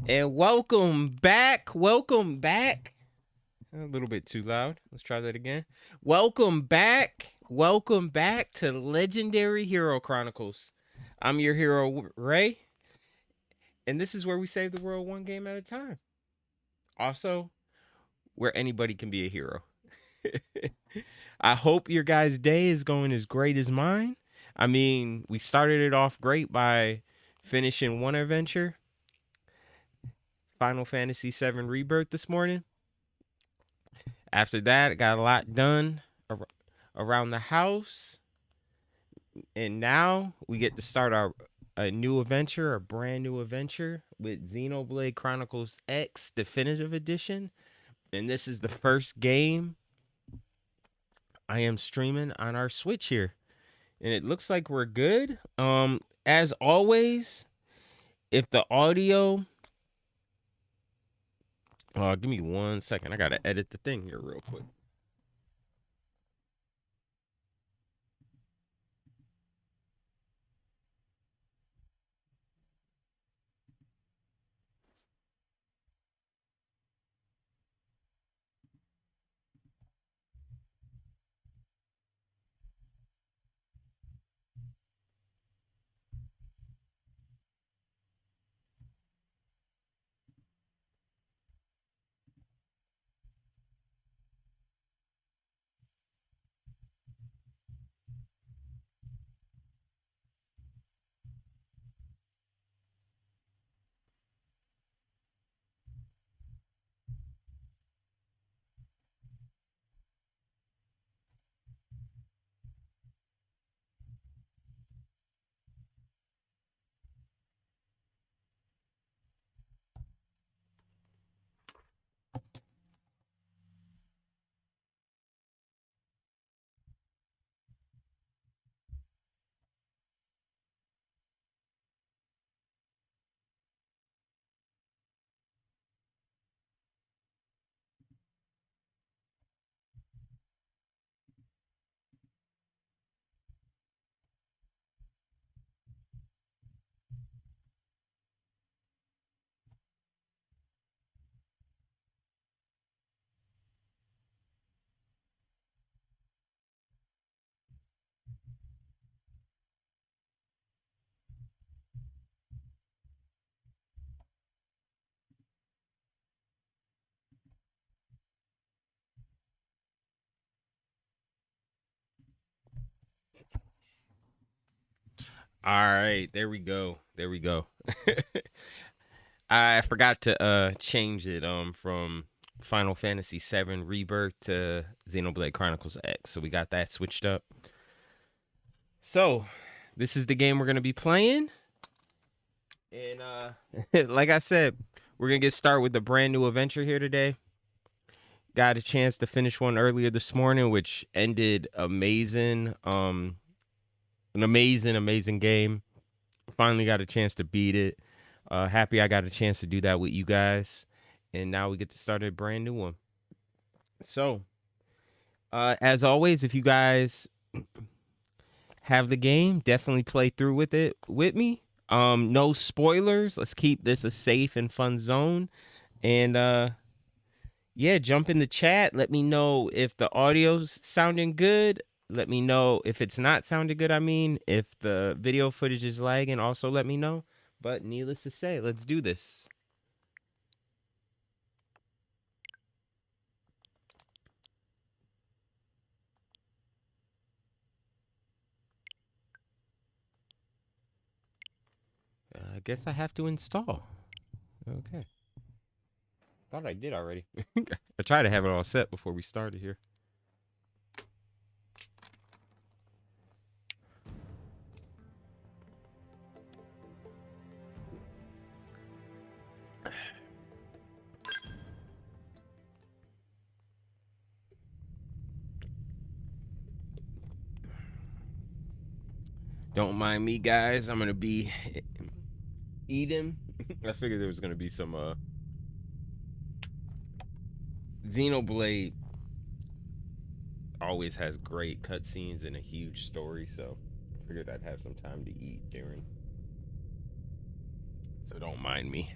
And welcome back. Welcome back. A little bit too loud. Let's try that again. Welcome back. Welcome back to Legendary Hero Chronicles. I'm your hero, Ray, and this is where we save the world one game at a time. Also, where anybody can be a hero. I hope your guys' day is going as great as mine. I mean, we started it off great by finishing one adventure, Final Fantasy VII Rebirth this morning. After that, I got a lot done around the house, and now we get to start our a new adventure, a brand new adventure with Xenoblade Chronicles X Definitive Edition, and this is the first game I am streaming on our Switch here, and it looks like we're good. As always, if the audio, give me 1 second, I gotta edit the thing here real quick. All right, there we go. There we go. I forgot to change it from Final Fantasy VII Rebirth to Xenoblade Chronicles X. So we got that switched up. So this is the game we're gonna be playing. And like I said, we're gonna get started with a brand new adventure here today. Got a chance to finish one earlier this morning, which ended amazing. An amazing game. Finally got a chance to beat it. Happy I got a chance to do that with you guys. And now we get to start a brand new one. So, as always, if you guys have the game, definitely play through with it with me. No spoilers. Let's keep this a safe and fun zone. And yeah, jump in the chat. Let me know if the audio's sounding good. Let me know if it's not sounding good. I mean, if the video footage is lagging, also let me know. But needless to say, let's do this. I guess I have to install. Okay. Thought I did already. I tried to have it all set before we started here. Don't mind me, guys. I'm gonna be eating. I figured there was gonna be some Xenoblade always has great cutscenes and a huge story, so I figured I'd have some time to eat during. So don't mind me.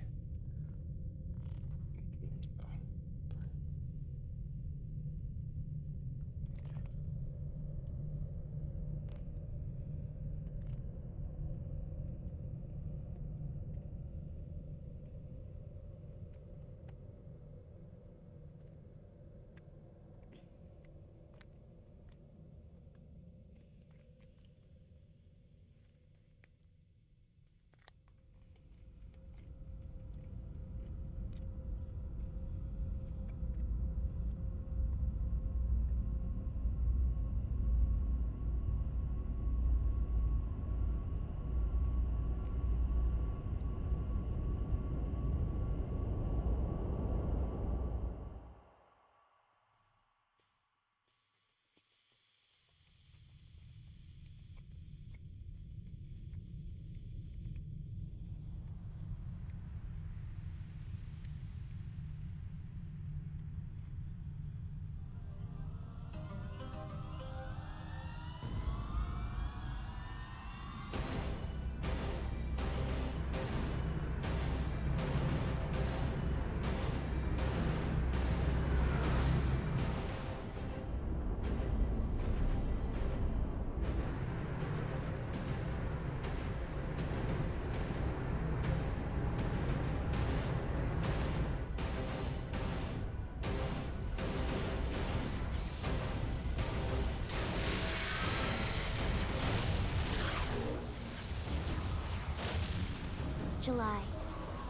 July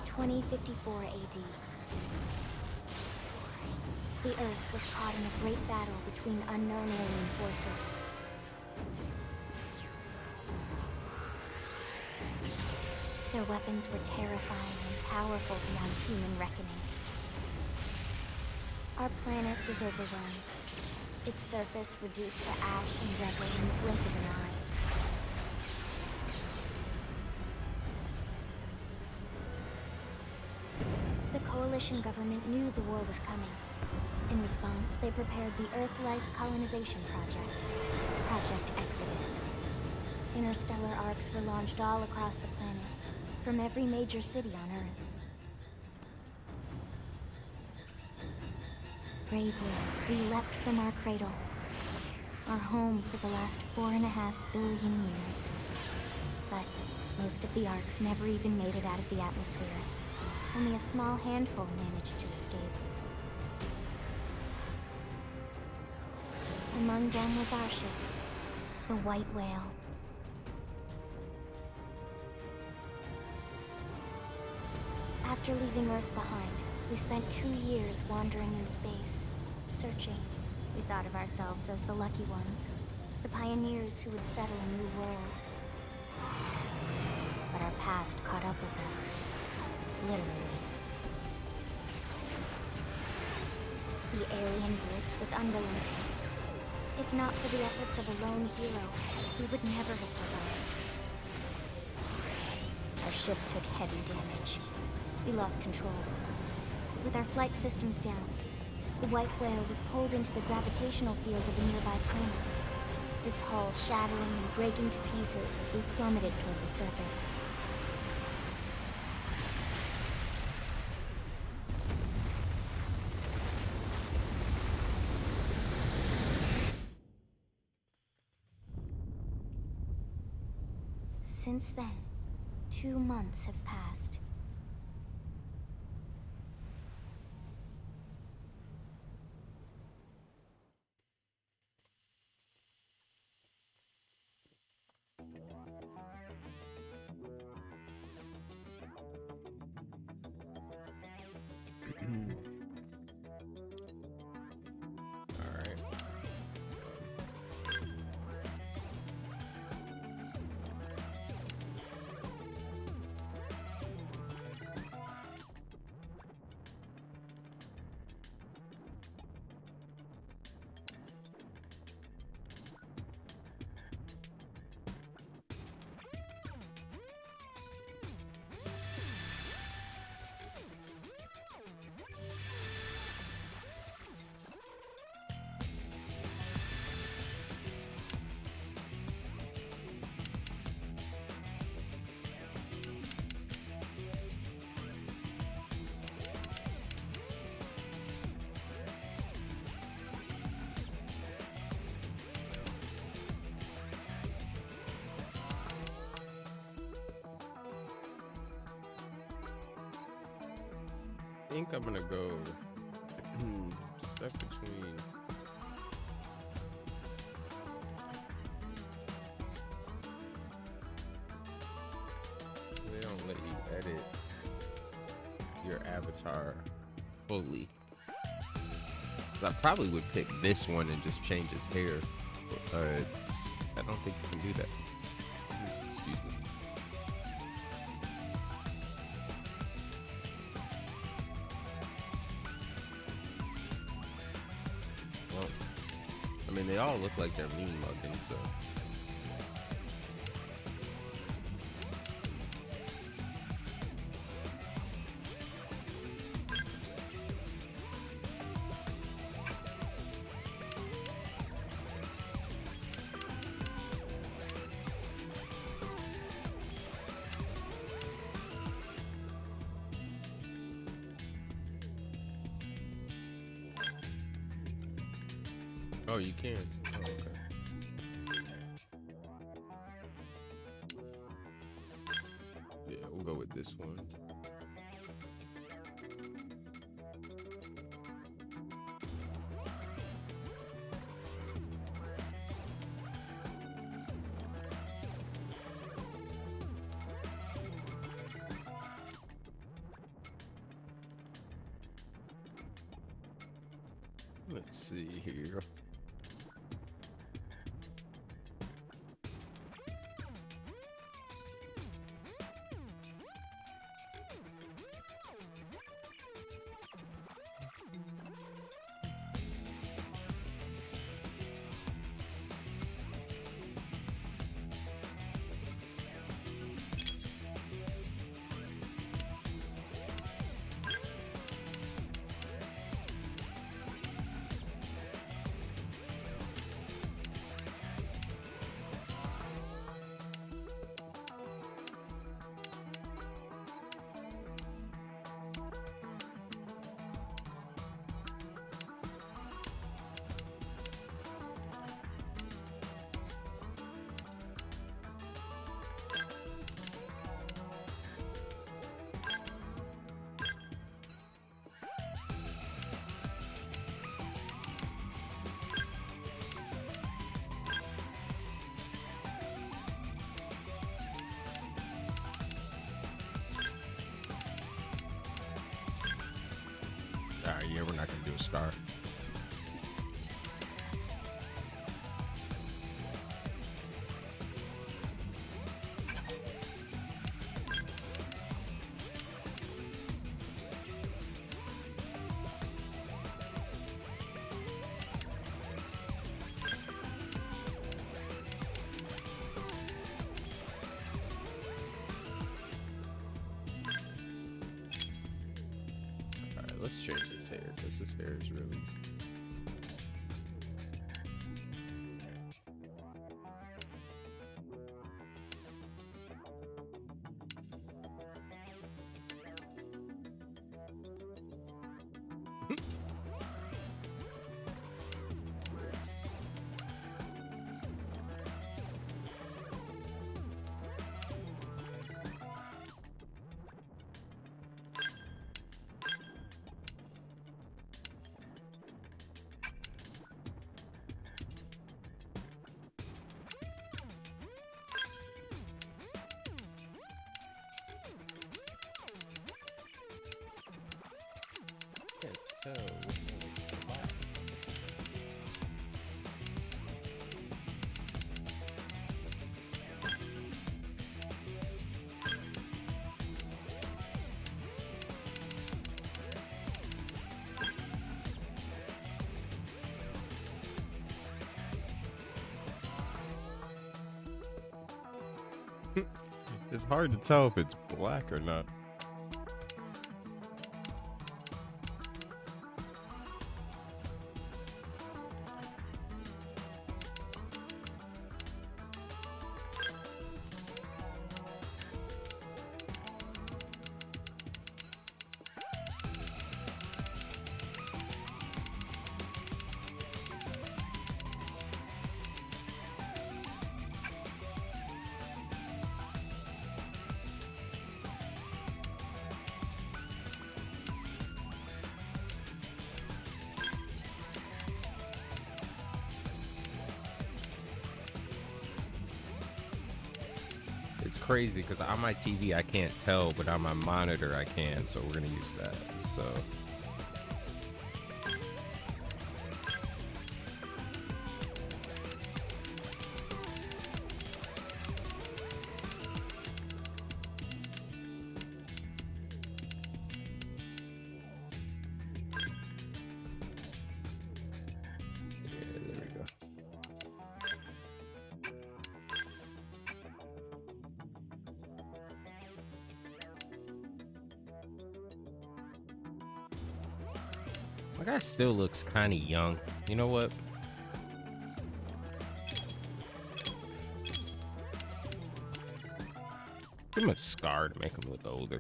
2054 AD. The Earth was caught in a great battle between unknown alien forces. Their weapons were terrifying and powerful beyond human reckoning. Our planet was overwhelmed, its surface reduced to ash and rubble in the blink of an eye. The Coalition government knew the war was coming. In response, they prepared the Earth-Life Colonization Project, Project Exodus. Interstellar arcs were launched all across the planet, from every major city on Earth. Bravely, we leapt from our cradle, our home for the last 4.5 billion years. But most of the arcs never even made it out of the atmosphere. Only a small handful managed to escape. Among them was our ship, the White Whale. After leaving Earth behind, we spent 2 years wandering in space, searching. We thought of ourselves as the lucky ones, the pioneers who would settle a new world. But our past caught up with us, literally. The alien blitz was unrelenting. If not for the efforts of a lone hero, we would never have survived. Our ship took heavy damage. We lost control. With our flight systems down, the White Whale was pulled into the gravitational field of a nearby planet, its hull shattering and breaking to pieces as we plummeted toward the surface. Since then, 2 months have passed. I think I'm gonna go stuck between they don't let you edit your avatar fully. I probably would pick this one and just change his hair, but I don't think you can do that. Excuse me. Well, I mean, they all look like they're mean mugging, so. Oh, you can. Oh, okay. Yeah, we'll go with this one. Let's see here. Yeah, we're not gonna do a star. Alright, let's change his hair because his hair is really. So, it's hard to tell if it's black or not. It's crazy because on my TV I can't tell, but on my monitor I can, so we're gonna use that. So yeah, there we go. My guy still looks kind of young. You know what? Give him a scar to make him look older.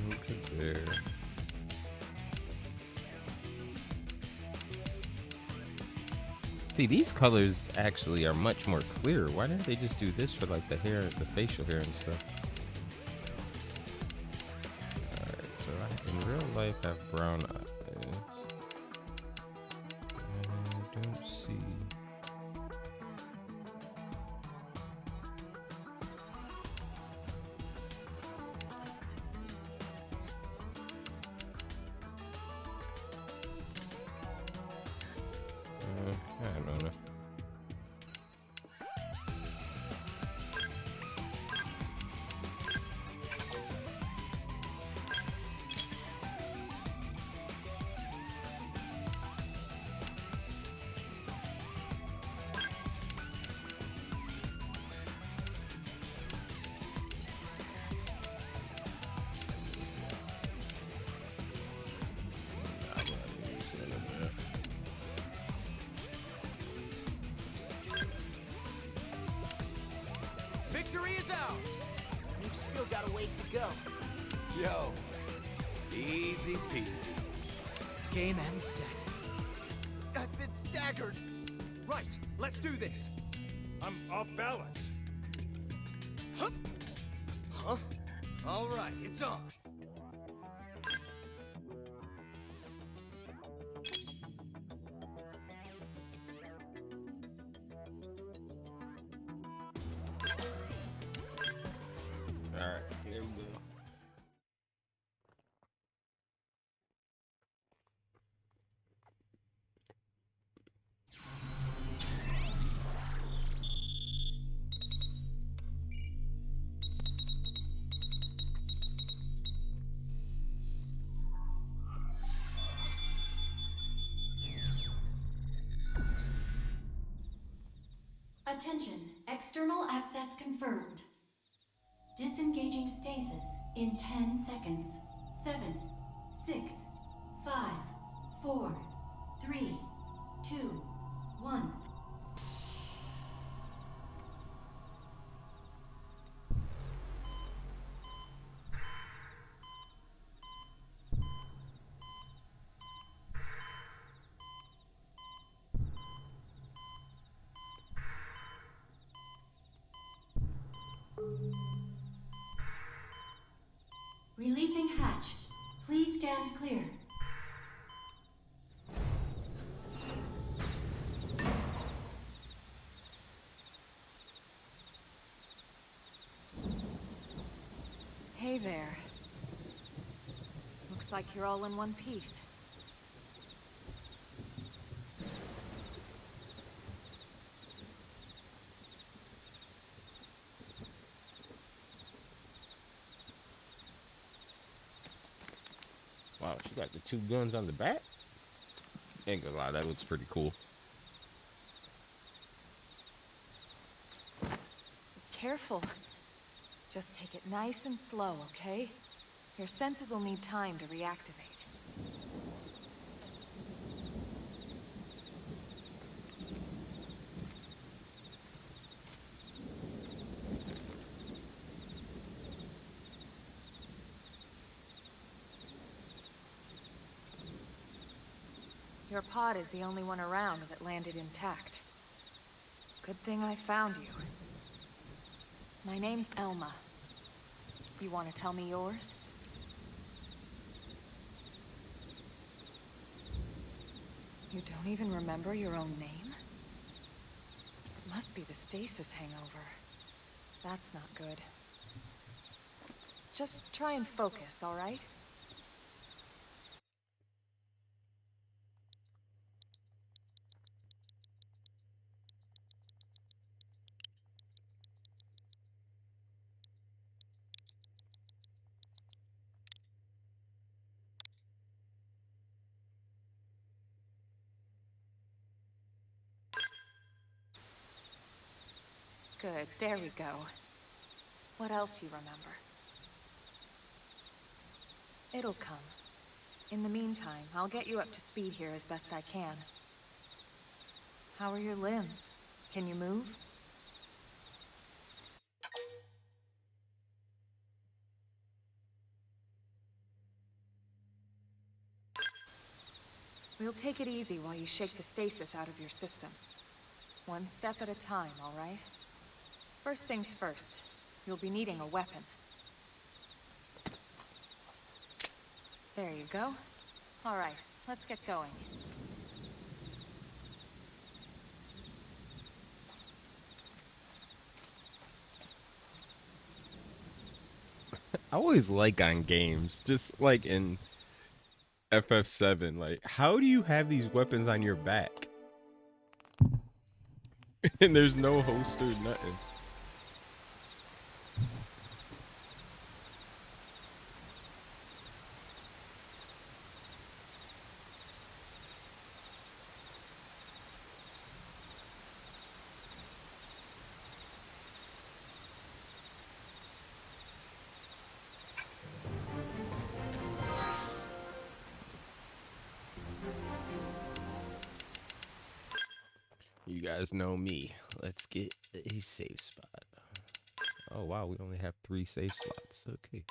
Look at there. See, these colors actually are much more clear. Why didn't they just do this for like the hair, the facial hair and stuff? in real life have brown eyes? I don't see. I don't know. Victory is ours! We've still got a ways to go. Yo, easy peasy. Game and set. I've been staggered. Right, let's do this. I'm off balance. Huh? Huh? All right, it's on. All right, here we go. Attention, external access confirmed. Disengaging stasis in 10 seconds. 7, 6, 5, 4, 3, 2, 1. Releasing hatch. Please stand clear. Hey there. Looks like you're all in one piece. Wow, she got the two guns on the back. Ain't gonna lie, that looks pretty cool. Careful. Just take it nice and slow, okay? Your senses will need time to reactivate. Your pod is the only one around that landed intact. Good thing I found you. My name's Elma. You want to tell me yours? You don't even remember your own name? It must be the stasis hangover. That's not good. Just try and focus, all right? Good, there we go. What else you remember? It'll come. In the meantime, I'll get you up to speed here as best I can. How are your limbs? Can you move? We'll take it easy while you shake the stasis out of your system. One step at a time, all right? First things first, you'll be needing a weapon. There you go. All right, let's get going. I always like on games, just like in FF7, like how do you have these weapons on your back? And there's no holster, nothing. You guys know me. Let's get a safe spot. Oh wow, we only have 3 safe slots. Okay.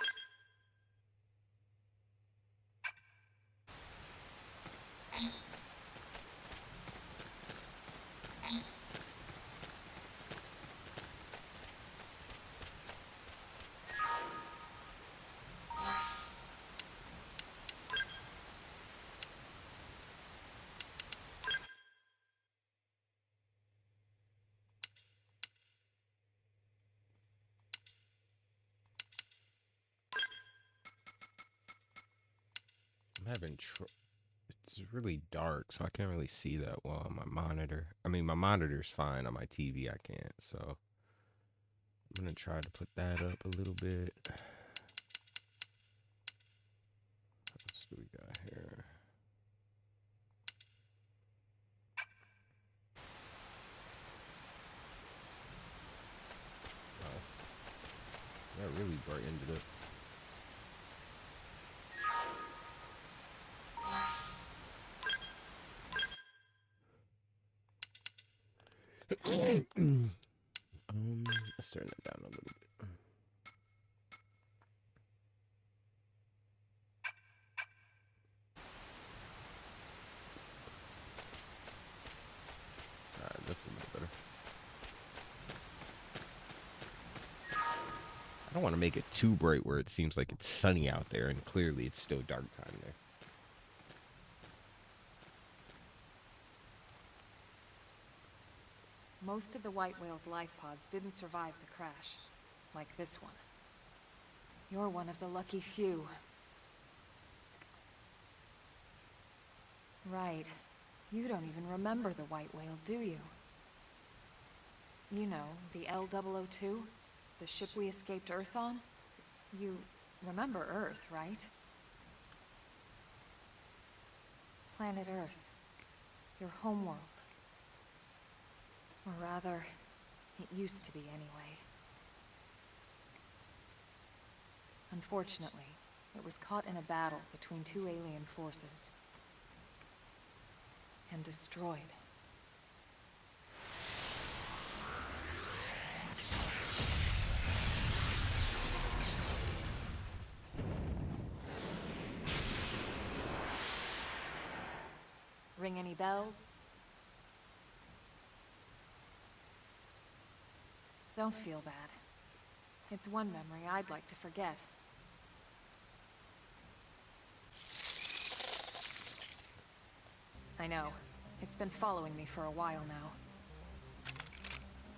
I'm having it's really dark, so I can't really see that well on my monitor. I mean, my monitor's fine. On my TV, I can't. So I'm gonna try to put that up a little bit. What else do we got here? Oh, that really brightened it up. Let's turn it down a little bit. Alright, that's a little better. I don't want to make it too bright where it seems like it's sunny out there and clearly it's still dark time there. Most of the White Whale's life pods didn't survive the crash, like this one. You're one of the lucky few. Right. You don't even remember the White Whale, do you? You know, the L002? The ship we escaped Earth on? You remember Earth, right? Planet Earth. Your homeworld. Or rather, it used to be anyway. Unfortunately, it was caught in a battle between 2 alien forces. And destroyed. Ring any bells? Don't feel bad. It's one memory I'd like to forget. I know. It's been following me for a while now.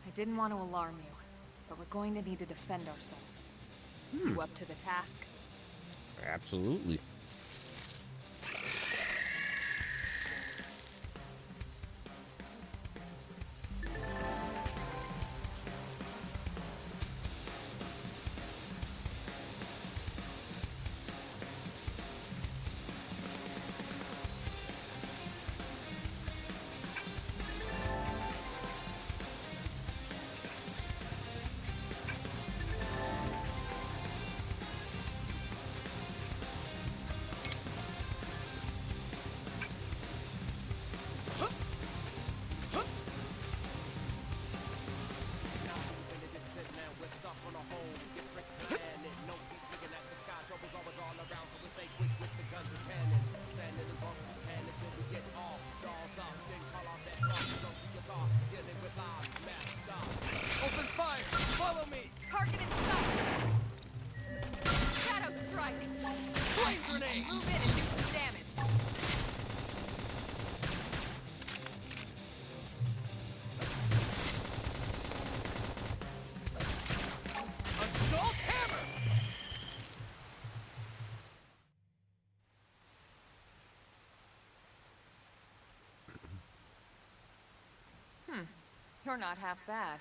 I didn't want to alarm you, but we're going to need to defend ourselves. You up to the task? Absolutely. Target in sight! Shadow strike! strike! Flame grenade! Move in and do some damage. Assault hammer! You're not half bad.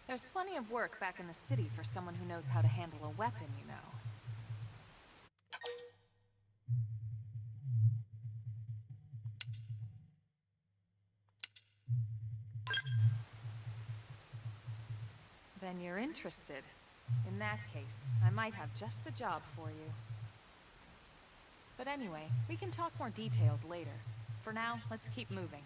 There's plenty of work back in the city for someone who knows how to handle a weapon, you know. Then you're interested. In that case, I might have just the job for you. But anyway, we can talk more details later. For now, let's keep moving.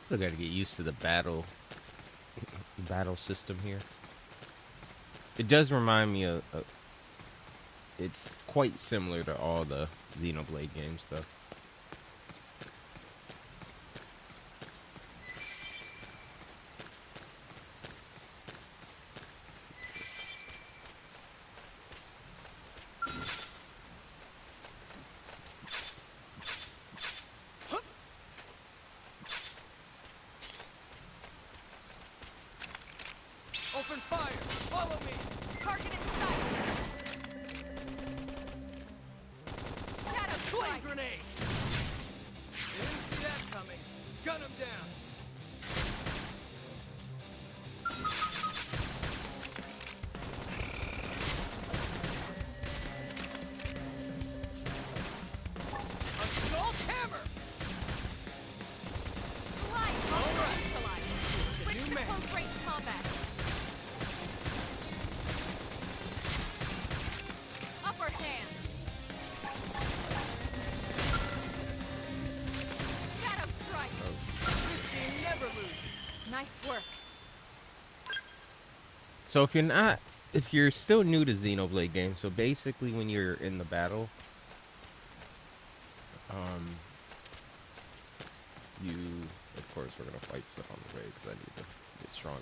Still got to get used to the battle system here. It does remind me of it's quite similar to all the Xenoblade games, though. Open fire! Follow me! Target in sight! Shadow Flame strike! grenade! You didn't see that coming. Gun him down! Assault hammer! Slide! All right. Neutralize! Switch new to man. close range combat! Upper hand! Shadow strike! This team never loses! Nice work. So if you're still new to Xenoblade games, so basically when you're in the battle, you, of course, we're gonna fight stuff on the way because I need to get stronger.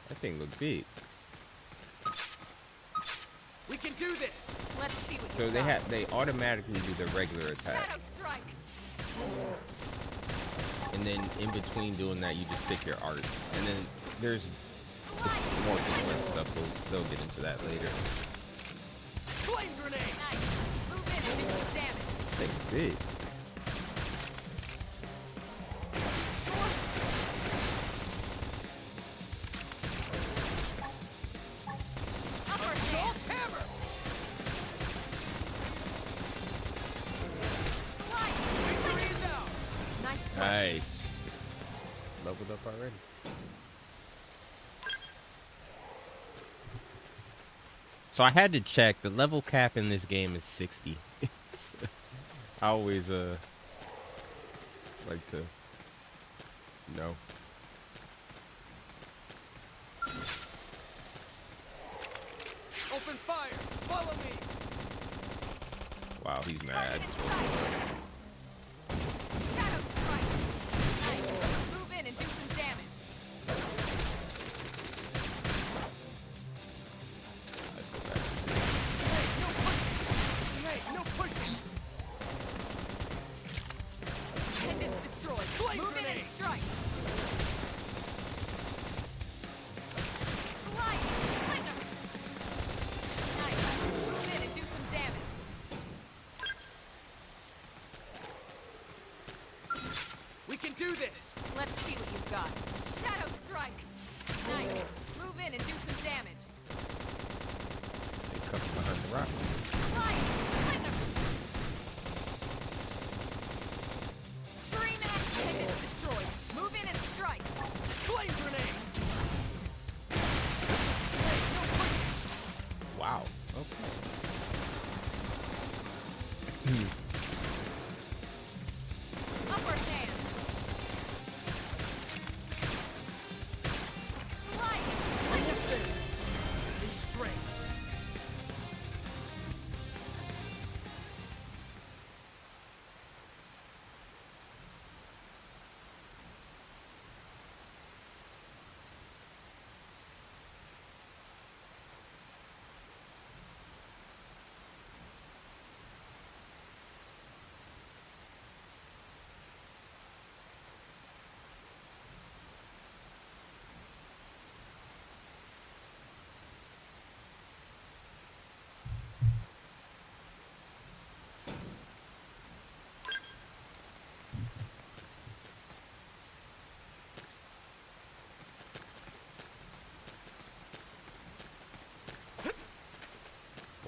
That thing looked beat. We can do this! Let's see what So you got. they automatically do the regular attack, Shadow strike! and then in between doing that, you just pick your art, and then there's Slide! more people and stuff. They'll get into that later. Flame grenade! Nice! Move in and do some damage. Thing's big. Upper Assault hand! hammer! Slide! Victory is ours! Nice work. Nice. Leveled up already. So I had to check. The level cap in this game is 60. I always like to know. Open fire! Follow me! Wow, he's mad. Target in sight. Shadow strike! Nice! Move in and do some damage. do this! Let's see what you've got. Shadow Strike! Nice. Move in and do some damage. They cover behind the rock. Slide! Flicker! Scream at Pendants destroyed. Move in and strike. Flame grenade! Wow. Okay. Upper hand. Slide! Flicker! Be straight.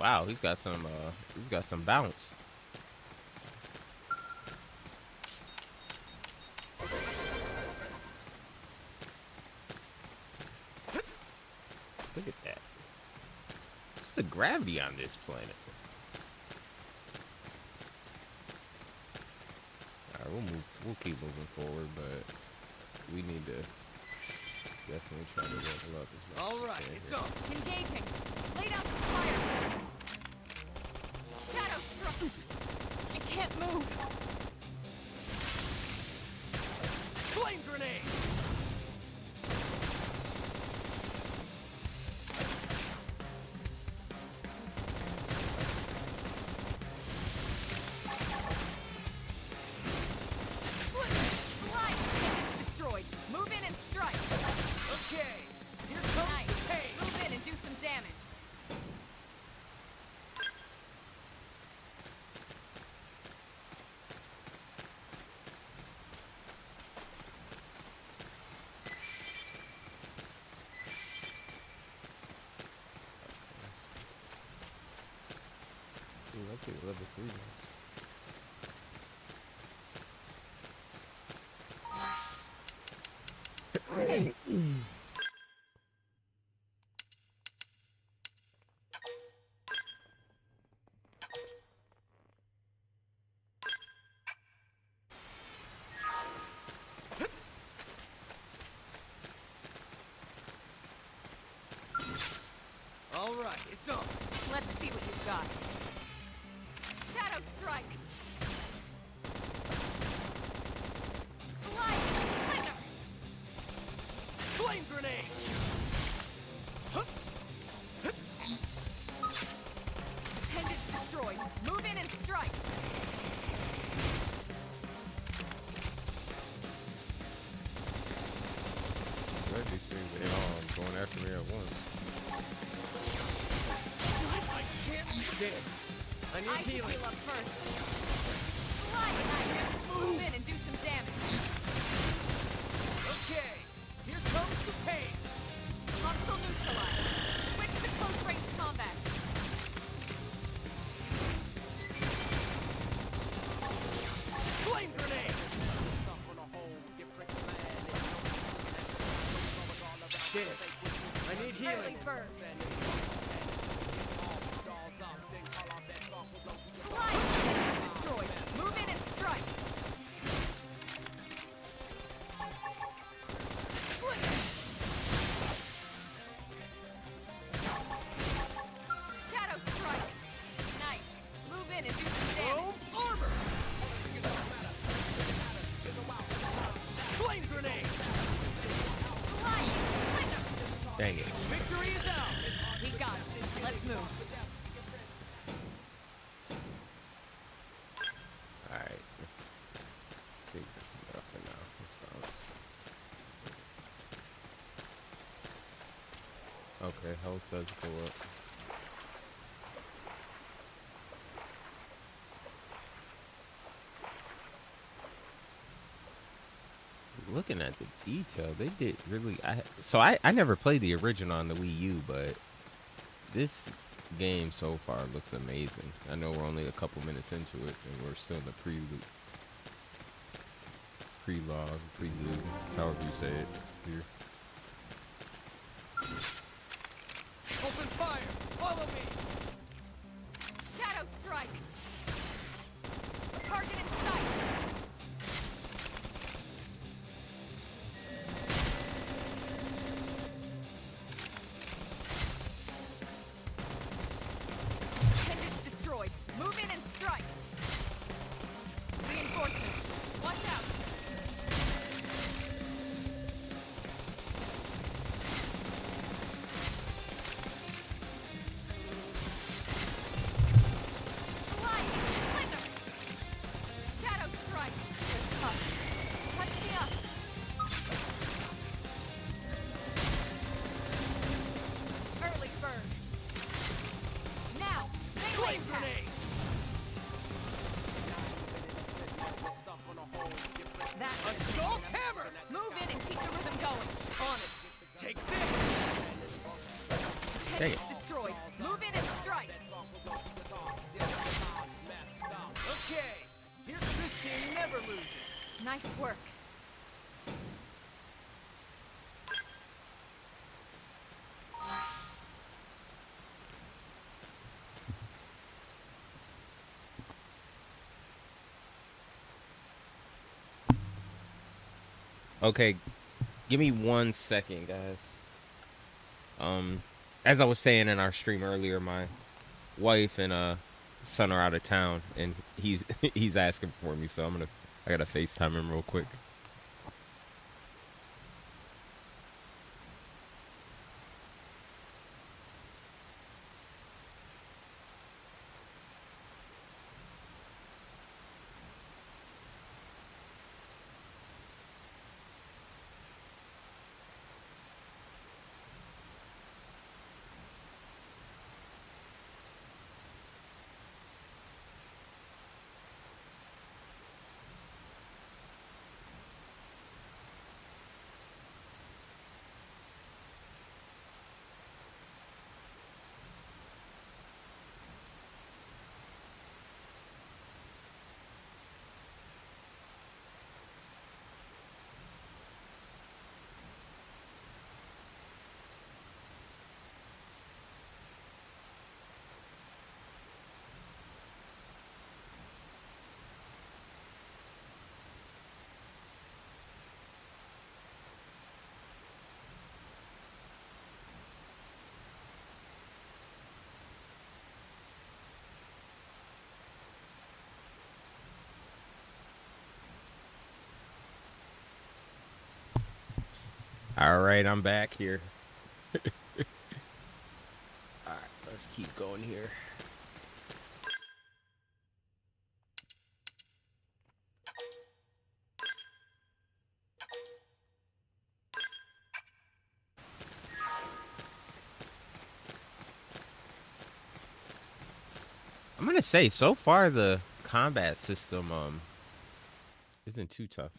Wow, he's got some bounce. Look at that. What's the gravity on this planet? Alright, we'll keep moving forward, but we need to definitely try to level up as much. All right, it's up. Engaging. Lay down some fire. Shadow Strike. I can't move. Flame grenade! Slide. Pendants destroyed. Move in and strike. Okay, here comes Nice. the pain! Move in and do some damage. Ooh, let's see what level 3 is. All right, it's up. Let's see what you've got. Shadow Strike. Slide. Flicker. Flame grenade! Pendants destroyed. Move in and strike. Read these things, they all going after me at once. I can't be dead. I need I should healing. heal up first. Slide. Nice. Move in and do some damage. Okay, here comes the pain! Hostile neutralized. Switch to close range combat. Flame grenade! Dead. I need Early healing. bird. Slide. Pendants destroyed. Move in and strike. Shadow Strike. Nice. Move in and do some damage. Foam armor! Flame grenade! Slide. Flicker. Dang it. Victory is ours! We got it. Let's move. Alright. I think that's enough for now. Let's bounce. Okay, health does go up. looking at the detail, they did really. I never played the original on the Wii U, but this game so far looks amazing. I know we're only a couple minutes into it, and we're still in the prelude, however you say it here. Open fire! Follow me! Shadow strike! Target in sight! Appendage destroyed. Move in and strike. Reinforcements. Watch out. Sliding. Slither. Shadow strike. They're tough. Touch me up. Early bird. Now, melee Flame attacks. grenade! That Assault hammer! Move in and keep the rhythm going. On it! Take this! Dang it. Appendage destroyed. Move in and strike. Okay, here's this team never loses. Nice work. Okay, give me 1 second, guys. As I was saying in our stream earlier, my wife and son are out of town, and he's he's asking for me, so I gotta FaceTime him real quick. All right, I'm back here. All right, let's keep going here. I'm gonna say so far the combat system isn't too tough.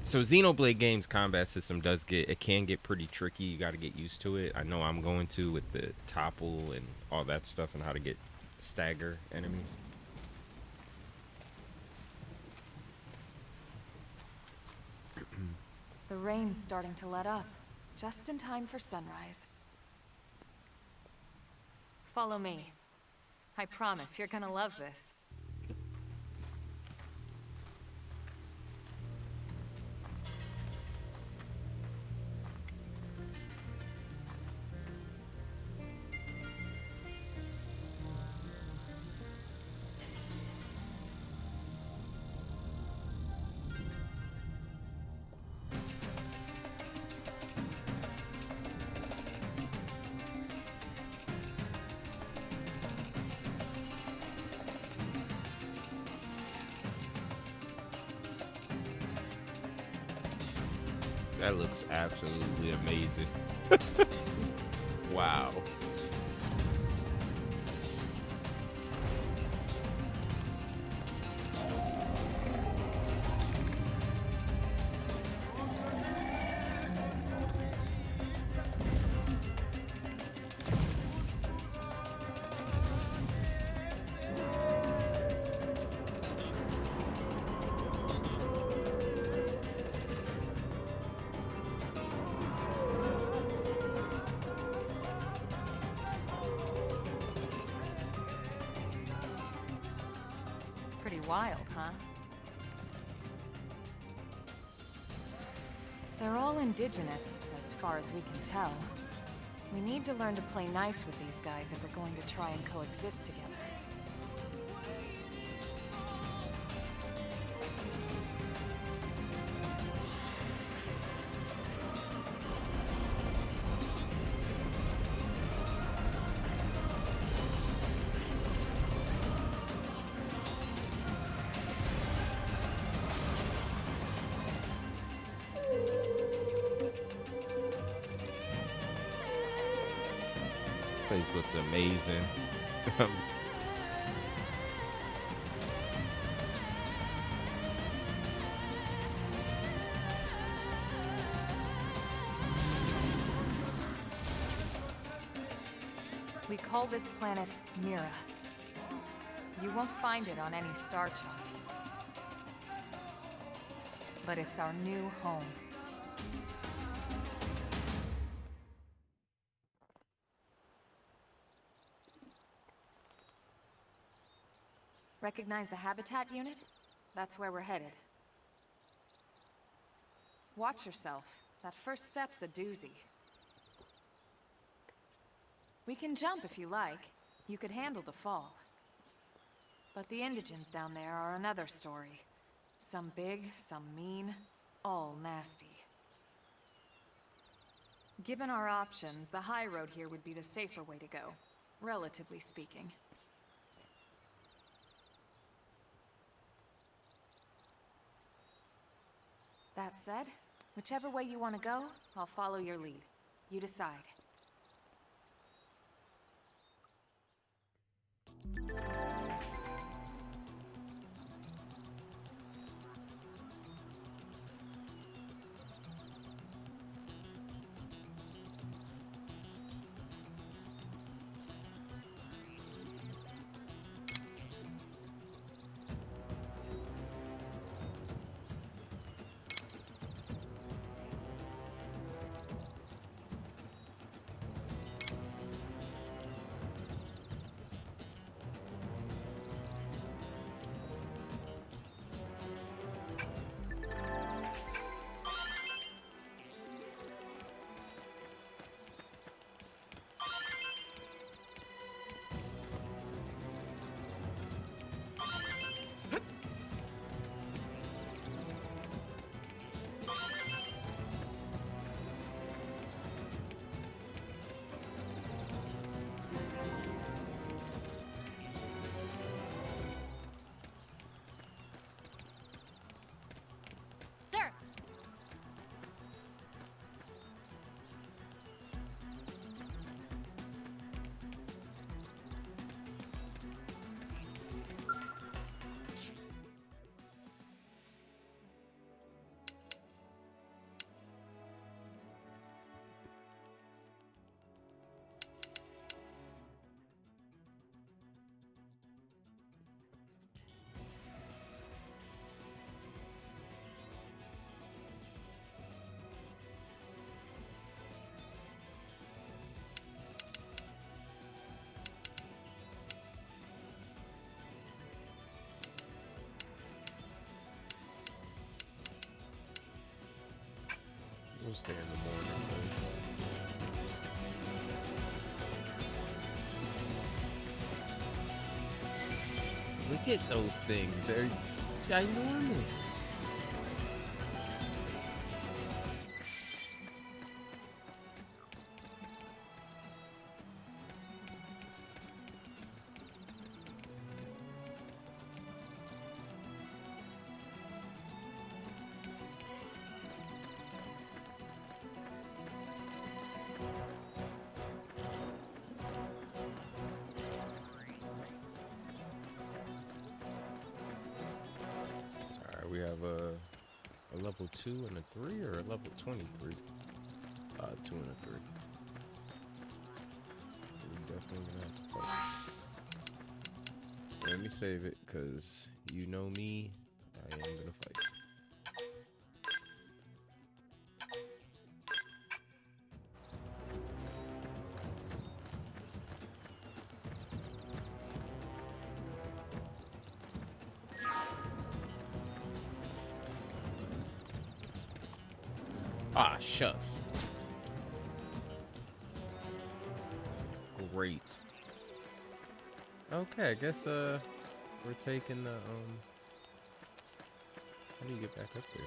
So Xenoblade games combat system can get pretty tricky. You got to get used to it. I know I'm going to with the topple and all that stuff and how to get stagger enemies. The rain's starting to let up, just in time for sunrise. Follow me. I promise you're gonna love this. That looks absolutely amazing. Wow. wild, huh? They're all indigenous, as far as we can tell. We need to learn to play nice with these guys if we're going to try and coexist together. Place looks amazing. We call this planet Mira. You won't find it on any star chart. But it's our new home. Recognize the habitat unit? That's where we're headed. Watch yourself. That first step's a doozy. We can jump if you like. You could handle the fall. But the indigents down there are another story. Some big, some mean, all nasty. Given our options, the high road here would be the safer way to go, relatively speaking. That said, whichever way you want to go, I'll follow your lead. You decide. We'll stay in the morning, please. Look at those things. They're ginormous. We have a level 2 and a 3, or a level 23? 2 and a 3. We're definitely gonna have to fight. Let me save it, because you know me, I am gonna fight. Ah, shucks. Great. Okay, I guess we're taking the how do you get back up there?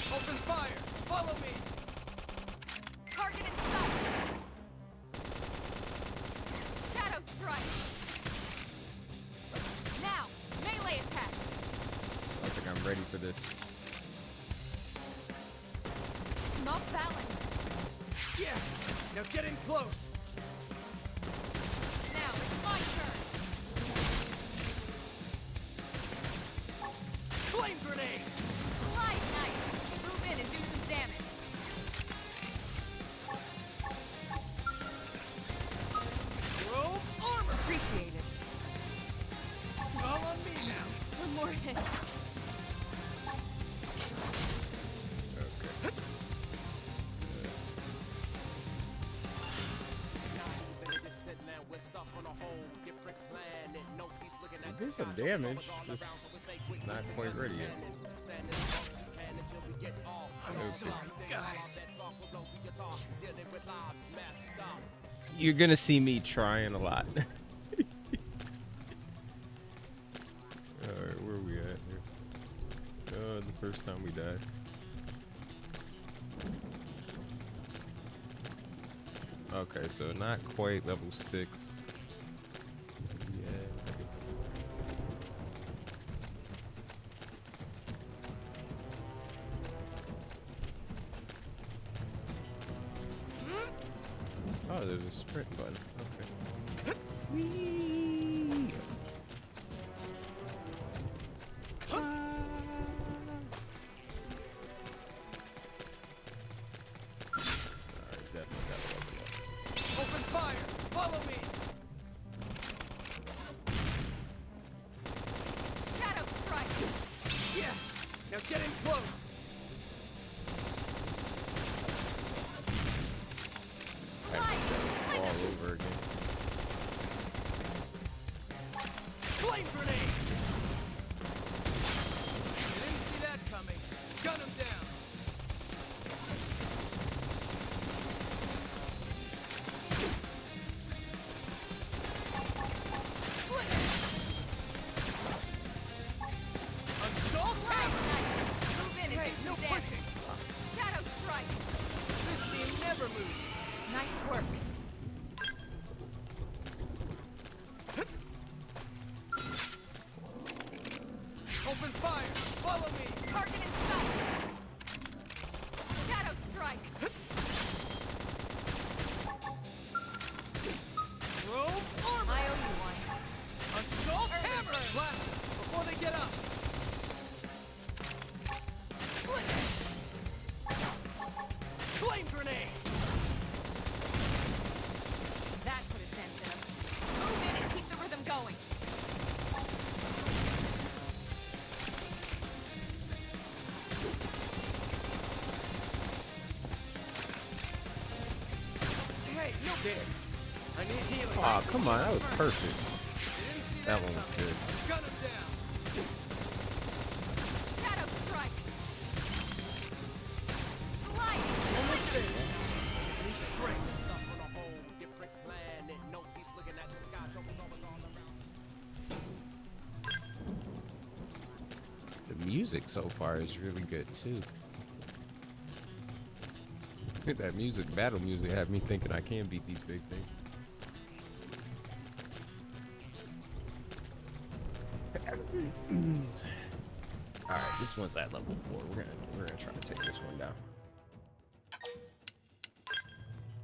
Open fire! Follow me! Target in sight! Shadow strike! Now, melee attacks! I think I'm ready for this. I'm off balance. Yes! Now get in close! Now, it's my turn! Flame grenade! Slide nice! Move in and do some damage. Throw armor! Appreciated. It's all on me now! One more hit. Okay. Did some damage, just not quite ready yet. I'm sorry, guys. You're gonna see me trying a lot. Alright, where are we at here? The first time we died. Okay, so not quite level 6. Yeah. Oh, there's a sprint button. Okay. Whee! Alright, definitely gotta level up. Open fire! Follow me! Shadow strike! Yes! Now get in close! Slide! All over again. Flame grenade! You didn't see that coming. Gun him down! Slit! Assault hammer! Nice! Move in and Hey, do no some damage. pushing! Shadow strike! This team never loses! Nice work. Open fire! Follow me! Target in sight! Shadow strike! Throw armor! I owe you one. Assault Early hammer! bird. Blast them before they get up! Slit! Flame grenade! That put a dent in him. Move in and keep the rhythm going. Hey, no dig! I need healing. Aw, come on, that was perfect. You didn't see That that one was coming. good. Gun him down! Shadow strike! Sliding! Almost there. Need strength. The music so far is really good too. That music, battle music, had me thinking I can beat these big things. Alright. right, this one's at level 4. We're gonna try to take this one down.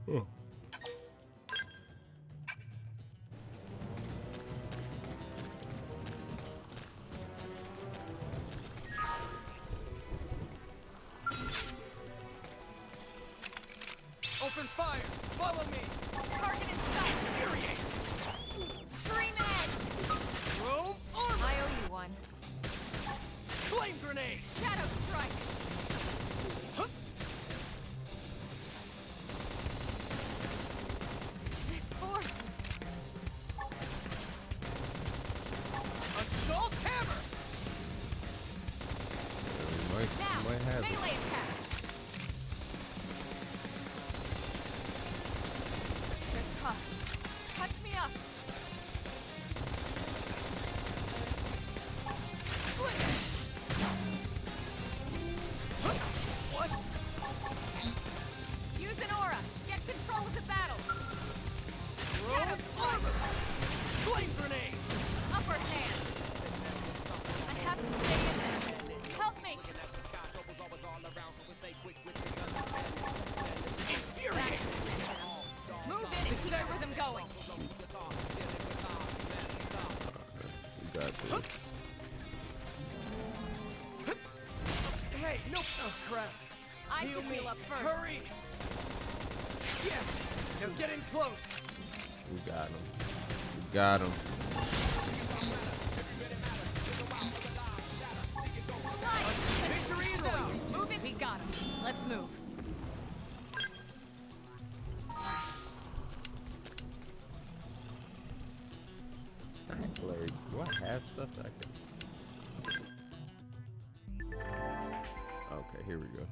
Oh. Open fire! Follow me! Target in sight! Infuriate! Stream edge! Chrome armor! I owe you one. Flame grenade! Shadow strike! Hup! This force! Assault hammer! We Now, might have it. melee attacks! They're tough. Touch me up! Sling it! Hup! What? Use an aura! Get control of the battle! Shadow Chrome strike! armor! Flame grenade! Upper hand! I have to stay in this! Help me! Infuriate! Move in and keep the rhythm going! We got this. Hey, no! Oh, crap. I should me. heal up first. Hurry! Yes! Now get in close! We got him. We got him. Slice! Victory is ours! Move it! We got him. Let's move. Larry, do I have stuff that I can? Okay, here we go.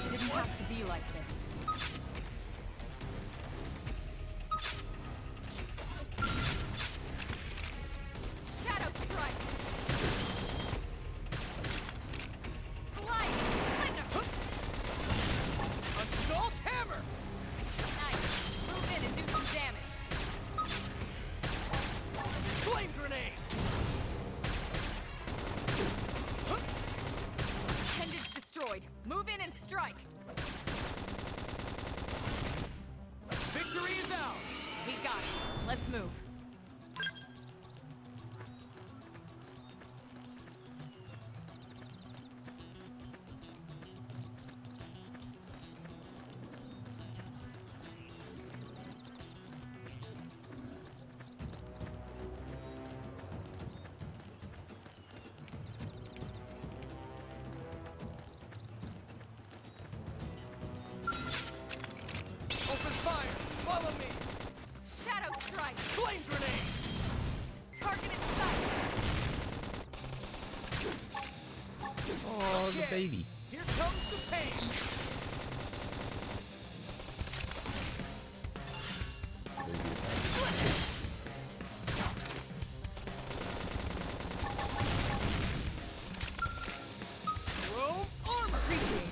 Didn't have to be like this. Shadow strike! Slide! Slender! Assault hammer! Nice! Move in and do some damage. Flame grenade! Appendage destroyed. Move in and strike. Victory is ours! We got it. Let's move. Open fire! Follow me! Shadow strike! Flame baby. Here comes the pain. Chrome armor. Appreciated.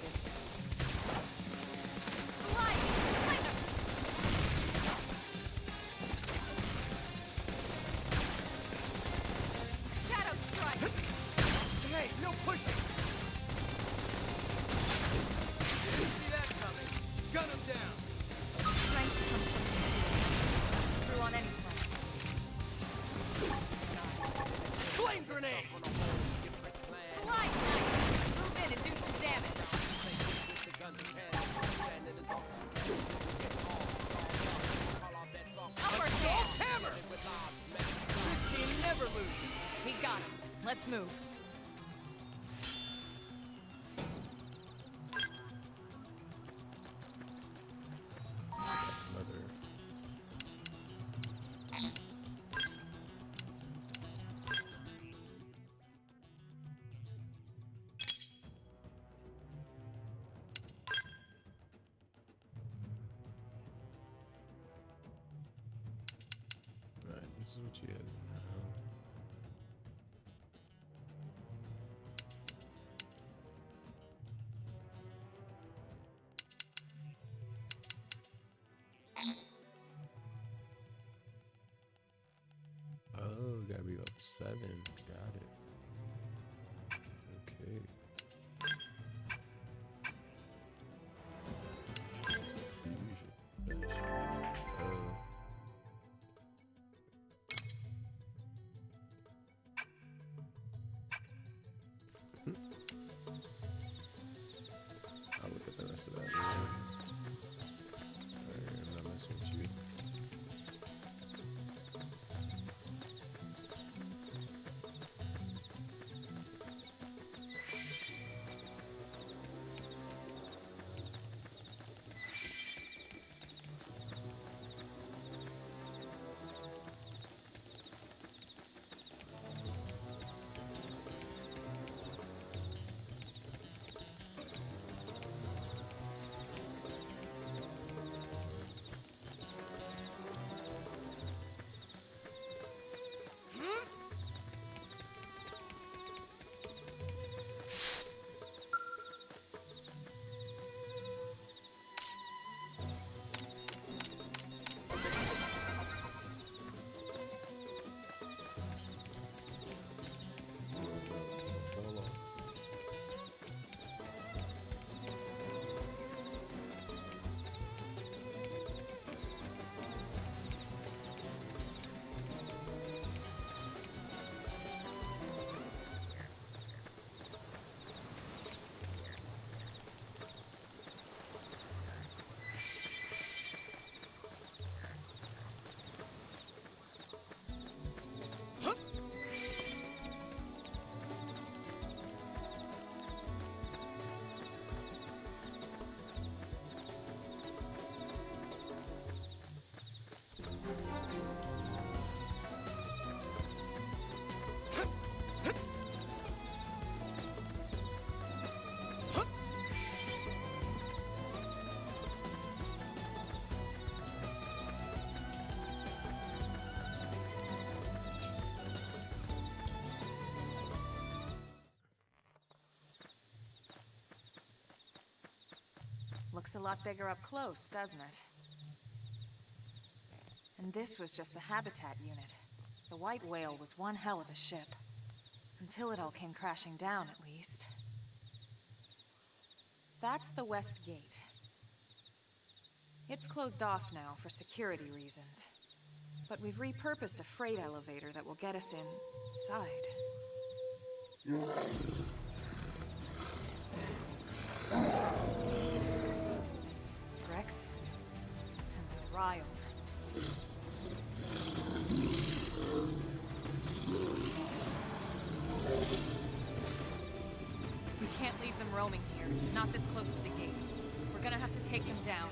Shadow strike! Hey, no pushing. Didn't see that coming. Gun him down. Strength comes from experience. That's true on any planet. Flame grenade. Slide knife! Move in and do some damage. Upper Assault hand! hammer. This team never loses. We got him. Let's move. Another. Alright, this is what you had. Oh, gotta be level 7. Got it. Okay. Fusion. Oh. I'll look at the rest of that later. Alright, I'm not messing with you. Looks a lot bigger up close, doesn't it? And this was just the habitat unit. The white whale was one hell of a ship. Until it all came crashing down, at least. That's the west gate. It's closed off now for security reasons. But we've repurposed a freight elevator that will get us inside. Grexes. And they're riled. We can't leave them roaming here, not this close to the gate. We're gonna have to take them down.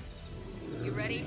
You ready?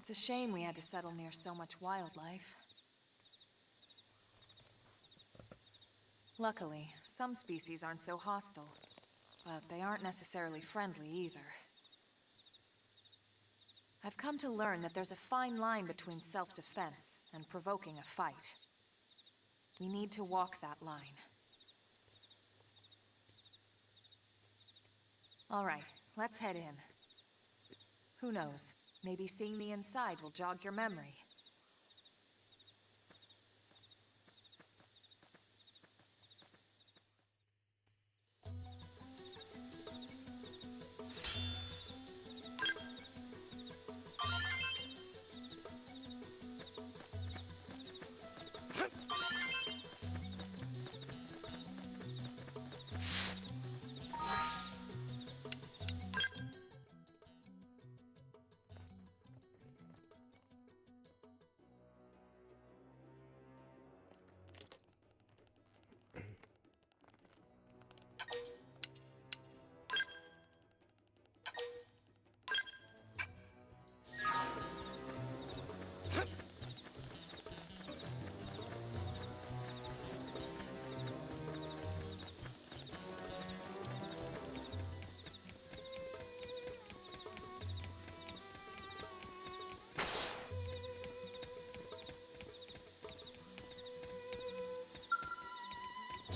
It's a shame we had to settle near so much wildlife. Luckily, some species aren't so hostile, but they aren't necessarily friendly either. I've come to learn that there's a fine line between self-defense and provoking a fight. We need to walk that line. All right, let's head in. Who knows? Maybe seeing the inside will jog your memory.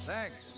Thanks.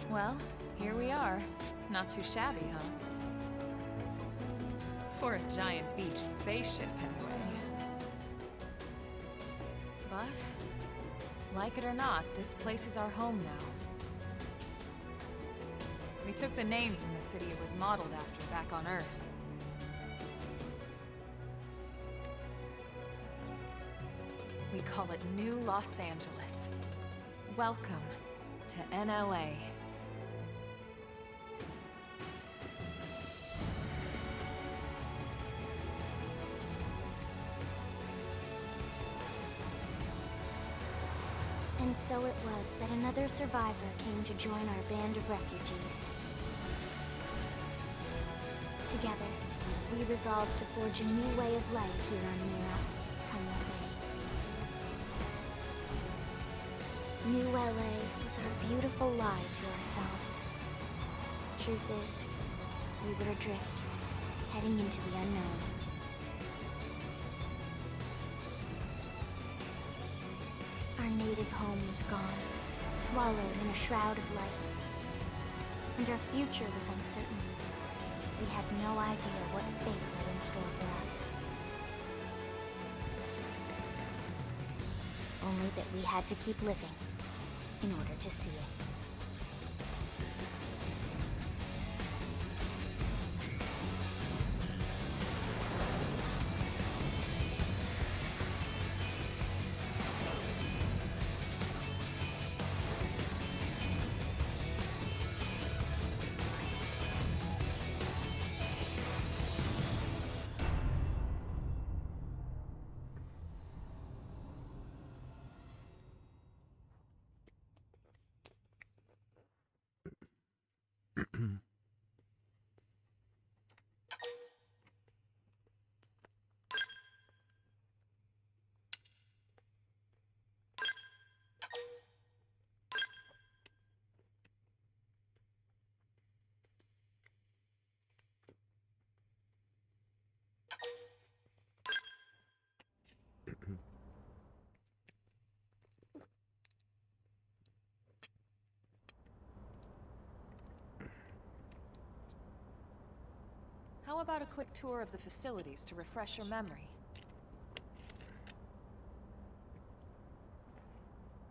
Well, here we are. Not too shabby, huh? For a giant beached spaceship, anyway. But, like it or not, this place is our home now. We took the name from the city it was modeled after back on Earth. We call it New Los Angeles. Welcome to NLA. And so it was that another survivor came to join our band of refugees. Together, we resolved to forge a new way of life here on Mira, come what may. New LA was our beautiful lie to ourselves. Truth is, we were adrift, heading into the unknown. Our native home was gone, swallowed in a shroud of light. And our future was uncertain. We had no idea what fate lay in store for us. Only that we had to keep living in order to see it. How about a quick tour of the facilities to refresh your memory?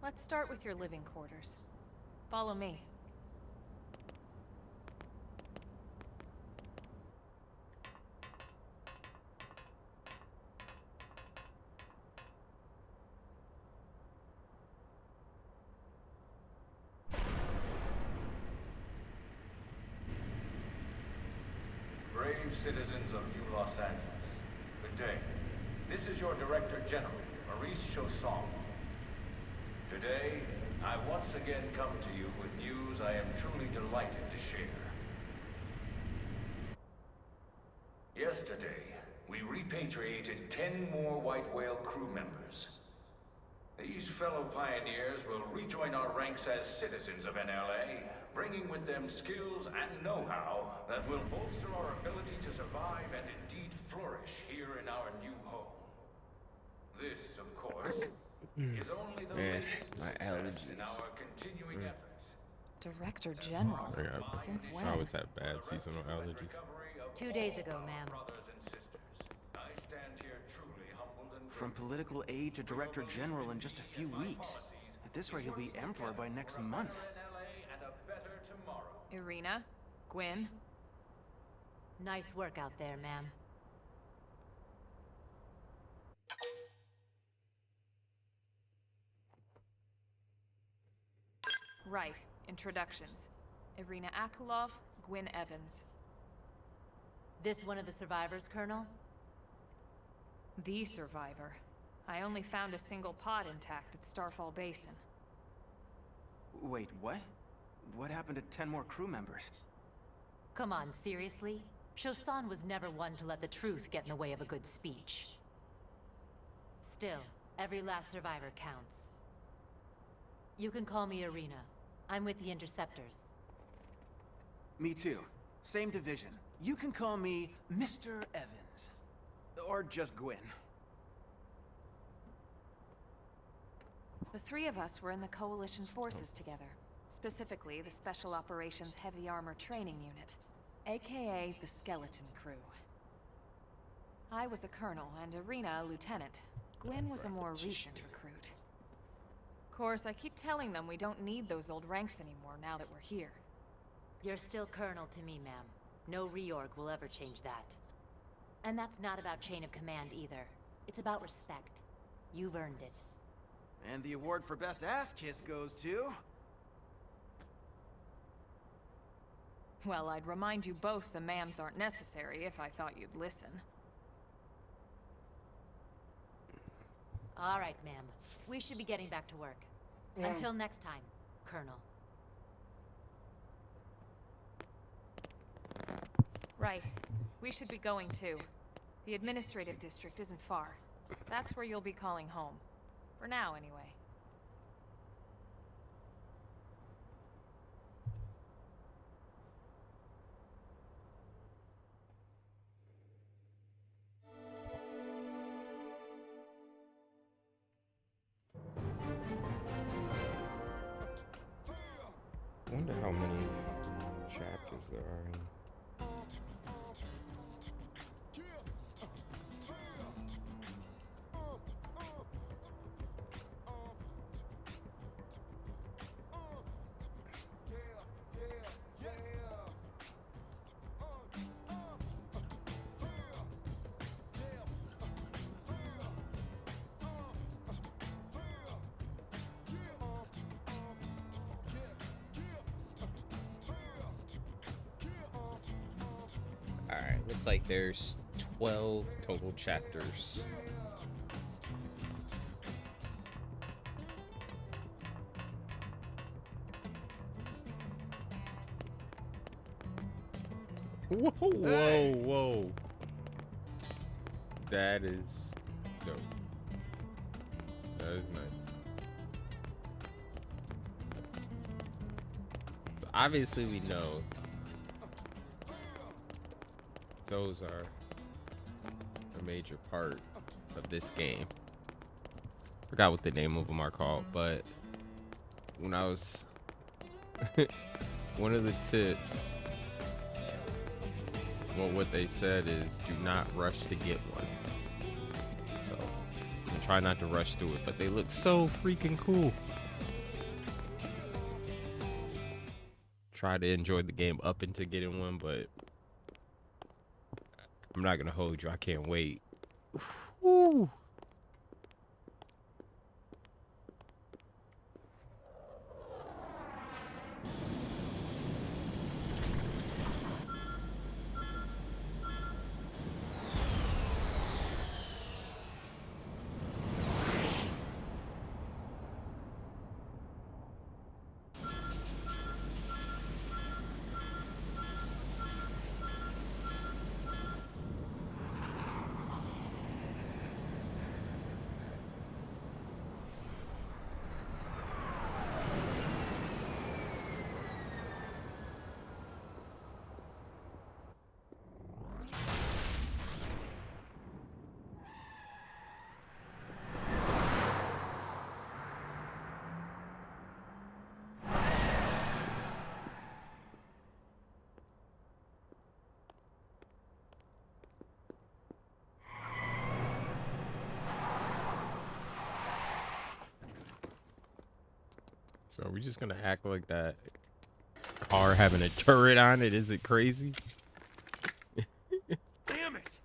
Let's start with your living quarters. Follow me. Brave citizens of New Los Angeles, good day. This is your Director General, Maurice Chausson. Today, I once again come to you with news I am truly delighted to share. Yesterday, we repatriated 10 more White Whale crew members. These fellow pioneers will rejoin our ranks as citizens of NLA, bringing with them skills and know-how that will bolster our ability to survive and indeed flourish here in our new home. This, of course, is only the latest success in our continuing efforts. Director General? Since when? I always have bad seasonal allergies. 2 days ago, ma'am. Brothers and sisters, I stand here truly humbled and From political aide to Director General in just a few weeks. At this rate, he'll be Emperor by next month. NLA and a better tomorrow. Irina? Gwyn? Nice work out there, ma'am. Right. Introductions. Irina Akulov, Gwyn Evans. This one of the survivors, Colonel? The survivor. I only found a single pod intact at Starfall Basin. Wait, what? What happened to 10 more crew members? Come on, seriously? Chausson was never one to let the truth get in the way of a good speech. Still, every last survivor counts. You can call me Irina. I'm with the Interceptors. Me too. Same division. You can call me Mr. Evans. Or just Gwyn. The three of us were in the Coalition forces together. Specifically, the Special Operations Heavy Armor Training Unit, aka the Skeleton Crew. I was a colonel and Irina a lieutenant. Gwyn was a more recent recruit. Of course, I keep telling them we don't need those old ranks anymore now that we're here. You're still Colonel to me, ma'am. No reorg will ever change that. And that's not about chain of command either. It's about respect. You've earned it. And the award for Best Ass Kiss goes to... Well, I'd remind you both the ma'ams aren't necessary if I thought you'd listen. All right, ma'am. We should be getting back to work. Until next time, Colonel. Right. We should be going too. The administrative district isn't far. That's where you'll be calling home. For now, anyway. I wonder how many chapters there are in. Alright, looks like there's 12 total chapters. Whoa, whoa, whoa. That is dope. That is nice. So obviously we know those are a major part of this game. Forgot what the name of them are called, but when I was one of the tips, well, what they said is do not rush to get one. So try not to rush through it, but they look so freaking cool. Try to enjoy the game up into getting one, but I'm not gonna hold you. I can't wait. Woo. So are we just gonna act like that car having a turret on it isn't crazy? Damn it!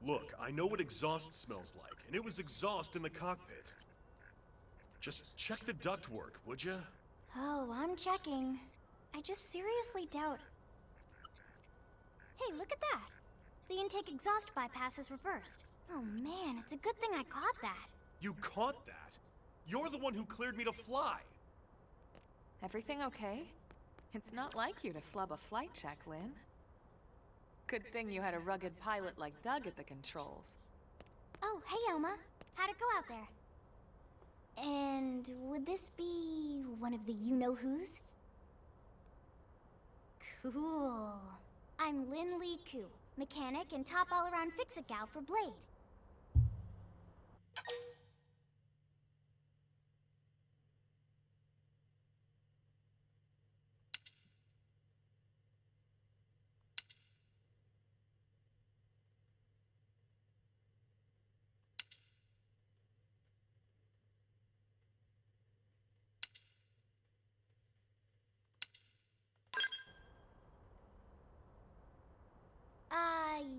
Look, I know what exhaust smells like, and it was exhaust in the cockpit. Just check the ductwork, would ya? Oh, I'm checking. I just seriously doubt. Hey, look at that! The intake exhaust bypass is reversed. Oh man, it's a good thing I caught that. You caught that? You're the one who cleared me to fly. Everything okay? It's not like you to flub a flight check, Lynn. Good thing you had a rugged pilot like Doug at the controls. Oh, hey Elma. How'd it go out there? And would this be one of the you-know-whos? Cool. I'm Lynn Lee Koo, mechanic and top all-around fix-it gal for Blade.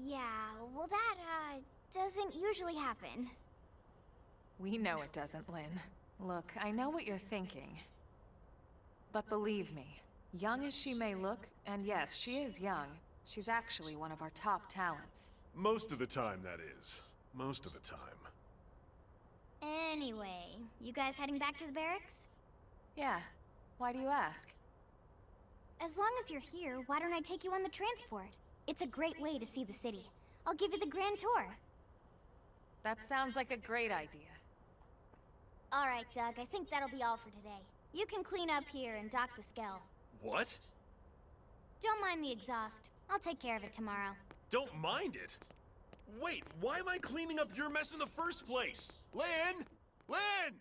Yeah, well that, doesn't usually happen. We know it doesn't, Lynn. Look, I know what you're thinking. But believe me, young as she may look, and yes, she is young, she's actually one of our top talents. Most of the time, that is. Most of the time. Anyway, you guys heading back to the barracks? Yeah. Why do you ask? As long as you're here, why don't I take you on the transport? It's a great way to see the city. I'll give you the grand tour. That sounds like a great idea. Alright, Doug, I think that'll be all for today. You can clean up here and dock the Skell. What? Don't mind the exhaust. I'll take care of it tomorrow. Don't mind it? Wait, why am I cleaning up your mess in the first place? Lynn! Lynn!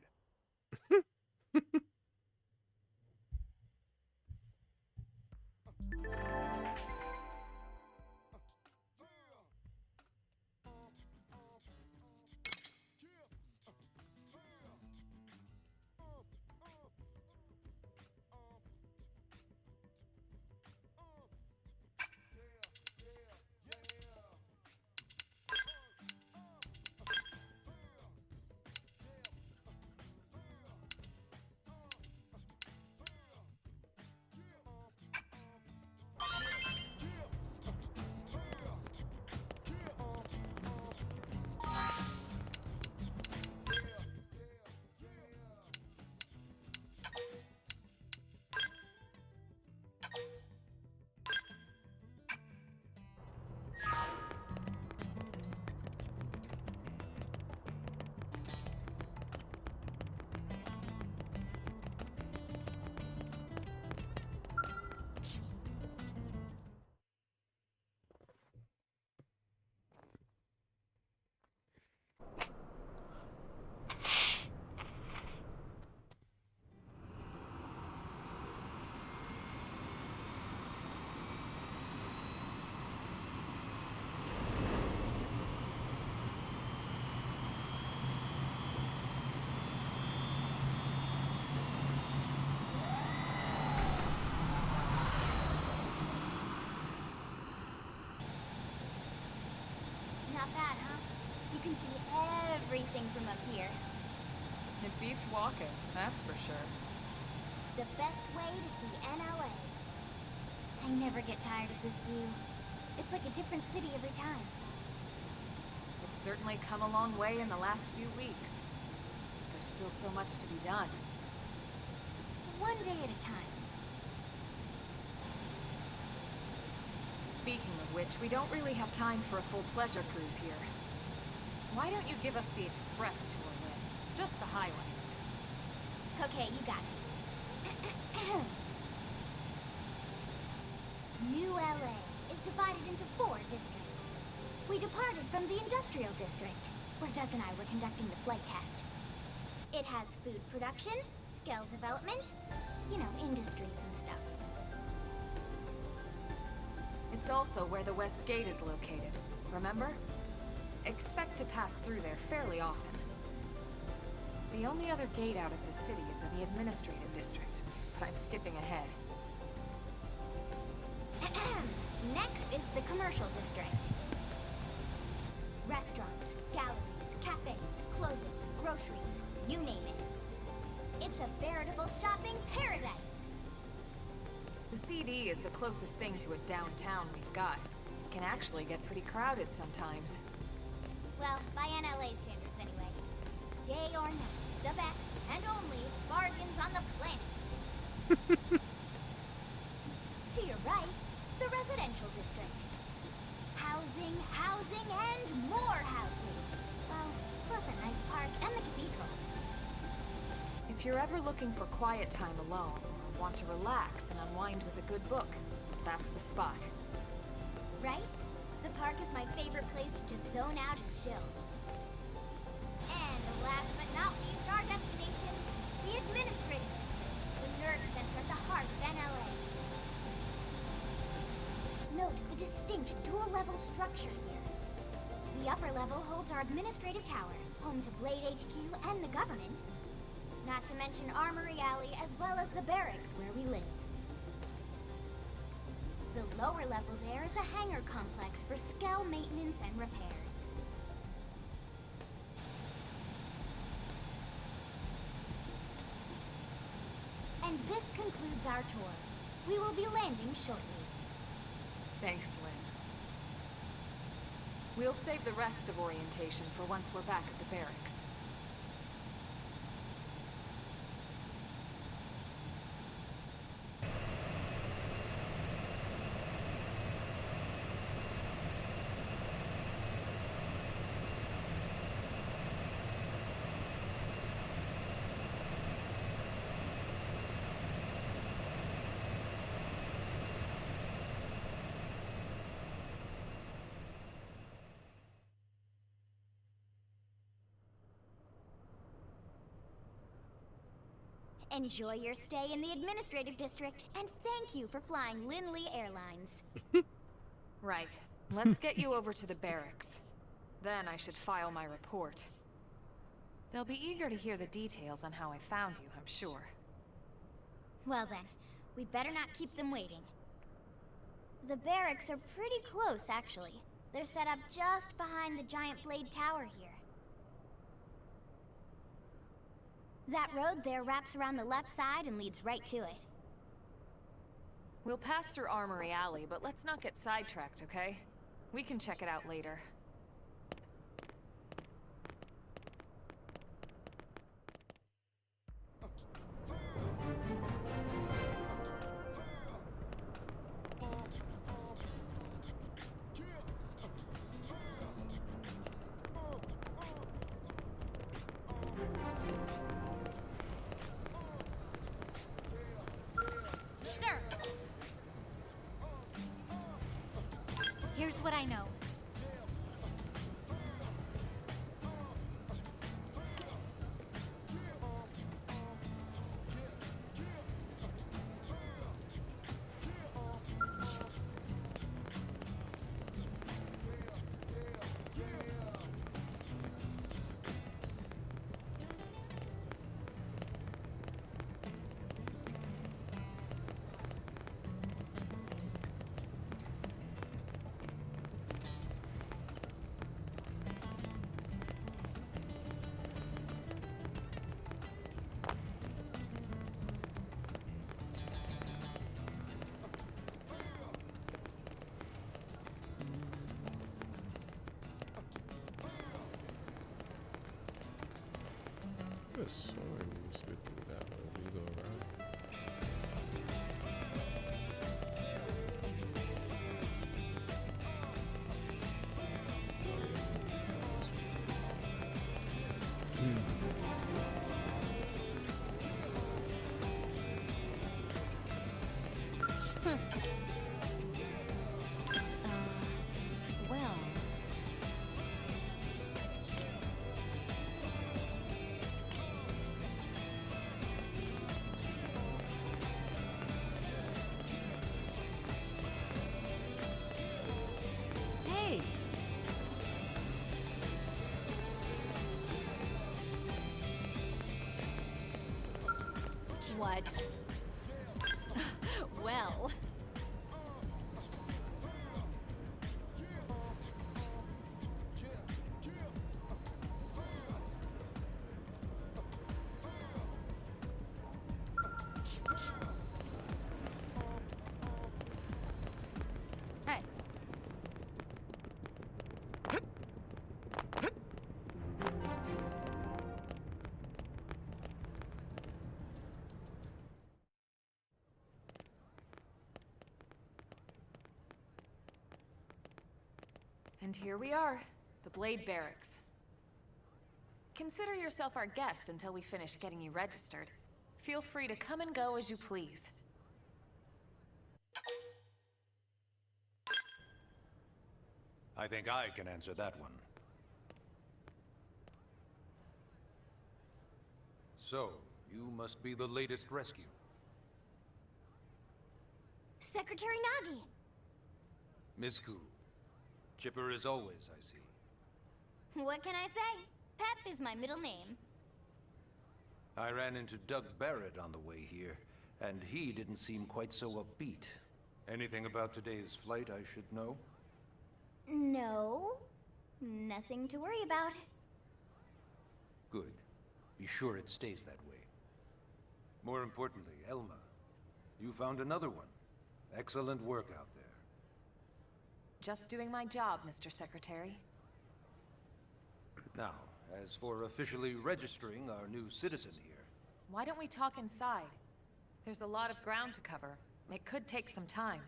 Not bad, huh? You can see everything from up here. It beats walking, that's for sure. The best way to see NLA. I never get tired of this view. It's like a different city every time. It's certainly come a long way in the last few weeks. There's still so much to be done. One day at a time. Speaking of which, we don't really have time for a full pleasure cruise here. Why don't you give us the express tour, Lynn? Just the highlights. Okay, you got it. New LA is divided into 4 districts. We departed from the industrial district, where Doug and I were conducting the flight test. It has food production, skill development, you know, industries and stuff. It's also where the West Gate is located, remember? Expect to pass through there fairly often. The only other gate out of the city is in the administrative district, but I'm skipping ahead. Next is the commercial district. Restaurants, galleries, cafes, clothing, groceries, you name it. It's a veritable shopping paradise. The CD is the closest thing to a downtown we've got. It can actually get pretty crowded sometimes. Well, by NLA standards anyway. Day or night, the best and only bargains on the planet. To your right, the residential district. Housing, housing, and more housing. Well, plus a nice park and the cathedral. If you're ever looking for quiet time alone, or want to relax and unwind with a good book, that's the spot. Right? The park is my favorite place to just zone out and chill. And last but not least, our destination, the administrative district, the nerve center at the heart of NLA. Note the distinct dual-level structure here. The upper level holds our administrative tower, home to Blade HQ and the government. Not to mention Armory Alley, as well as the barracks where we live. The lower level there is a hangar complex for Skell maintenance and repairs. And this concludes our tour. We will be landing shortly. Thanks, Lynn. We'll save the rest of orientation for once we're back at the barracks. Enjoy your stay in the administrative district, and thank you for flying Lindley Airlines. Right. Let's get you over to the barracks. Then I should file my report. They'll be eager to hear the details on how I found you, I'm sure. Well then, we'd better not keep them waiting. The barracks are pretty close, actually. They're set up just behind the giant blade tower here. That road there wraps around the left side and leads right to it. We'll pass through Armory Alley, but let's not get sidetracked, okay? We can check it out later. Here's what I know. could have sworn you skipped through that way. Do you go around? Well. Hey! What? Well. Hey. And here we are, the Blade Barracks. Consider yourself our guest until we finish getting you registered. Feel free to come and go as you please. I think I can answer that one. So, you must be the latest rescue. Secretary Nagi! Miss Koo. Chipper as always, I see. What can I say? Pep is my middle name. I ran into Doug Barrett on the way here, and he didn't seem quite so upbeat. Anything about today's flight I should know? No. Nothing to worry about. Good. Be sure it stays that way. More importantly, Elma, you found another one. Excellent work out there. Just doing my job, Mr. Secretary. Now, as for officially registering our new citizen here... Why don't we talk inside? There's a lot of ground to cover. It could take some time.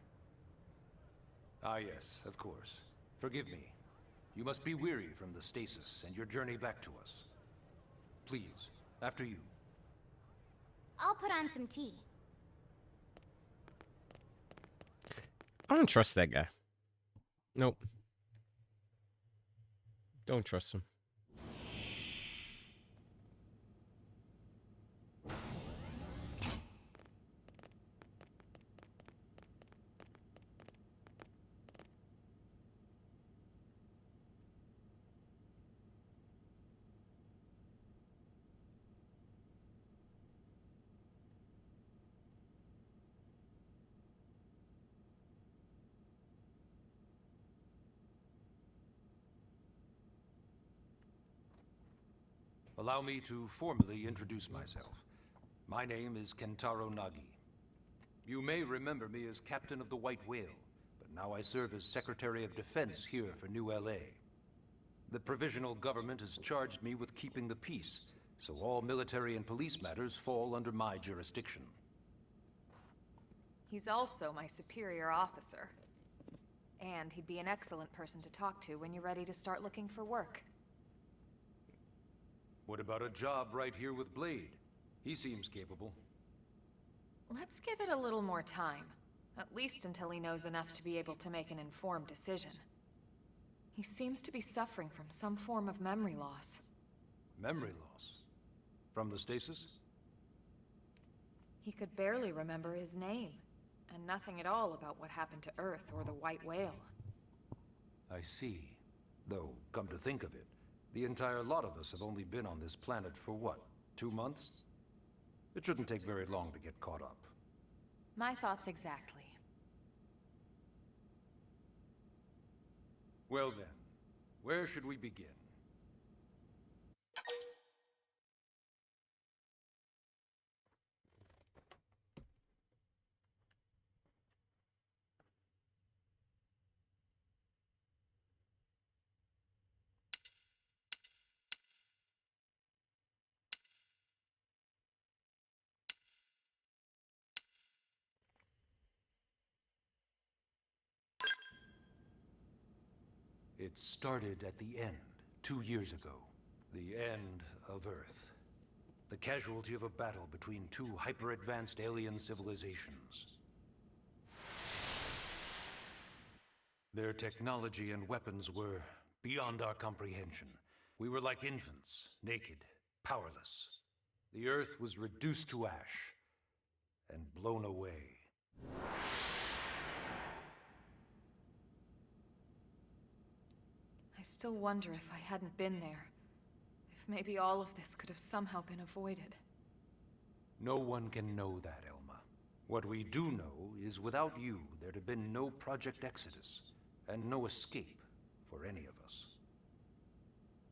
Ah yes, of course. Forgive me. You must be weary from the stasis and your journey back to us. Please, after you. I'll put on some tea. I don't trust that guy. Nope. Don't trust him. Allow me to formally introduce myself. My name is Kentaro Nagi. You may remember me as Captain of the White Whale, but now I serve as Secretary of Defense here for New LA. The provisional government has charged me with keeping the peace, so all military and police matters fall under my jurisdiction. He's also my superior officer. And he'd be an excellent person to talk to when you're ready to start looking for work. What about a job right here with Blade? He seems capable. Let's give it a little more time. At least until he knows enough to be able to make an informed decision. He seems to be suffering from some form of memory loss. Memory loss? From the stasis? He could barely remember his name, and nothing at all about what happened to Earth or the White Whale. I see. Though, come to think of it, the entire lot of us have only been on this planet for what, 2 months? It shouldn't take very long to get caught up. My thoughts exactly. Well then, where should we begin? It started at the end, 2 years ago. The end of Earth. The casualty of a battle between two hyper-advanced alien civilizations. Their technology and weapons were beyond our comprehension. We were like infants, naked, powerless. The Earth was reduced to ash and blown away. I still wonder if I hadn't been there. If maybe all of this could have somehow been avoided. No one can know that, Elma. What we do know is without you, there'd have been no Project Exodus, and no escape for any of us.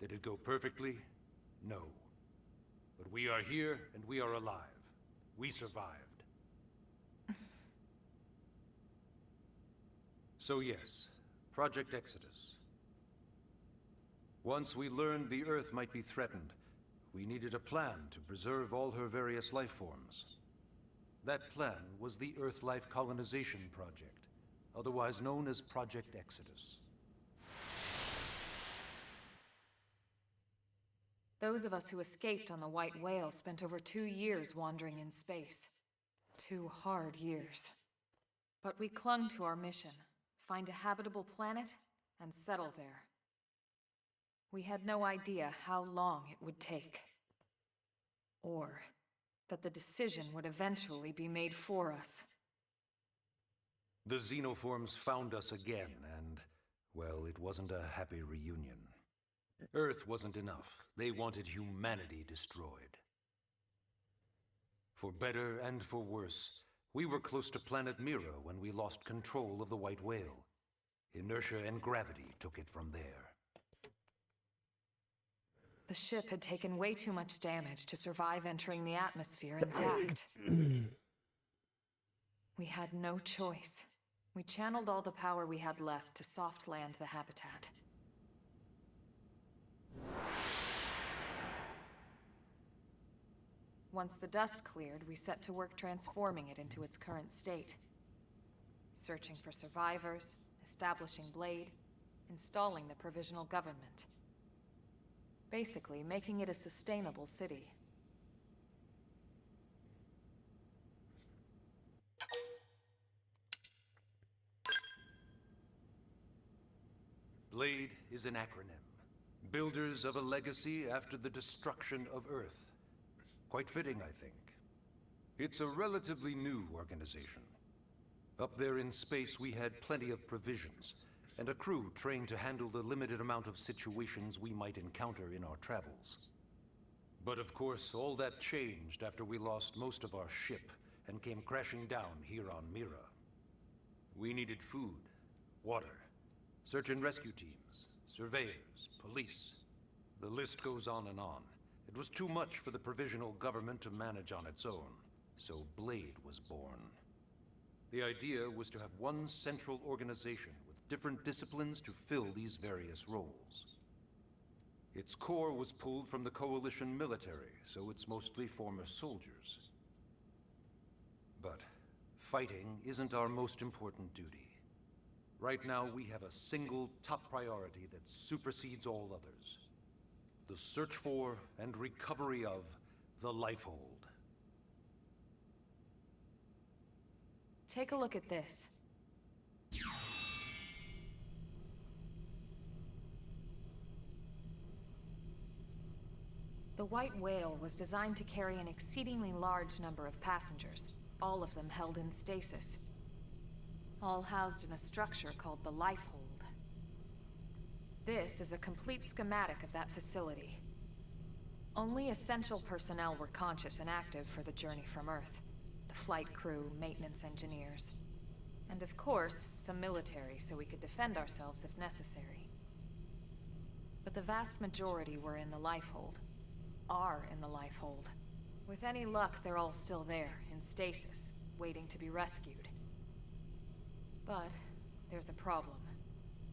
Did it go perfectly? No. But we are here, and we are alive. We survived. So yes, Project Exodus. Once we learned the Earth might be threatened, we needed a plan to preserve all her various life forms. That plan was the Earth Life Colonization Project, otherwise known as Project Exodus. Those of us who escaped on the White Whale spent over 2 years wandering in space. 2 hard years. But we clung to our mission, find a habitable planet, and settle there. We had no idea how long it would take. Or that the decision would eventually be made for us. The xenoforms found us again, and, well, it wasn't a happy reunion. Earth wasn't enough. They wanted humanity destroyed. For better and for worse, we were close to planet Mira when we lost control of the White Whale. Inertia and gravity took it from there. The ship had taken way too much damage to survive entering the atmosphere intact. We had no choice. We channeled all the power we had left to soft land the habitat. Once the dust cleared, we set to work transforming it into its current state. Searching for survivors, establishing Blade, installing the provisional government. Basically, making it a sustainable city. Blade is an acronym. Builders of a legacy after the destruction of Earth. Quite fitting, I think. It's a relatively new organization. Up there in space, we had plenty of provisions, and a crew trained to handle the limited amount of situations we might encounter in our travels. But of course, all that changed after we lost most of our ship and came crashing down here on Mira. We needed food, water, search and rescue teams, surveyors, police. The list goes on and on. It was too much for the provisional government to manage on its own, so Blade was born. The idea was to have one central organization with different disciplines to fill these various roles. Its core was pulled from the Coalition military, so it's mostly former soldiers. But fighting isn't our most important duty. Right now, we have a single top priority that supersedes all others. The search for and recovery of the Lifehold. Take a look at this. The White Whale was designed to carry an exceedingly large number of passengers, all of them held in stasis. All housed in a structure called the Lifehold. This is a complete schematic of that facility. Only essential personnel were conscious and active for the journey from Earth. The flight crew, maintenance engineers. And of course, some military so we could defend ourselves if necessary. But the vast majority were in the Lifehold. Are in the Lifehold. With any luck, they're all still there, in stasis, waiting to be rescued. But there's a problem.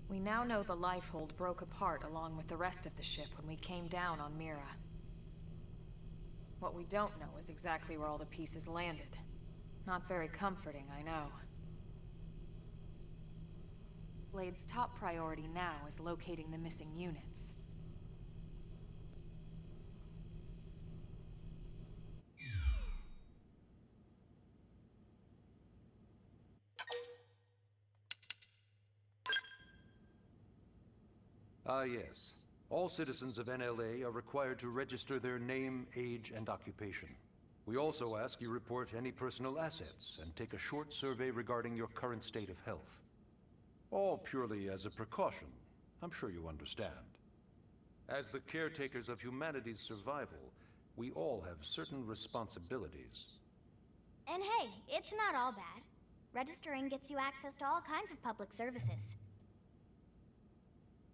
We now know the Lifehold broke apart along with the rest of the ship when we came down on Mira. What we don't know is exactly where all the pieces landed. Not very comforting, I know. Blade's top priority now is locating the missing units. Ah, yes. All citizens of NLA are required to register their name, age, and occupation. We also ask you report any personal assets and take a short survey regarding your current state of health. All purely as a precaution. I'm sure you understand. As the caretakers of humanity's survival, we all have certain responsibilities. And hey, it's not all bad. Registering gets you access to all kinds of public services.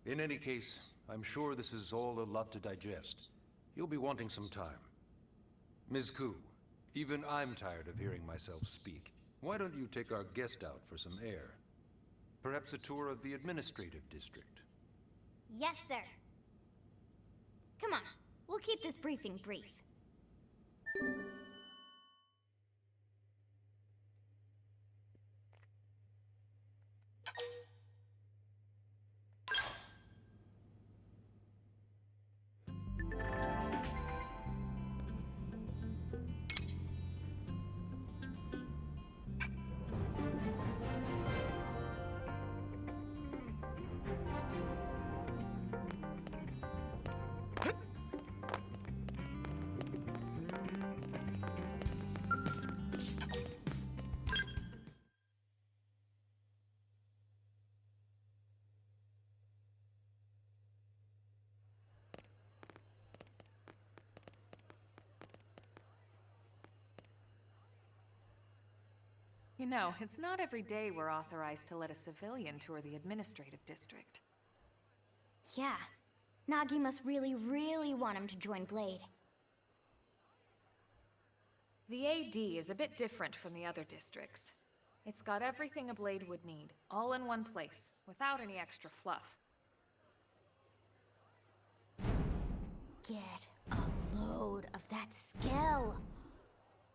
In any case, I'm sure this is all a lot to digest. You'll be wanting some time. Ms. Ku, even I'm tired of hearing myself speak. Why don't you take our guest out for some air? Perhaps a tour of the administrative district. Yes, sir. Come on, we'll keep this briefing brief. You know, it's not every day we're authorized to let a civilian tour the administrative district. Yeah. Nagi must really, really want him to join Blade. The AD is a bit different from the other districts. It's got everything a Blade would need, all in one place, without any extra fluff. Get a load of that skill.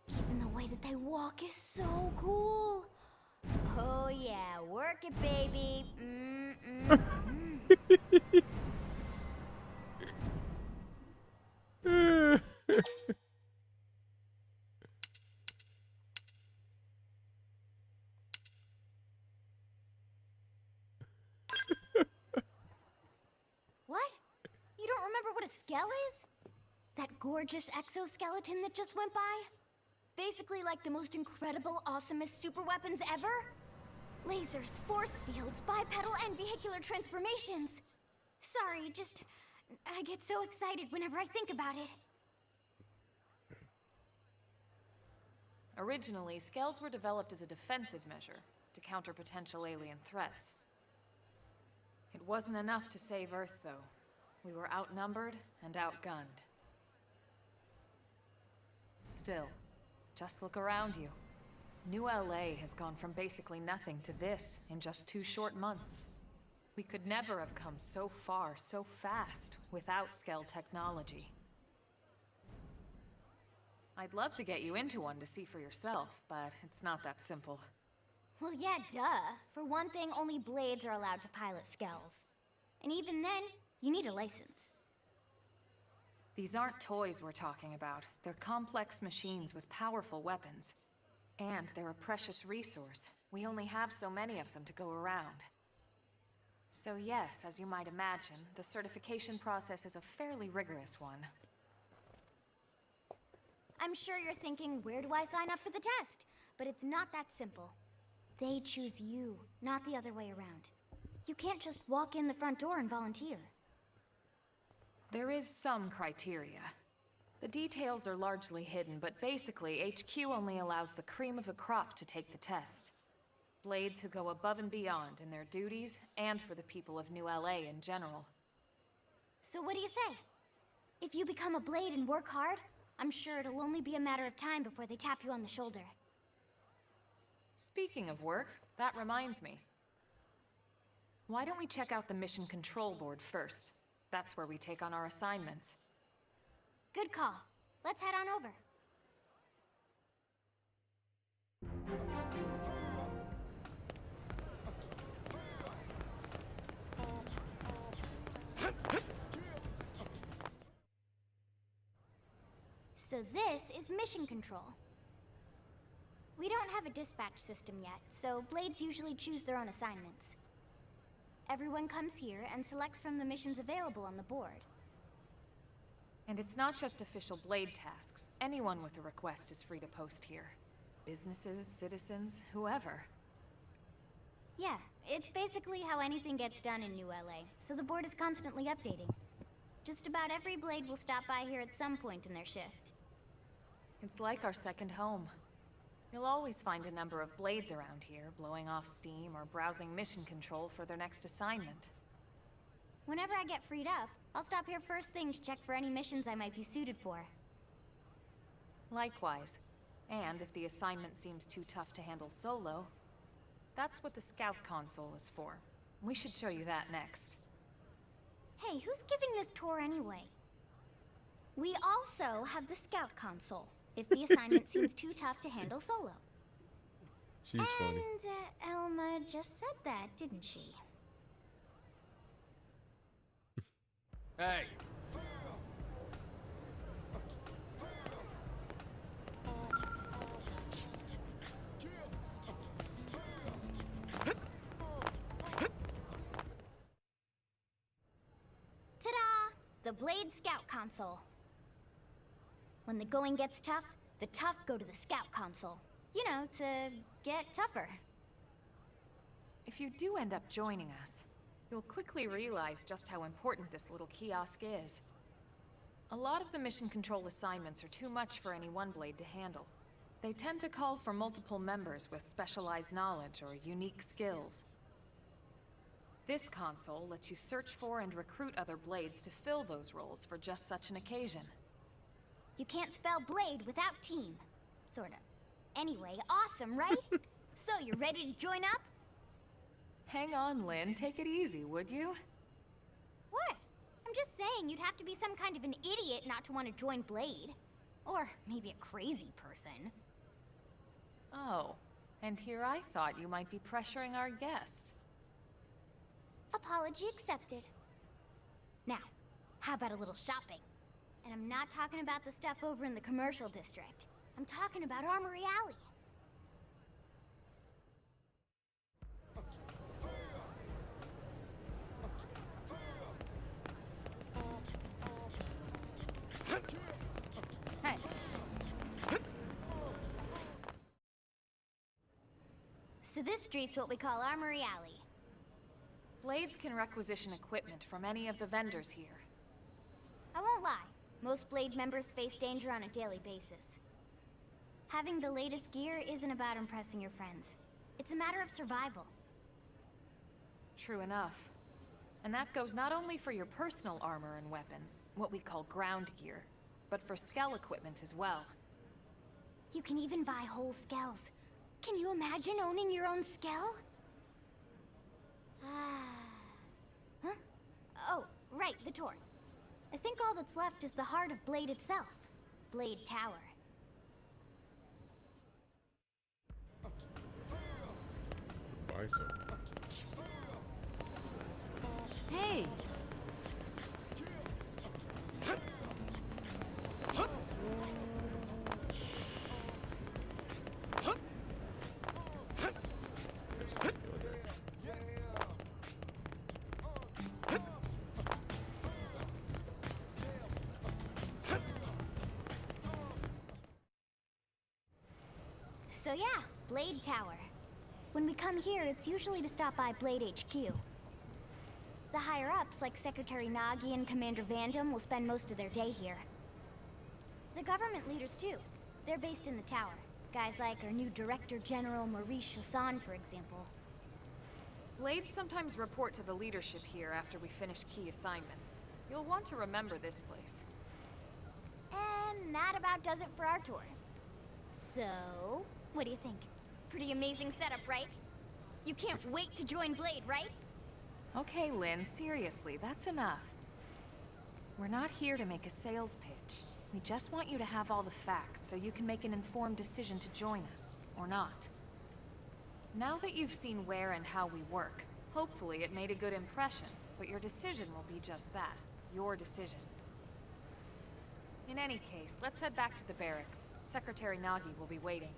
Even the way that they walk is so cool. Oh yeah, work it, baby. What? You don't remember what a skell is? That gorgeous exoskeleton that just went by? Basically like the most incredible, awesomest super weapons ever? Lasers, force fields, bipedal and vehicular transformations. Sorry, I get so excited whenever I think about it. Originally, skells were developed as a defensive measure to counter potential alien threats. It wasn't enough to save Earth, though. We were outnumbered and outgunned. Still, just look around you. New LA has gone from basically nothing to this in just 2 short months. We could never have come so far, so fast, without Skell technology. I'd love to get you into one to see for yourself, but it's not that simple. Well, yeah, duh. For one thing, only Blades are allowed to pilot skells. And even then, you need a license. These aren't toys we're talking about. They're complex machines with powerful weapons. And they're a precious resource. We only have so many of them to go around. So yes, as you might imagine, the certification process is a fairly rigorous one. I'm sure you're thinking, where do I sign up for the test? But it's not that simple. They choose you, not the other way around. You can't just walk in the front door and volunteer. There is some criteria. The details are largely hidden, but basically, HQ only allows the cream of the crop to take the test. Blades who go above and beyond in their duties, and for the people of New LA in general. So what do you say? If you become a Blade and work hard, I'm sure it'll only be a matter of time before they tap you on the shoulder. Speaking of work, that reminds me. Why don't we check out the Mission Control Board first? That's where we take on our assignments. Good call. Let's head on over. So this is mission control. We don't have a dispatch system yet, so Blades usually choose their own assignments. Everyone comes here and selects from the missions available on the board. And it's not just official Blade tasks. Anyone with a request is free to post here. Businesses, citizens, whoever. Yeah, it's basically how anything gets done in New LA, so the board is constantly updating. Just about every Blade will stop by here at some point in their shift. It's like our second home. You'll always find a number of Blades around here, blowing off steam or browsing mission control for their next assignment. Whenever I get freed up, I'll stop here first thing to check for any missions I might be suited for. Likewise. And if the assignment seems too tough to handle solo, that's what the Scout Console is for. We should show you that next. Hey, who's giving this tour anyway? We also have the Scout Console, if the assignment seems too tough to handle solo. She's funny. And Elma just said that, didn't she? Hey! Ta-da! The Blade Scout Console. When the going gets tough, the tough go to the Scout Console. You know, to get tougher. If you do end up joining us, you'll quickly realize just how important this little kiosk is. A lot of the mission control assignments are too much for any one Blade to handle. They tend to call for multiple members with specialized knowledge or unique skills. This console lets you search for and recruit other Blades to fill those roles for just such an occasion. You can't spell Blade without team. Sorta. Anyway, awesome, right? So, you're ready to join up? Hang on, Lynn. Take it easy, would you? What? I'm just saying you'd have to be some kind of an idiot not to want to join Blade. Or maybe a crazy person. Oh, and here I thought you might be pressuring our guest. Apology accepted. Now, how about a little shopping? And I'm not talking about the stuff over in the commercial district. I'm talking about Armory Alley. Hey. So this street's what we call Armory Alley. Blades can requisition equipment from any of the vendors here. I won't lie. Most Blade members face danger on a daily basis. Having the latest gear isn't about impressing your friends. It's a matter of survival. True enough. And that goes not only for your personal armor and weapons, what we call ground gear, but for Skell equipment as well. You can even buy whole Skells. Can you imagine owning your own Skell? Huh? Oh, right, the tour. I think all that's left is the heart of Blade itself. Blade Tower. Buy some. Hey! I just feel that. So yeah, Blade Tower. When we come here, it's usually to stop by Blade HQ. The higher-ups, like Secretary Nagi and Commander Vandam, will spend most of their day here. The government leaders, too. They're based in the tower. Guys like our new Director General Maurice Chassan, for example. Blades sometimes report to the leadership here after we finish key assignments. You'll want to remember this place. And that about does it for our tour. So, what do you think? Pretty amazing setup, right? You can't wait to join Blade, right? Okay, Lynn, seriously, that's enough. We're not here to make a sales pitch. We just want you to have all the facts so you can make an informed decision to join us, or not. Now that you've seen where and how we work, hopefully it made a good impression, but your decision will be just that, your decision. In any case, let's head back to the barracks. Secretary Nagi will be waiting.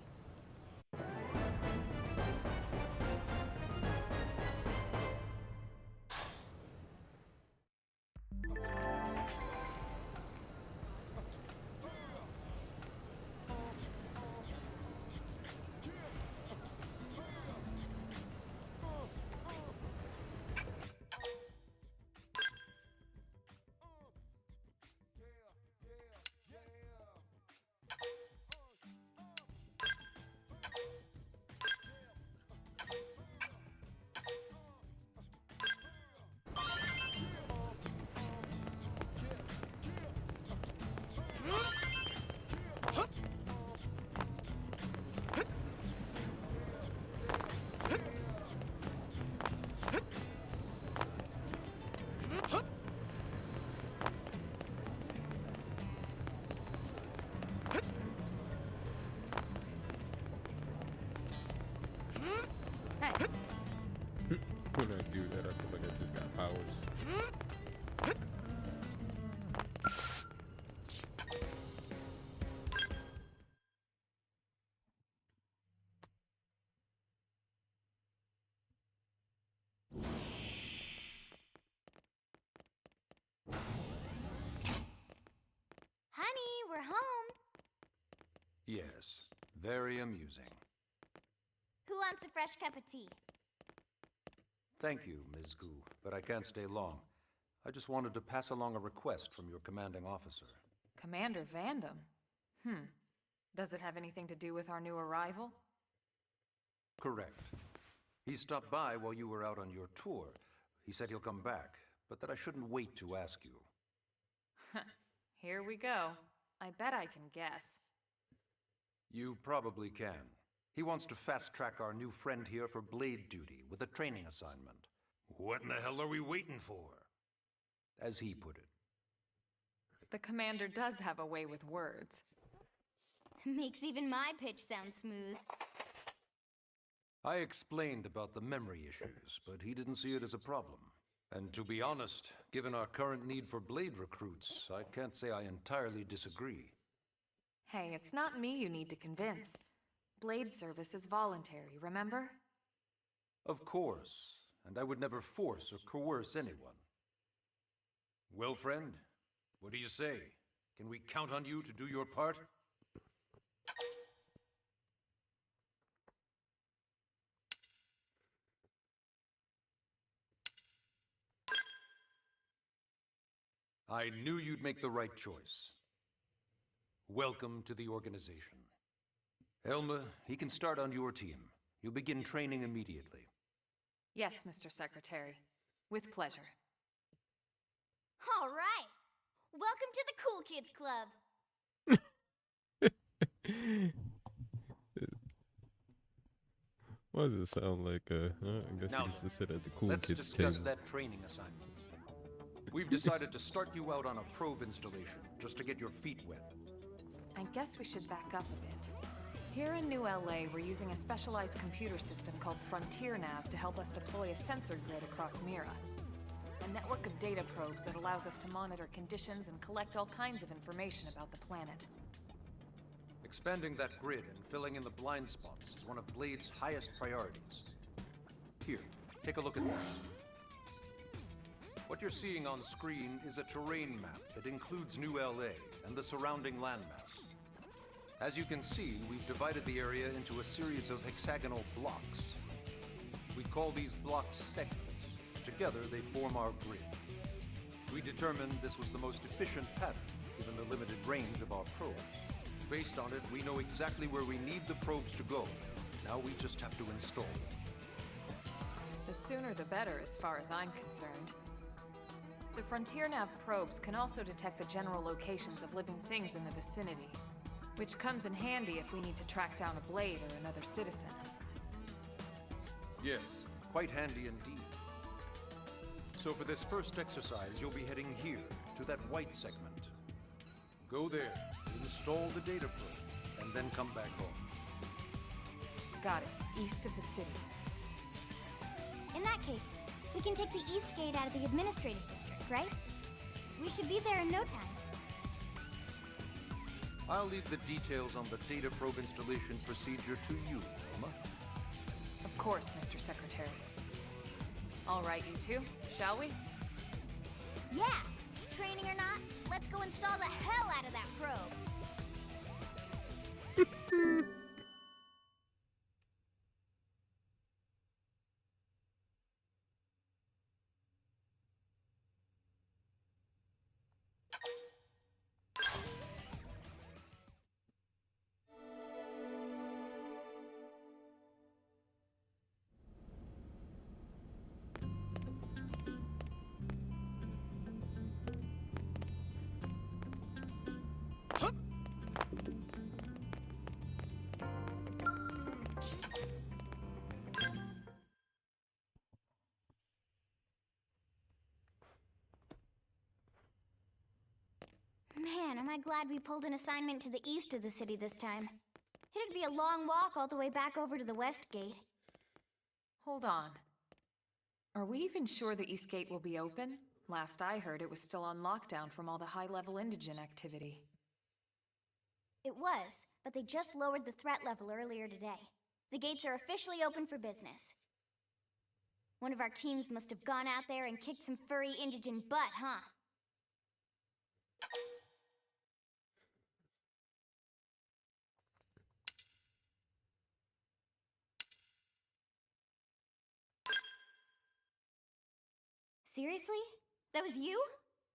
When I do that, I feel like I just got powers. Honey, we're home. Yes, very amusing. Who wants a fresh cup of tea? Thank you, Ms. Gu, but I can't stay long. I just wanted to pass along a request from your commanding officer. Commander Vandam? Does it have anything to do with our new arrival? Correct. He stopped by while you were out on your tour. He said he'll come back, but that I shouldn't wait to ask you. Here we go. I bet I can guess. You probably can. He wants to fast-track our new friend here for blade duty with a training assignment. What in the hell are we waiting for? As he put it. The commander does have a way with words. Makes even my pitch sound smooth. I explained about the memory issues, but he didn't see it as a problem. And to be honest, given our current need for blade recruits, I can't say I entirely disagree. Hey, it's not me you need to convince. Blade service is voluntary, remember? Of course, and I would never force or coerce anyone. Well, friend, what do you say? Can we count on you to do your part? I knew you'd make the right choice. Welcome to the organization. Elma, he can start on your team. You'll begin training immediately. Yes, Mr. Secretary. With pleasure. All right. Welcome to the Cool Kids Club. Why does it sound like I guess Now, he used to sit at the cool let's kids discuss table. that training assignment. We've decided to start you out on a probe installation, just to get your feet wet. I guess we should back up a bit. Here in New LA, we're using a specialized computer system called Frontier Nav to help us deploy a sensor grid across Mira. A network of data probes that allows us to monitor conditions and collect all kinds of information about the planet. Expanding that grid and filling in the blind spots is one of Blade's highest priorities. Here, take a look at this. What you're seeing on screen is a terrain map that includes New LA and the surrounding landmass. As you can see, we've divided the area into a series of hexagonal blocks. We call these blocks segments. Together, they form our grid. We determined this was the most efficient pattern, given the limited range of our probes. Based on it, we know exactly where we need the probes to go. Now we just have to install them. The sooner the better, as far as I'm concerned. The Frontier Nav probes can also detect the general locations of living things in the vicinity, which comes in handy if we need to track down a blade or another citizen. Yes, quite handy indeed. So for this first exercise, you'll be heading here, to that white segment. Go there, install the data probe, and then come back home. Got it. East of the city. In that case, we can take the east gate out of the administrative district, right? We should be there in no time. I'll leave the details on the data probe installation procedure to you, Elma. Of course, Mr. Secretary. All right, you two, shall we? Yeah! Training or not, let's go install the hell out of that probe! Man, am I glad we pulled an assignment to the east of the city this time. It'd be a long walk all the way back over to the west gate. Hold on. Are we even sure the East Gate will be open? Last I heard, it was still on lockdown from all the high-level indigent activity. It was, but they just lowered the threat level earlier today. The gates are officially open for business. One of our teams must have gone out there and kicked some furry indigent butt, huh? Seriously? That was you?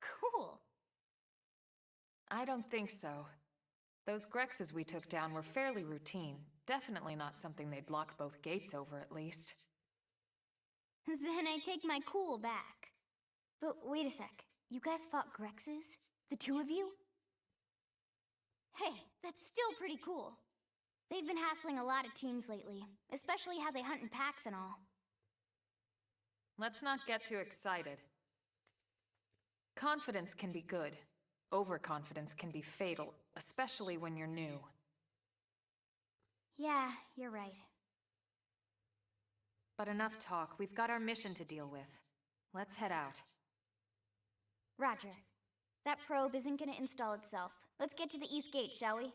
Cool. I don't think so. Those Grexes we took down were fairly routine. Definitely not something they'd lock both gates over, at least. Then I take my cool back. But wait a sec. You guys fought Grexes? The two of you? Hey, that's still pretty cool. They've been hassling a lot of teams lately, especially how they hunt in packs and all. Let's not get too excited. Confidence can be good. Overconfidence can be fatal, especially when you're new. Yeah, you're right. But enough talk. We've got our mission to deal with. Let's head out. Roger. That probe isn't gonna install itself. Let's get to the East Gate, shall we?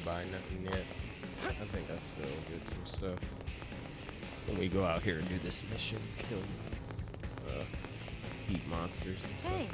buy nothing yet. I think I still get some stuff when we go out here and do this mission, kill heat monsters and stuff. Hey.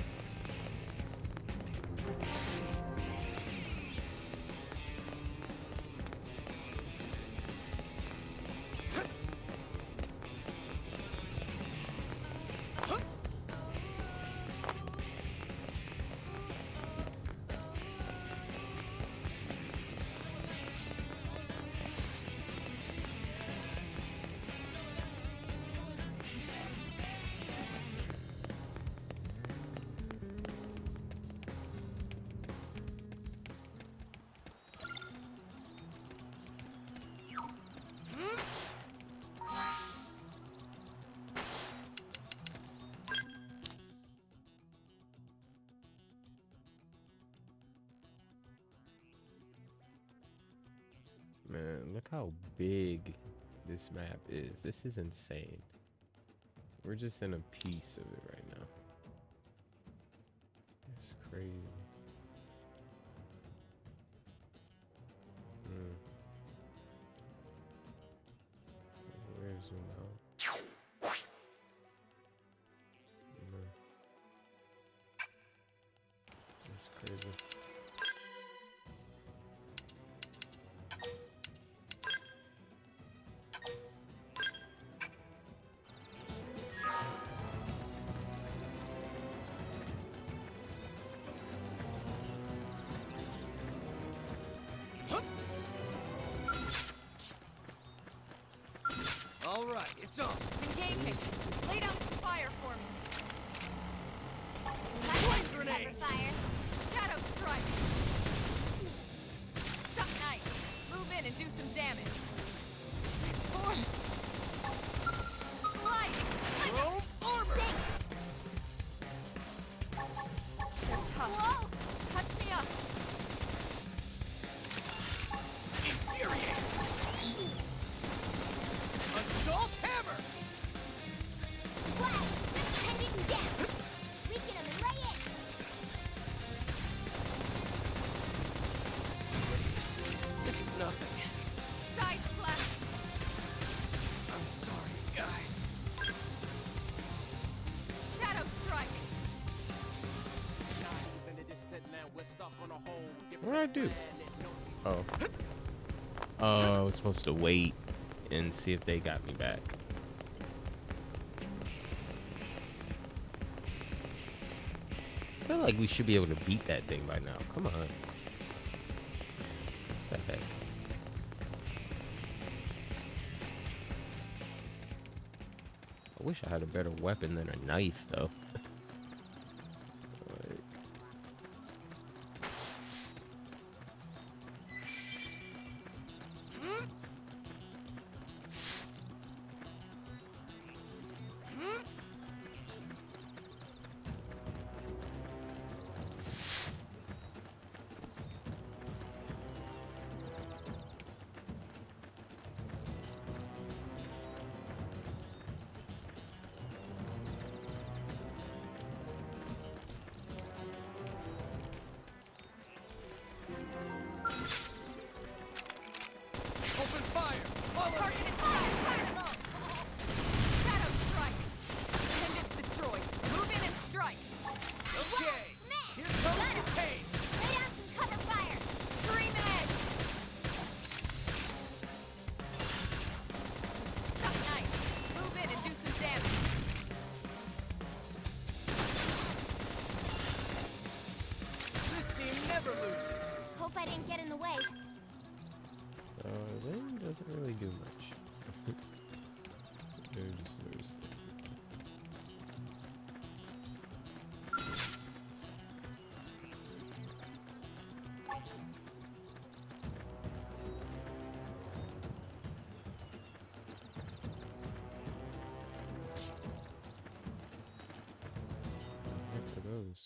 Man, look how big this map is. This is insane. We're just in a piece of it right now. It's crazy. Where's zoom out? That's crazy. All right, it's on. Engaging. Lay down some fire for me. Flame grenade. Fire. Shadow strike. Suck nice. Move in and do some damage. This force. Sliding. Chrome armor. Thanks. They're tough. Whoa. Touch me up. Infuriate. Assault hammer. Wow. Heading down. Weaken him and lay in. This is nothing. Side slash. I'm sorry, guys. Shadow strike. What did I do? Oh. Oh, I was supposed to wait and see if they got me back. I feel like we should be able to beat that thing by now. Come on. What the heck? I wish I had a better weapon than a knife, though. Open fire. Target in fire. Shadow strike. Appendage destroyed. Move in and strike. Okay. Smack. Here comes the pain. Lay down some cover fire. Scream edge. Suck nice. Move in and do some damage. This team never loses. Hope I didn't get in the way. Rain doesn't really do much. Very just noticed it. What are those?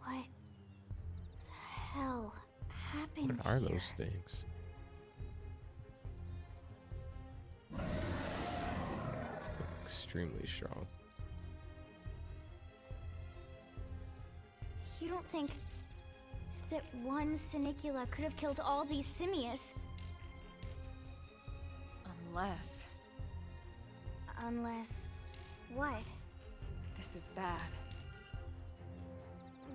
What the hell happened What are here? those things? Extremely strong. You don't think that one Sinicula could have killed all these simius? Unless... Unless... what? This is bad.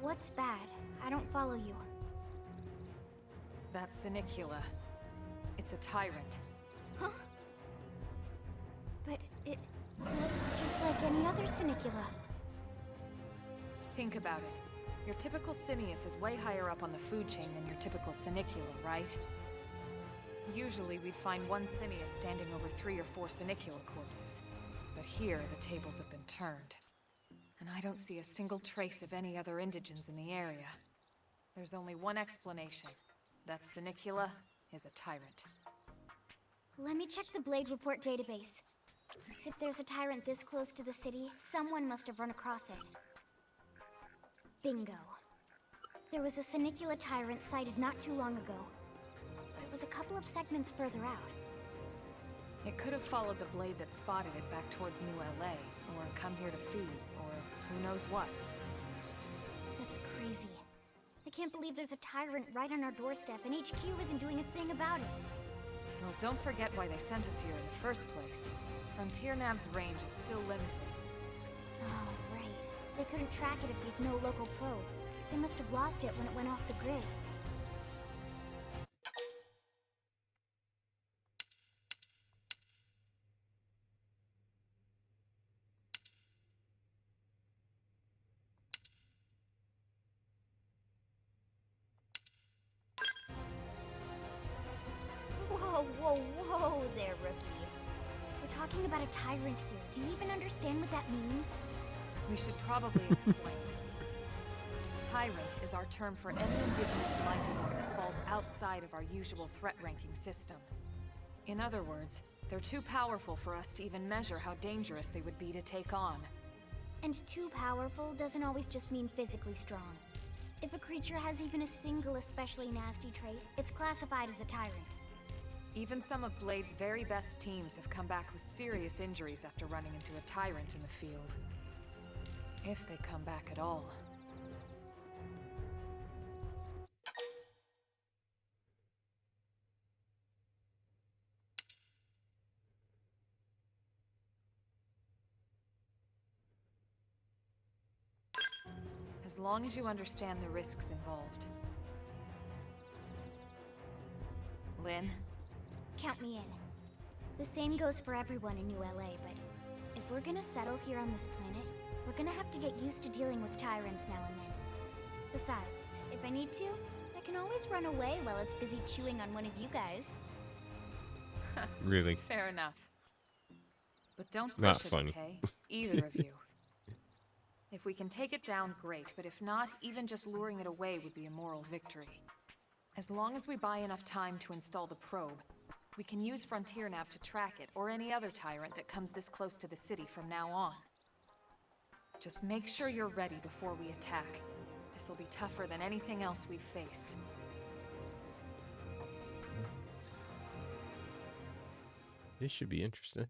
What's bad? I don't follow you. That Sinicula. It's a tyrant. Huh? But it looks just like any other Sinicula. Think about it. Your typical simius is way higher up on the food chain than your typical Sinicula, right? Usually we'd find one simius standing over 3 or 4 Sinicula corpses. But here, the tables have been turned. And I don't see a single trace of any other indigents in the area. There's only one explanation. That Sinicula is a tyrant. Let me check the Blade Report database. If there's a tyrant this close to the city, someone must have run across it. Bingo. There was a Sinicula tyrant sighted not too long ago, but it was a couple of segments further out. It could have followed the blade that spotted it back towards New LA, or come here to feed, or who knows what. That's crazy. I can't believe there's a tyrant right on our doorstep and HQ isn't doing a thing about it. Well, don't forget why they sent us here in the first place. Frontier Nav's range is still limited. Oh, right. They couldn't track it if there's no local probe. They must have lost it when it went off the grid. Whoa there, rookie. We're talking about a tyrant here. Do you even understand what that means? We should probably explain. Tyrant is our term for any indigenous life form that falls outside of our usual threat ranking system. In other words, they're too powerful for us to even measure how dangerous they would be to take on. And too powerful doesn't always just mean physically strong. If a creature has even a single especially nasty trait, it's classified as a tyrant. Even some of Blade's very best teams have come back with serious injuries after running into a tyrant in the field. If they come back at all. As long as you understand the risks involved. Lynn? Count me in. The same goes for everyone in New LA, but if we're gonna settle here on this planet, we're gonna have to get used to dealing with tyrants now and then. Besides, if I need to, I can always run away while it's busy chewing on one of you guys. Really? Fair enough. But don't push Not it, funny. okay? Either of you. If we can take it down, great, but if not, even just luring it away would be a moral victory. As long as we buy enough time to install the probe, we can use Frontier Nav to track it, or any other tyrant that comes this close to the city from now on. Just make sure you're ready before we attack. This will be tougher than anything else we've faced. This should be interesting.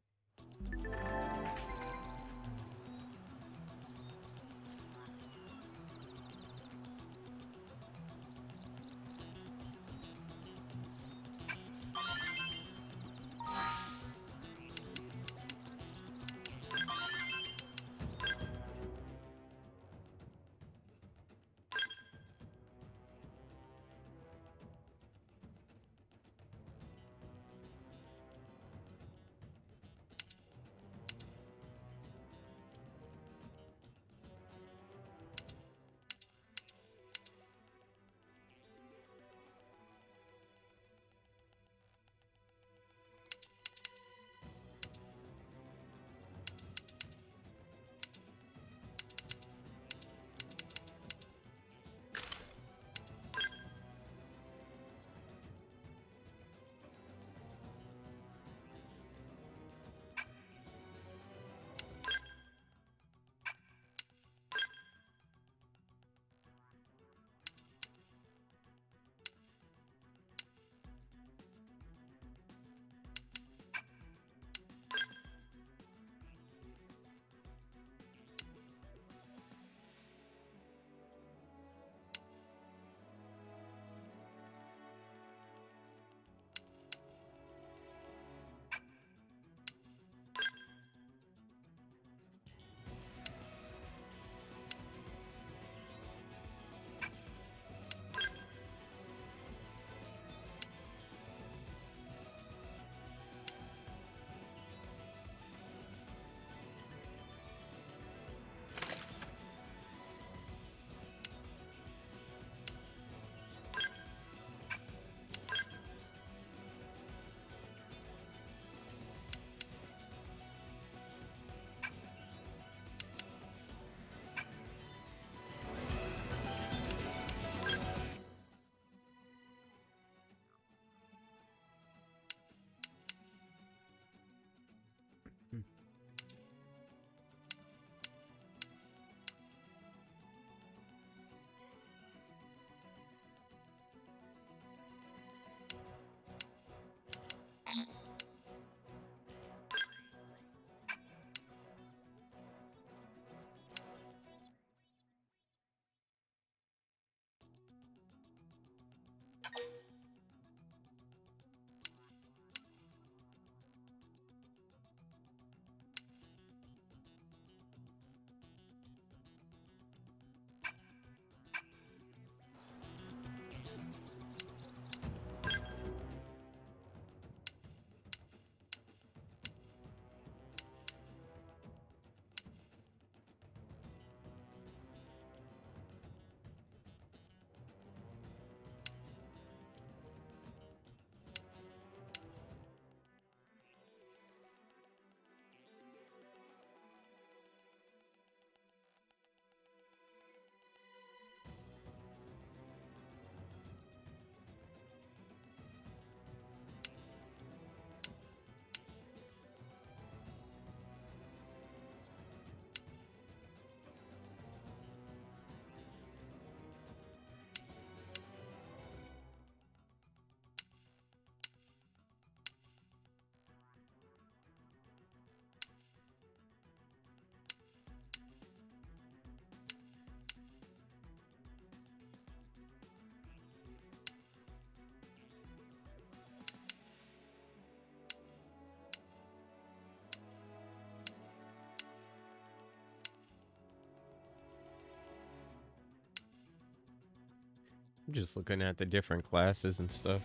I'm just looking at the different classes and stuff.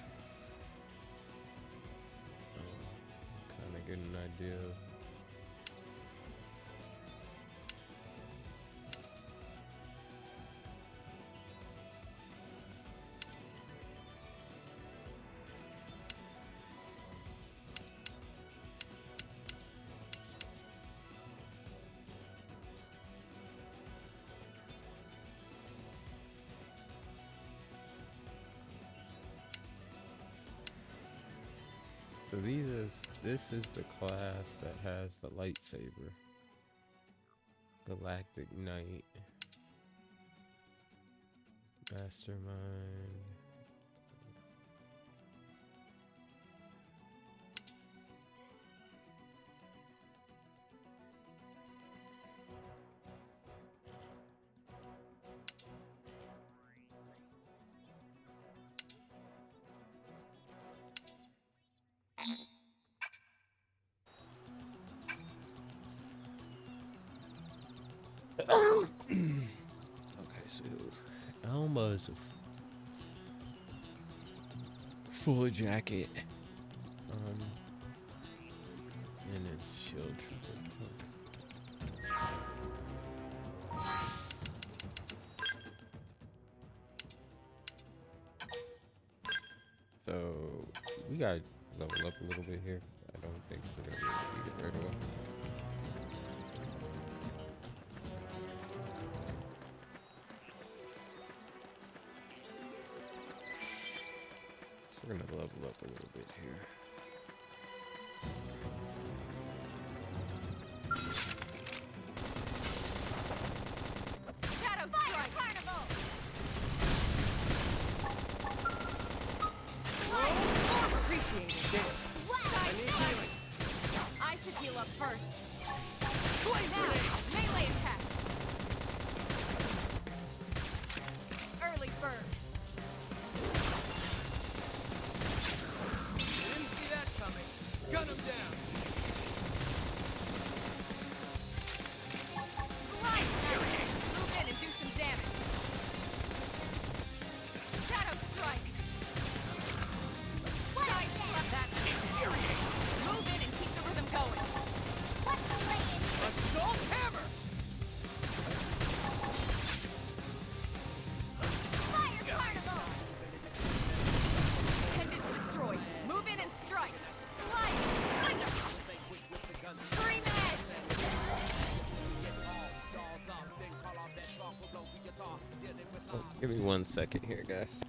Kind of getting an idea. So this is the class that has the lightsaber. Galactic Knight. Mastermind. Okay, so Alma's a full jacket. And it's shield trooper. So we gotta level up a little bit here. I don't think we're gonna be able to beat it right away. We're gonna level up a little bit here. Shadow Strike! Carnival! Appreciate it. I should heal up first. Now, melee attacks. Early bird. Didn't see that coming. Gun him down. Slide axe. Move in and do some damage. Shadow Strike. Side flip. That infuriates. Move in and keep the rhythm going. Assault hammer. Fire Carnival. Appendage destroyed. Move in and strike. Slide. Thunder. Scream edge. Oh, give me 1 second here, guys.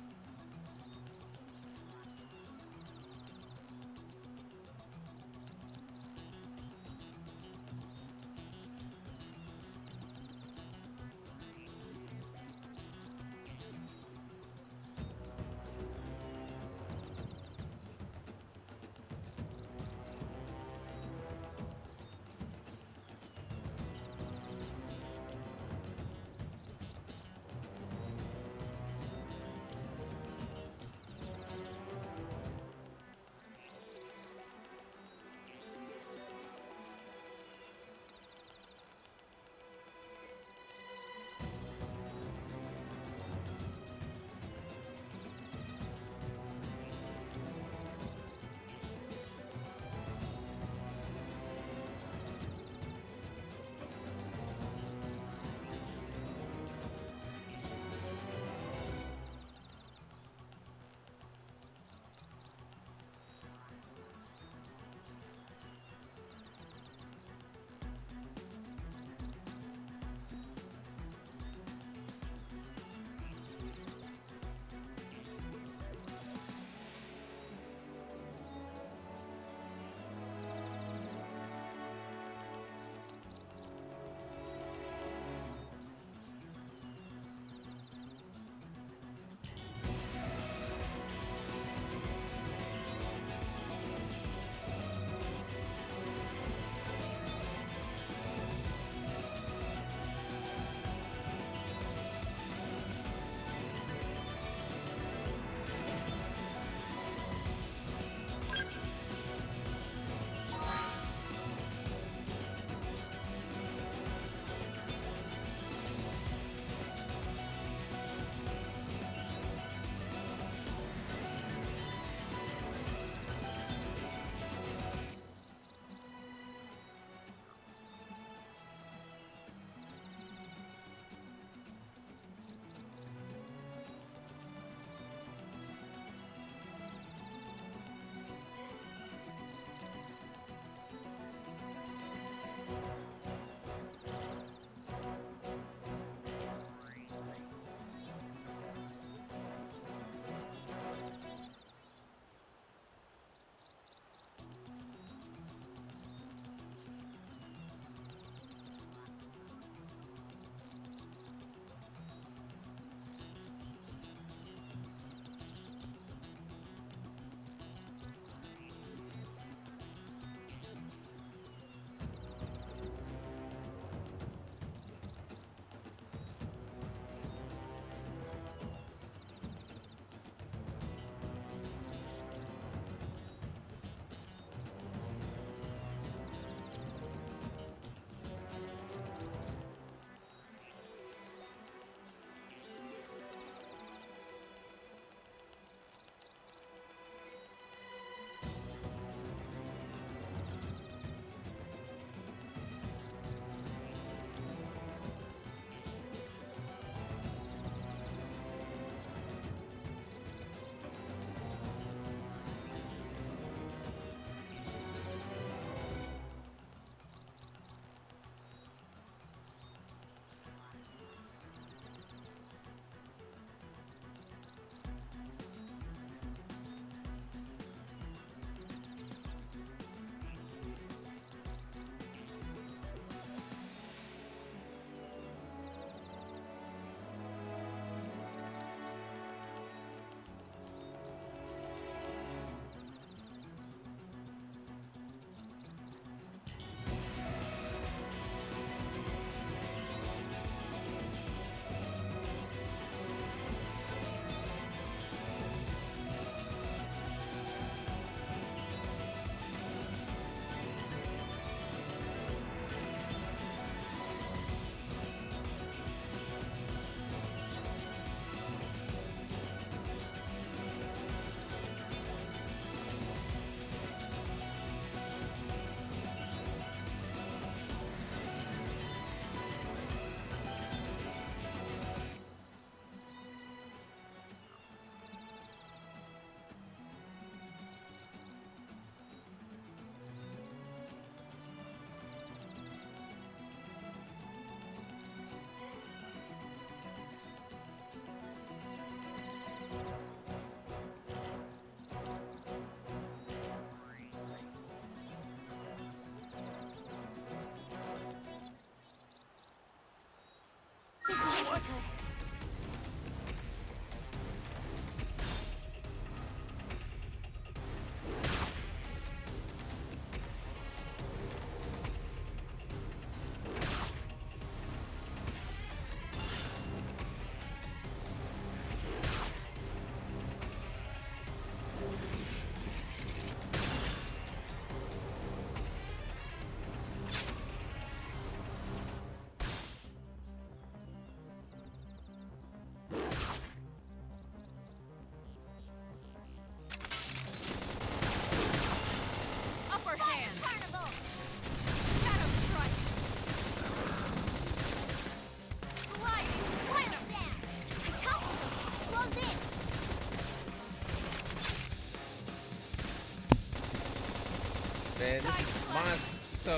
man. This is my so.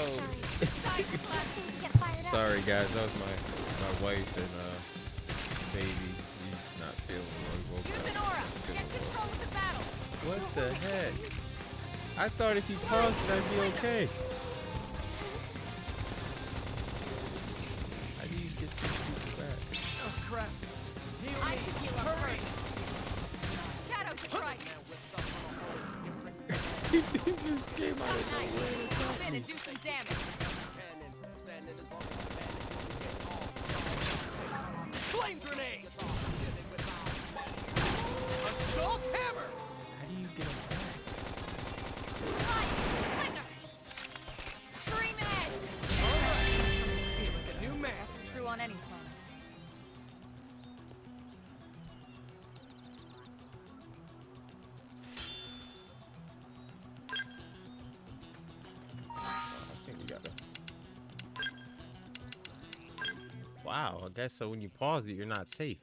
Sorry. Sorry guys, that was my wife and baby. He's not feeling well. He woke Use up. an aura. Good Get Lord. control of the battle. What the heck? I thought if you paused it, I'd be okay. How do you get these people back? Oh, crap. Heal I me. should heal up first. Shadow strike. He just came out of Nice. nowhere. Move in and do some damage. Flame grenade. Assault hammer. How do you get him back? Slide. Flicker. Scream edge. All right. Feeling a new man. That's true on any planet. I think we gotta. Wow, I guess so. When you pause it, you're not safe.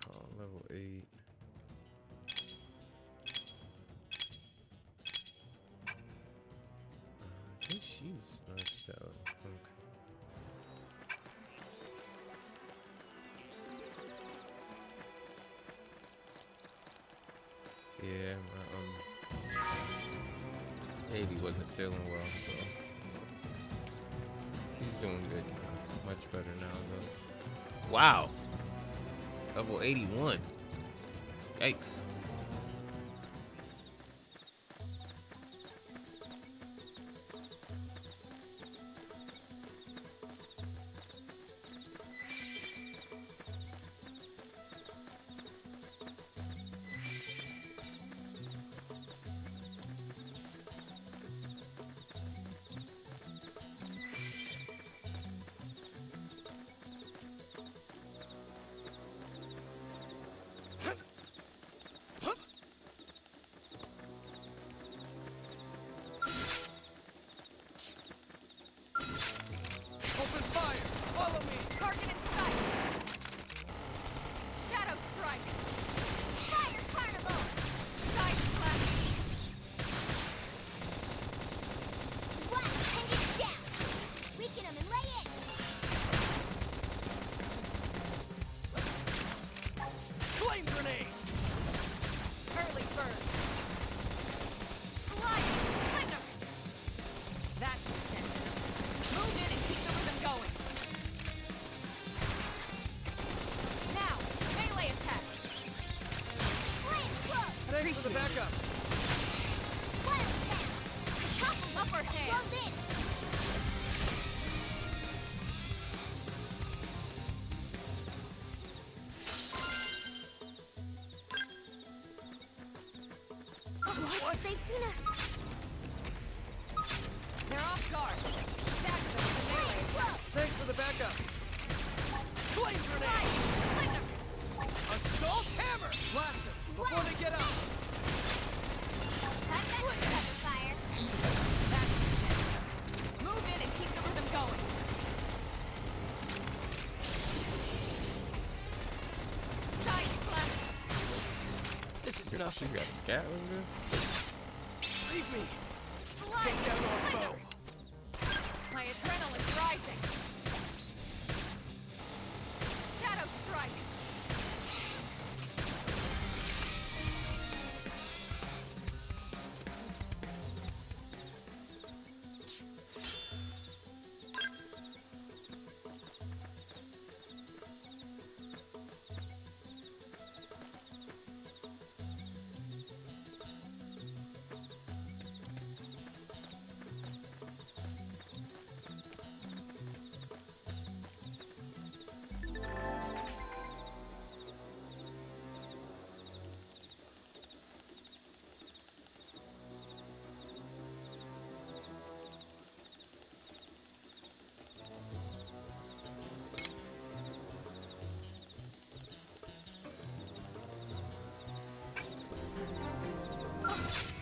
Oh, level 8. I think she's smashed out. Okay. Yeah, my baby wasn't feeling well, so he's doing good now. Much better now, though. Wow, level 81. Yikes. Open fire. Follow me. Target in sight. Shadow strike. Fire carnival! Side slash. What? And get down! Weaken him and lay it! Flame grenade. Early bird. Slide. Flicker. That dented him. Move in and keep the rhythm going. Now, melee attacks. Flame close! Thanks for the backup. One of them! Top of Upper hand. goes in! What? They've seen us! They're off guard. Stagger them with the melee attack. Thanks for the backup. Flame Slide. grenade. Flicker. Assault hammer. Blast them before they get up. Cut that cover fire! That's dented. Move in and keep the rhythm going. Side slash. This is She nothing. got a Gatling gun? Leave me. Slide. Take down our Flicker. foe. My adrenaline's rising. Shadow strike.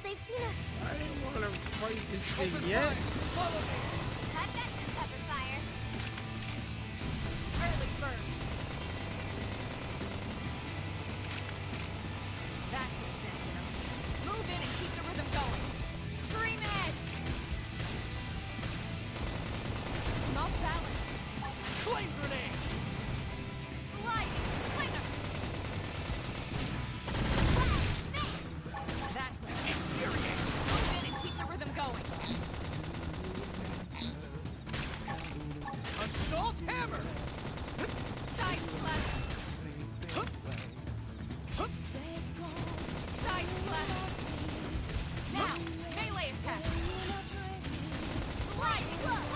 They've seen us! I didn't want to fight this thing Open yet. fire. Follow me. I've got your cover fire! Early bird. attacks.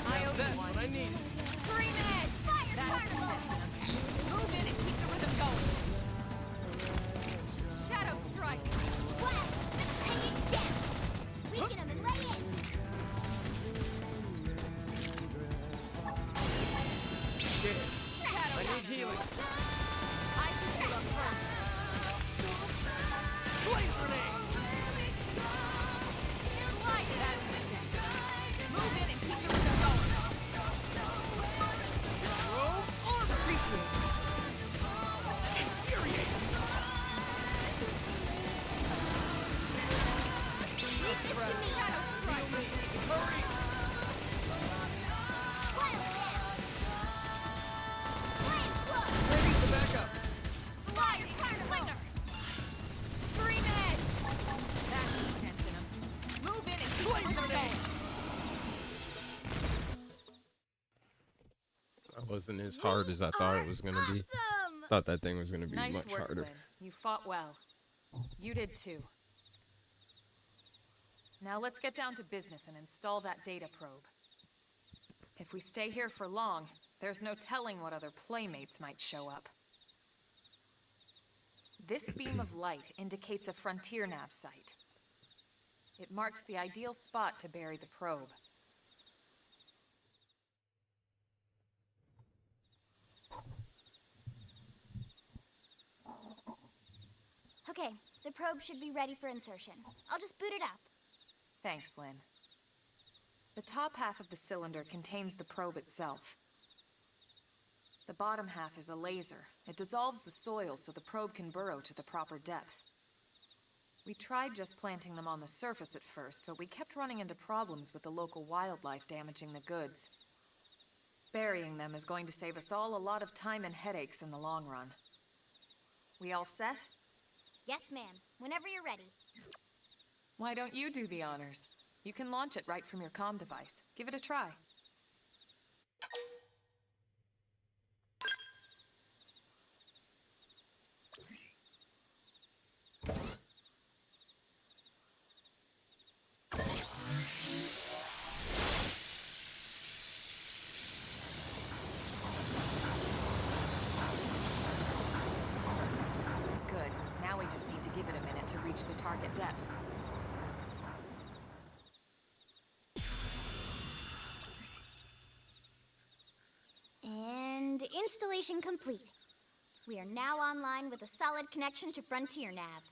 Now that's what I needed. Scream edge! That'll content him. Move in and keep the rhythm going. Shadow strike! Weaken him and lay in! Shadow I need healing. I should heal up first. Flame grenade! Slide it out of the move in and keep the rhythm going. Throw armor! Appreciate it. Infuriate! Leave this to me! Shadow strike! Hurry! Wild down! Flame flow! Ready to back up! Sliding slinger! Scream edge! That content in him. Move in and keep the Flame rhythm grenade! going. That wasn't as hard as I thought it was gonna be. Awesome! Thought that thing was gonna be Nice much work, harder. Lynn. You fought well. You did too. Now let's get down to business and install that data probe. If we stay here for long, there's no telling what other playmates might show up. This beam of light indicates a frontier nav site. It marks the ideal spot to bury the probe. Okay, the probe should be ready for insertion. I'll just boot it up. Thanks, Lynn. The top half of the cylinder contains the probe itself. The bottom half is a laser. It dissolves the soil so the probe can burrow to the proper depth. We tried just planting them on the surface at first, but we kept running into problems with the local wildlife damaging the goods. Burying them is going to save us all a lot of time and headaches in the long run. We all set? Yes, ma'am. Whenever you're ready. Why don't you do the honors? You can launch it right from your comm device. Give it a try. Good. Now we just need to give it a minute to reach the target depth. And installation complete. We are now online with a solid connection to Frontier Nav.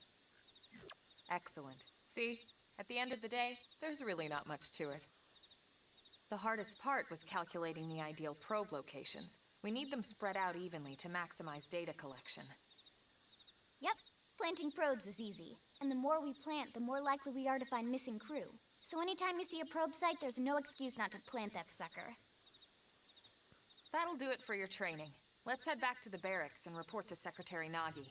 Excellent. See? At the end of the day, there's really not much to it. The hardest part was calculating the ideal probe locations. We need them spread out evenly to maximize data collection. Yep, planting probes is easy. And the more we plant, the more likely we are to find missing crew. So anytime you see a probe site, there's no excuse not to plant that sucker. That'll do it for your training. Let's head back to the barracks and report to Secretary Nagi.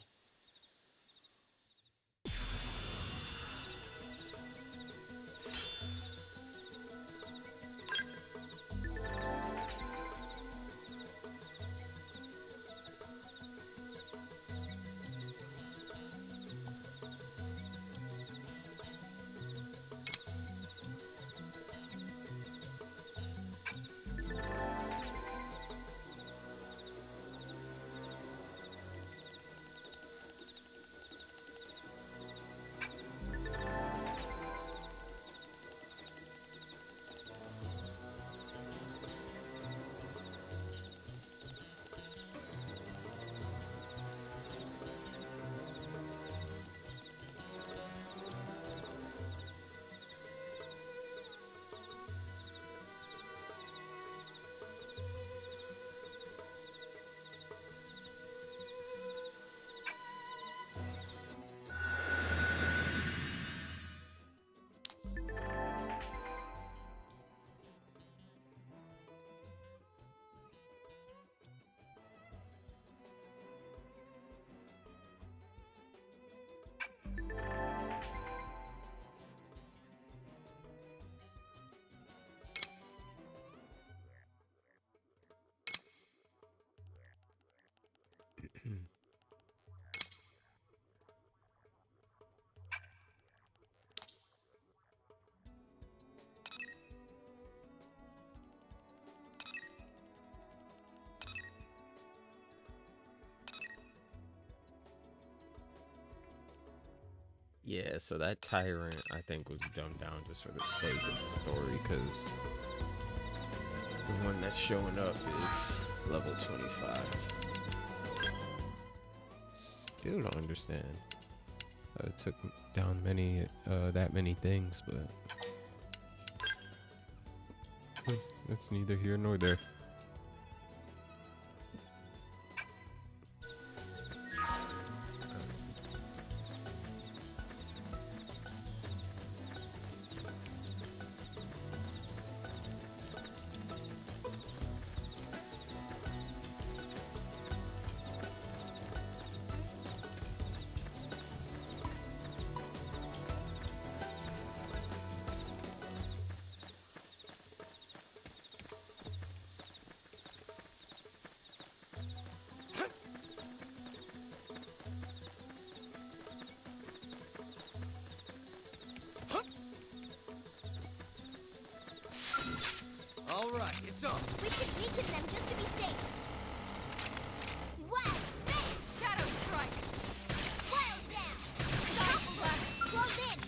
Yeah, so that tyrant I think was dumbed down just for the sake of the story, because the one that's showing up is level 25. Still don't understand. It took down that many things, but it's neither here nor there. All right, it's on. We should weaken them just to be safe. Wild Spin! Shadow Strike! Wild Dance! Side Flash! Close in!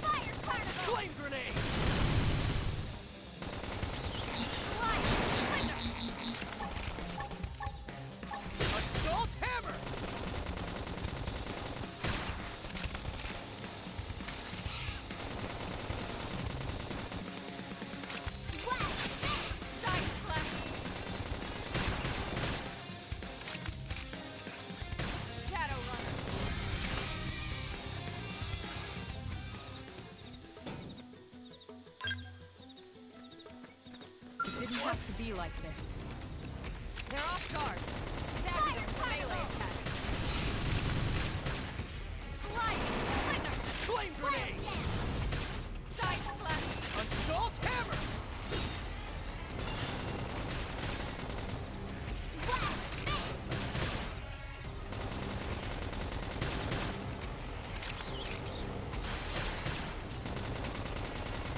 Fire Carnival! Flame grenade! Light! Thunder! Assault hammer! Wild Spin! Side Flash! Shadow Runner! It didn't have to be like this. They're off guard. Stabbing them with melee attack. Sliding Splinter! Flame grenade! Side Flash! Assault hammer! Wild Spin!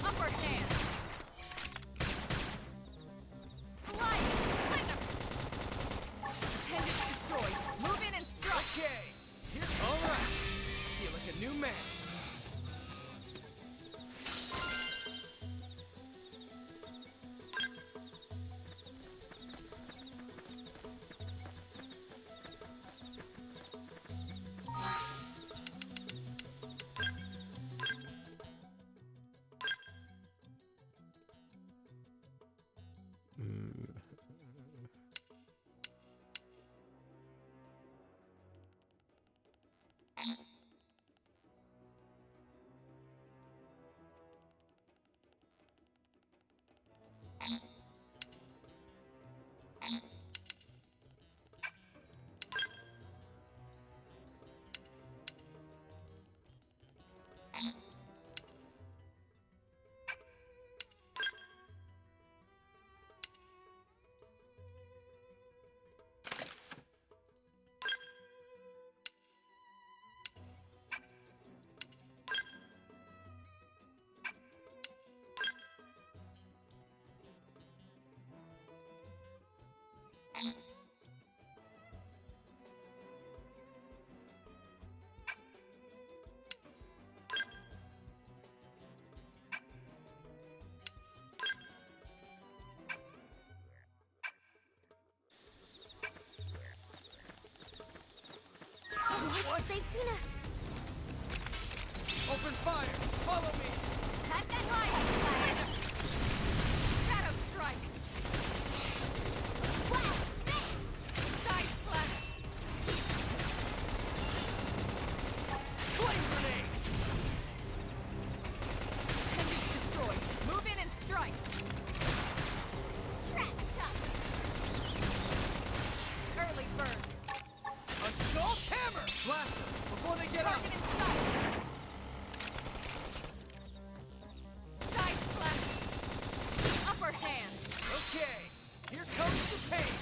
Upper hand! Sliding Splinter! Appendage destroyed. Move in and strike. Okay, here. All right. Feel like a new man. What? They've seen us. Open fire! Follow me! Pass that light! Shadow Strike! Wild Spin! Side Flash! Flame grenade! Appendage destroyed. Move in and strike. Trash Chuck! Early bird. Assault hammer! Blast them before they get up! Target in sight. Side Flash. Upper hand. Okay, here comes the pain!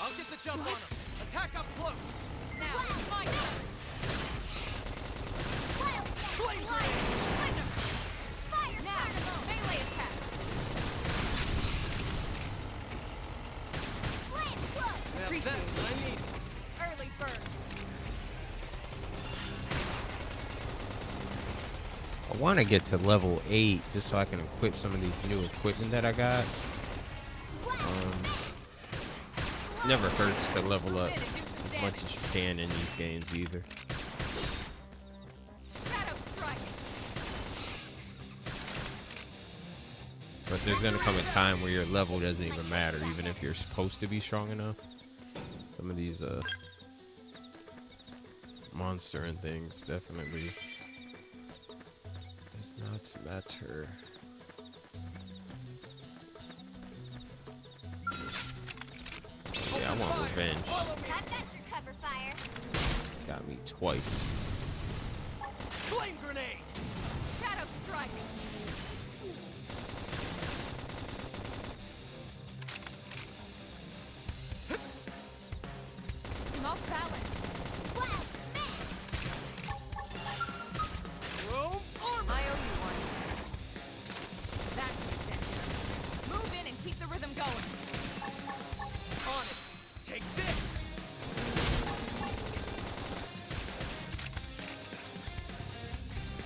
I'll get the jump on them! Attack up close! Now, my turn. Wild Dance! Flame Light. grenade! Splendor. Fire Now, Carnival! melee attacks. Appreciate that's what I it. need. Early bird. I want to get to level 8 just so I can equip some of these new equipment that I got. Never hurts to level up as much as you can in these games either. Shadow strike. But there's gonna come a time where your level doesn't even matter, even if you're supposed to be strong enough. Some of these monster and things definitely does not matter. Yeah, I want revenge. I've got your cover fire. Got me twice. Flame grenade. Shadow strike. I'm off balance. Wow, Chrome armor. I owe you one. That was dead. Move in and keep the rhythm going. On it. Take this.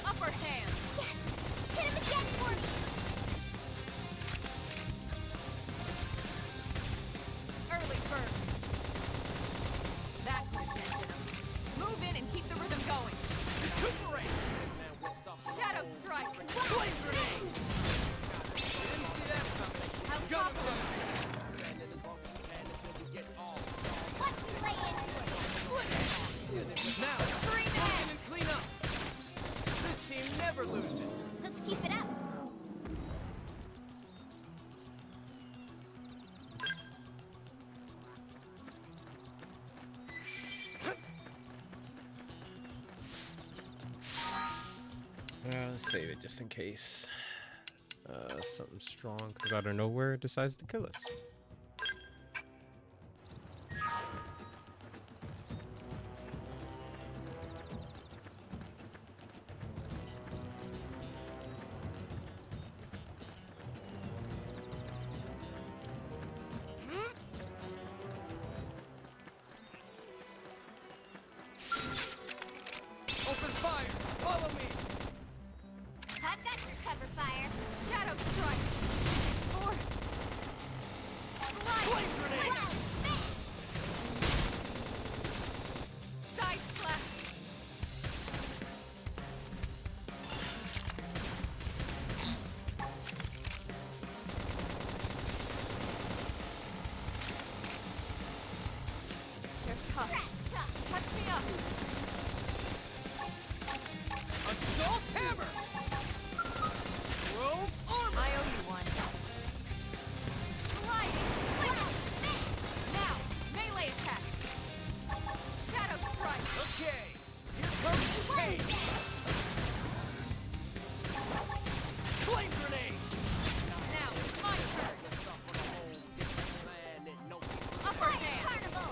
Upper hand. yes! Hit him again for me! Early bird. That was dead. Move in and keep the rhythm going. Recuperate. Shadow strike. Flame grenade. Didn't see that coming. How top of them. Watch me lay into it! Now, Scream clean ahead. and clean up. This team never loses. Let's keep it up! Let's save it just in case something strong comes out of nowhere decides to kill us. Open fire. Follow me. I've got your cover fire. Shadow strike. Force. Slide. Flame grenade. Wow, Side slash. They're tough. Trash talk! Touch me up. Assault hammer. Chrome armor. I owe you one. Sliding. Now, melee attacks. Shadow strike. Okay. Here comes the pain. Flame grenade. Now, it's my turn. Upper hand. Carnival!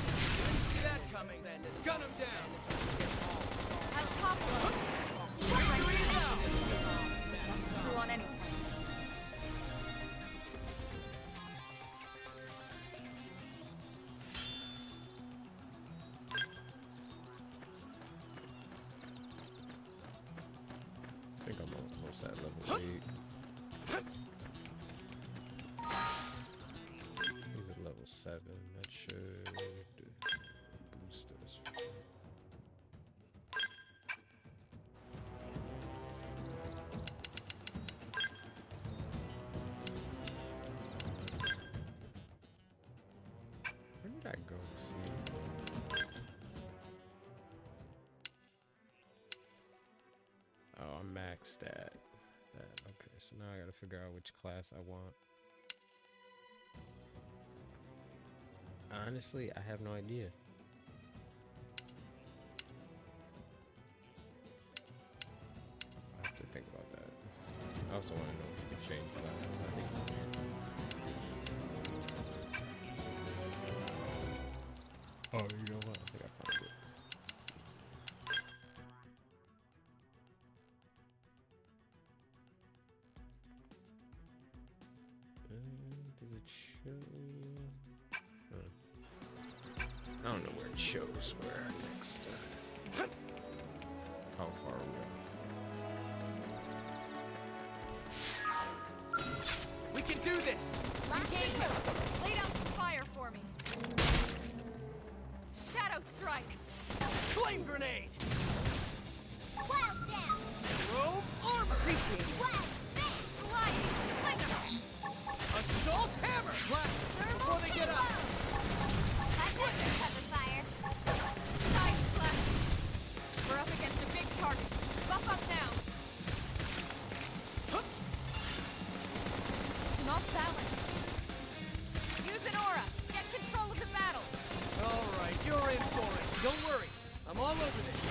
Didn't see that coming. Gun him down. I'll topple him. Victory is ours. That's true on any front. I think I'm almost at level 8. He's at level 7. That should boost us. Where did I go? See? Oh, I'm maxed at that. Okay, so now I gotta figure out which class I want. Honestly, I have no idea. I have to think about that. I also want to know if you can change classes. I think you can. Oh, you know what? I think I found it. Does it show? Oh. I don't know where it shows where our next. How far are We can do this! Engage him! Lay down some fire for me! Shadow Strike! Flame grenade! Wild down! Robe armor! Appreciate it. Wild space! Sliding Slinger! Assault hammer! Blaster! Before they get up! I've got some cover fire. Side Slash! We're up against a big target. Buff up now! I'm off balance. Use an aura! Get control of the battle! Alright, you're in for it. Don't worry. I'm all over this.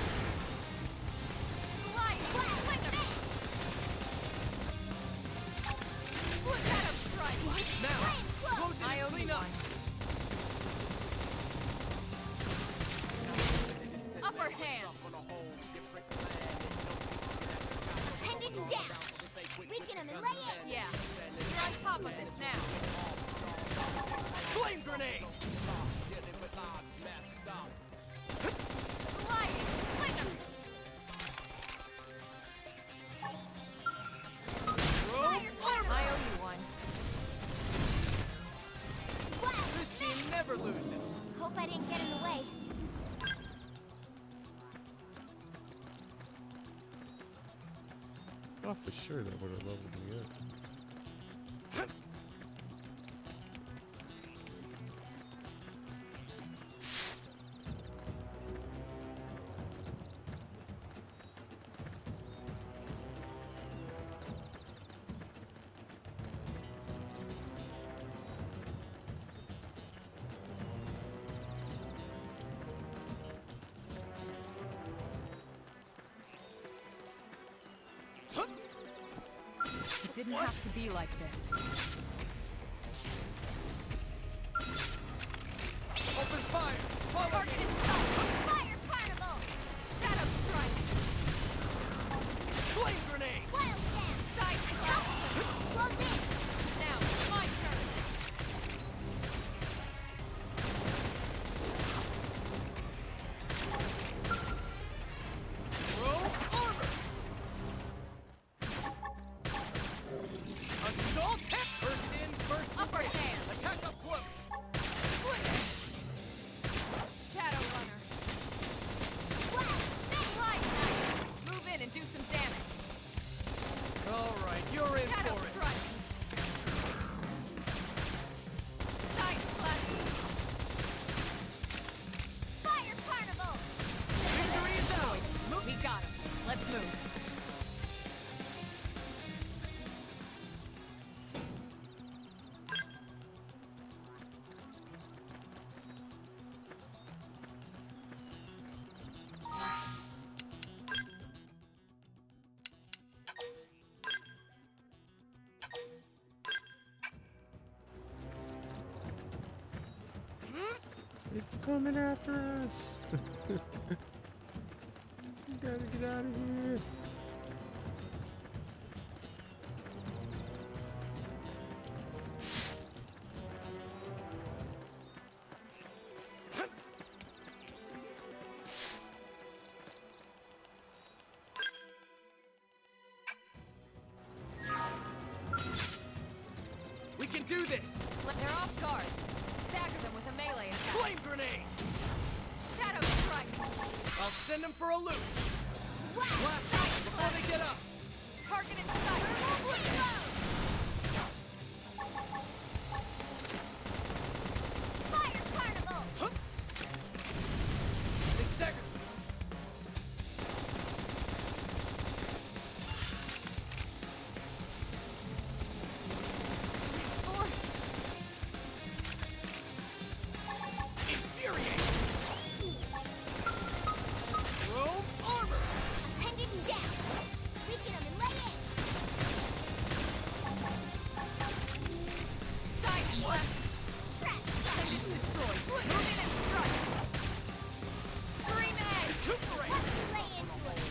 Sliding Slinger! Shadow Strike! Now, close it I and owe clean you up. one. Upper hand! Pendant down! Weaken him and lay in! Yeah, you're on top of this now. Flame grenade! Sliding Slinger! Robe armor! I owe you one. Wild This team never loses. Hope I didn't get in the way. we? Oh, for sure that would have leveled me up. It didn't have to be like this. Open fire! Follow Target me! inside! Fire carnival! Shadow Strike! Flame grenade! Wild down! Side protection! Close in! Now, it's my turn! Robe armor! Assault hammer! First in, first Upper away. hand! Attack up close! Shadow Runner! Wild Slide Knife! Move in and do some damage! Alright, you're in Shadow for it. Strike! Side Slash! fire carnival! Victory is ours! We got him. Let's move. It's coming after us. We gotta get out of here. We can do this! They're off guard. Stagger them with a melee attack. Flame grenade! Shadow Strike! I'll send them for a loop! Wild Blast them before they get up! Target in sight! fire carnival! They stagger! This force! Infuriate! Robe armor! Pendant down! Weaken him and lay in! Side Slash! Trash Pendant destroyed. Move in and strike! Scream Edge! Recuperate! lay into it!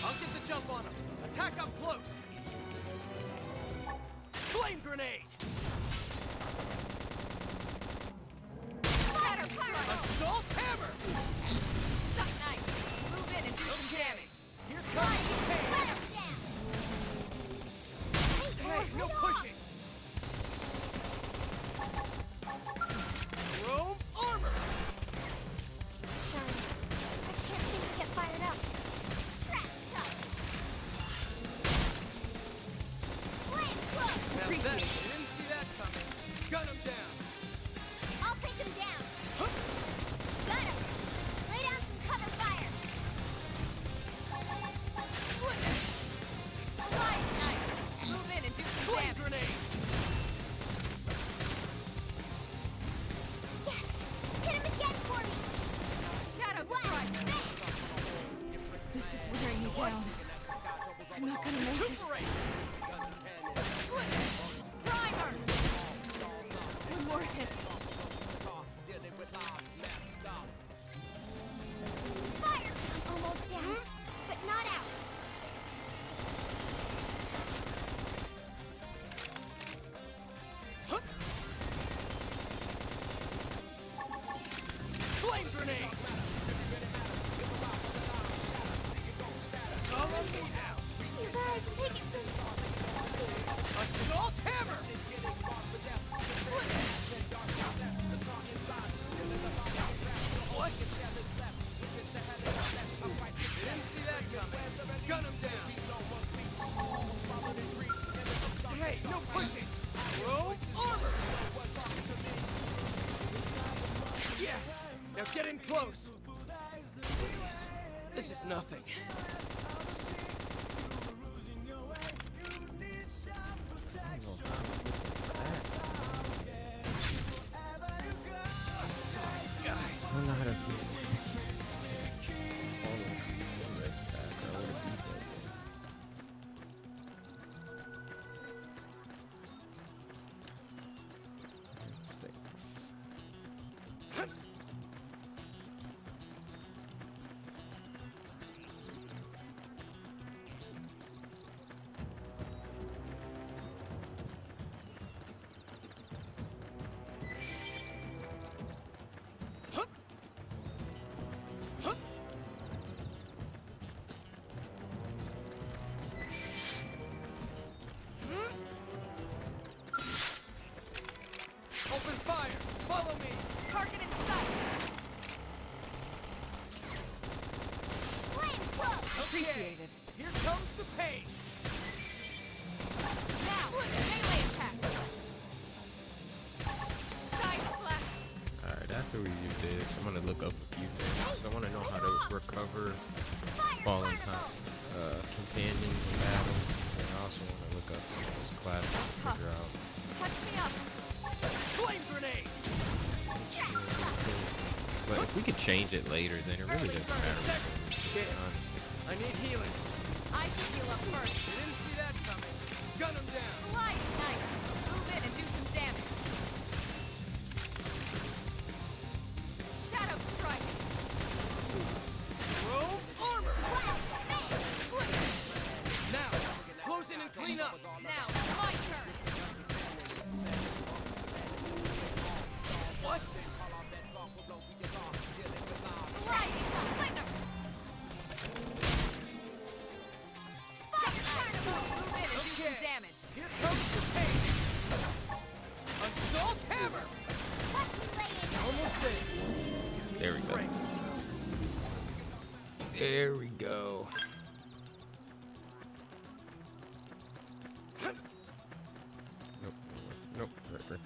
I'll get the jump on him. Attack up close. Flame grenade. Assault hammer. Suck nice. Move in and do some damage. Here comes the pain. Hey, no pushing. Chrome armor. Sorry, I can't seem to get fired up. Trash talk. Flame club. Now Appreciate that, it. you didn't see that coming. Gun him down. I'll take him down. Got him. Lay down some cover fire. Slit it. Slide nice. Move in and do some Flame damage. grenade. Yes! Hit him again for me. Shadow Wow, strike. smash! This is wearing me down. I'm not gonna make it. Recuperate. Slit it. Primer. One more hit. Fire! I'm almost down, but not out. Flame grenade. That's all on me now. You guys, take it from Assault hammer. What? Didn't see that coming. Gun him down. Hey, no pushing. Chrome armor. Yes. Now get in close. Please. This is nothing. I'm sorry, guys. I don't know how to do it. All the reds back. I would have beat that game. It stinks. Open fire. Follow me. Target in sight. flame club. Appreciated. Here comes the pain. Now, melee attacks. Side flash. Alright, after we do this, I'm gonna look up a few things. I wanna know how to recover fallen companions in battle. And I also wanna look up some of those classes to Tough. figure out. Touch me up. Flame grenade. But if we could change it later, then it really doesn't matter. Shit. Honestly. I need healing. I should heal up first. Didn't see that coming. Gun him down. Slide nice. Move in and do some damage. Shadow strike. Chrome armor. Slit it. Now, close in and clean up. Now, my turn. What? Slide flinger. Move in and do some Okay. damage. Here comes the pain. Assault hammer. Almost there. There we go. There we go. Nope. Nope. Right.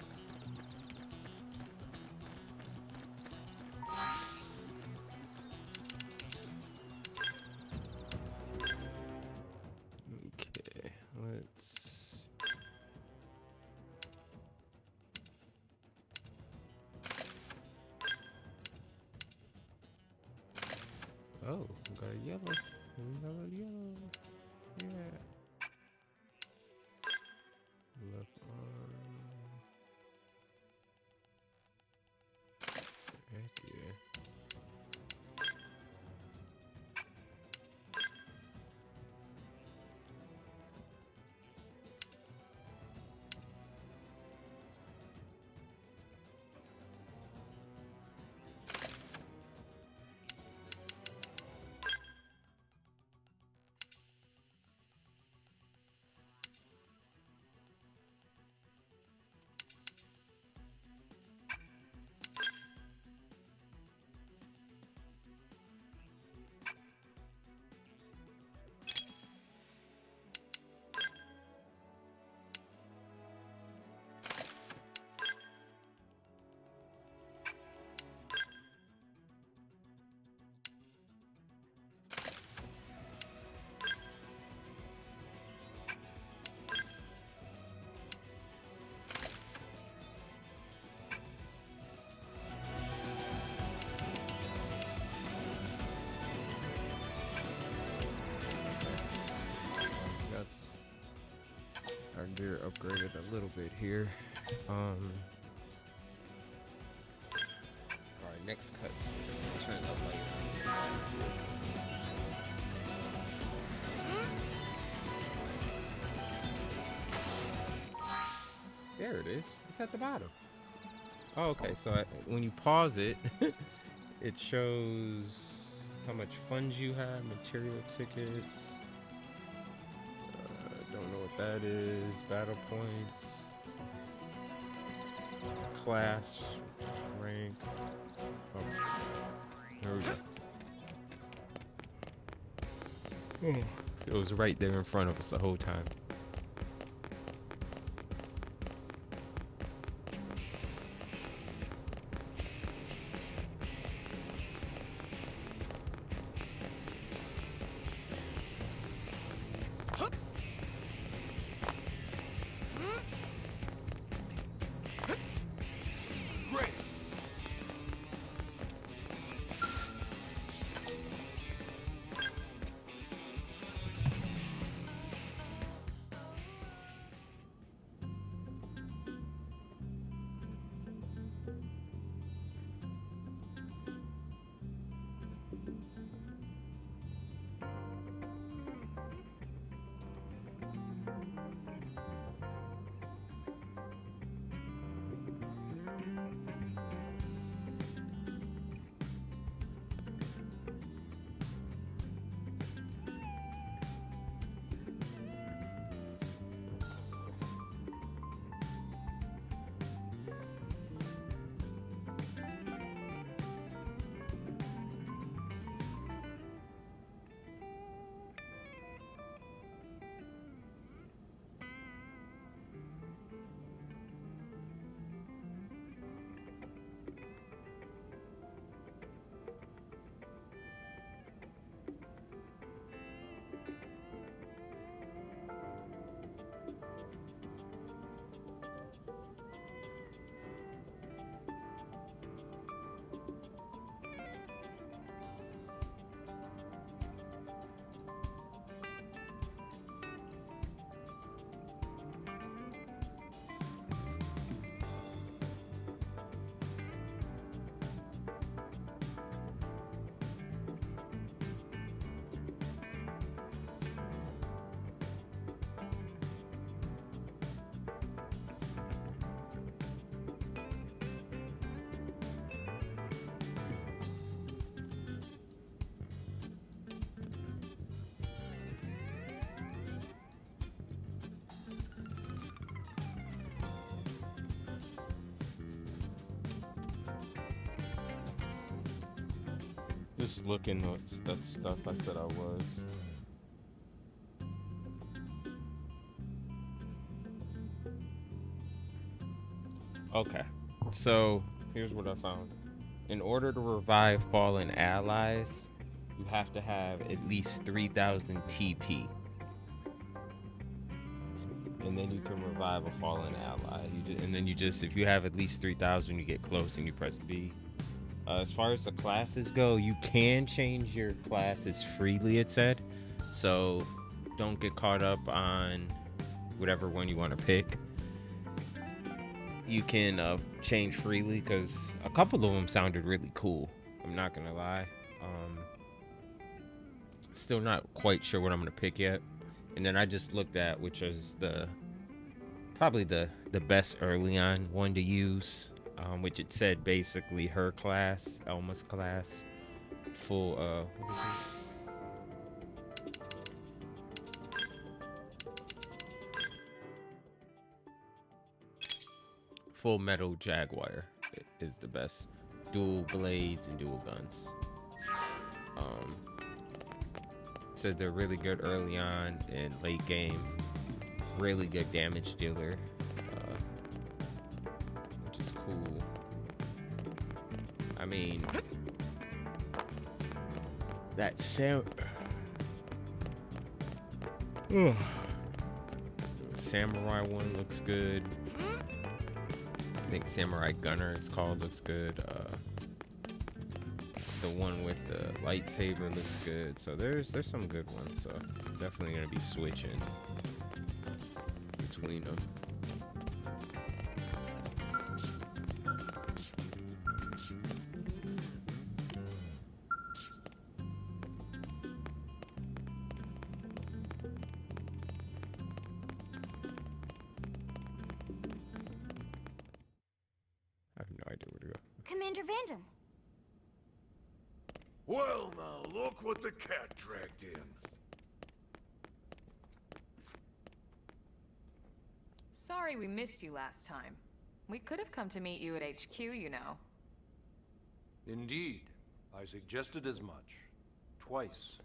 Okay, let's. Oh, we got a yellow. We got a yellow. Yeah. Left arm. Heck yeah. That's our gear upgraded a little bit here. All right, next cutscene. Turn the light on. There it is. It's at the bottom. Oh, okay. So when you pause it, it shows how much funds you have, material tickets. Don't know what that is. Battle points. Class. Rank. Oh. There we go. It was right there in front of us the whole time. Great. Just looking at that stuff I said I was. Okay, so here's what I found. In order to revive fallen allies, you have to have at least 3,000 TP. And then you can revive a fallen ally. And then you just, if you have at least 3,000, you get close and you press B. As far as the classes go, you can change your classes freely, it said. So don't get caught up on whatever one you want to pick. You can change freely because a couple of them sounded really cool. I'm not going to lie. Still not quite sure what I'm going to pick yet. And then I just looked at which is probably the best early on one to use, which it said basically her class, Elma's class, full what is it? Full metal jaguar is the best. Dual blades and dual guns. Um, said they're really good early on and late game. Really good damage dealer, which is cool. I mean, that samurai one looks good. I think Samurai Gunner is called, looks good. The one with the lightsaber looks good. So there's some good ones. So definitely gonna be switching between them. I have no idea where to go. Commander Vandam. Well, now, look what the cat dragged in. Sorry we missed you last time. We could have come to meet you at HQ, you know. Indeed. I suggested as much. Twice.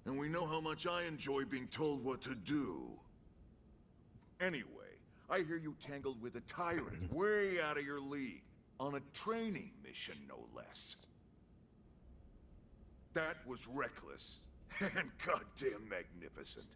And we know how much I enjoy being told what to do. Anyway, I hear you tangled with a tyrant way out of your league. On a training mission, no less. That was reckless. And goddamn magnificent.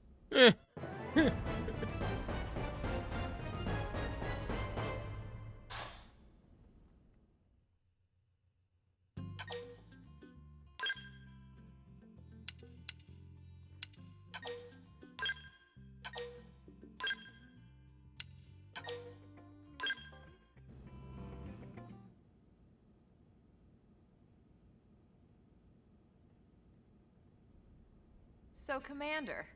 So, Commander,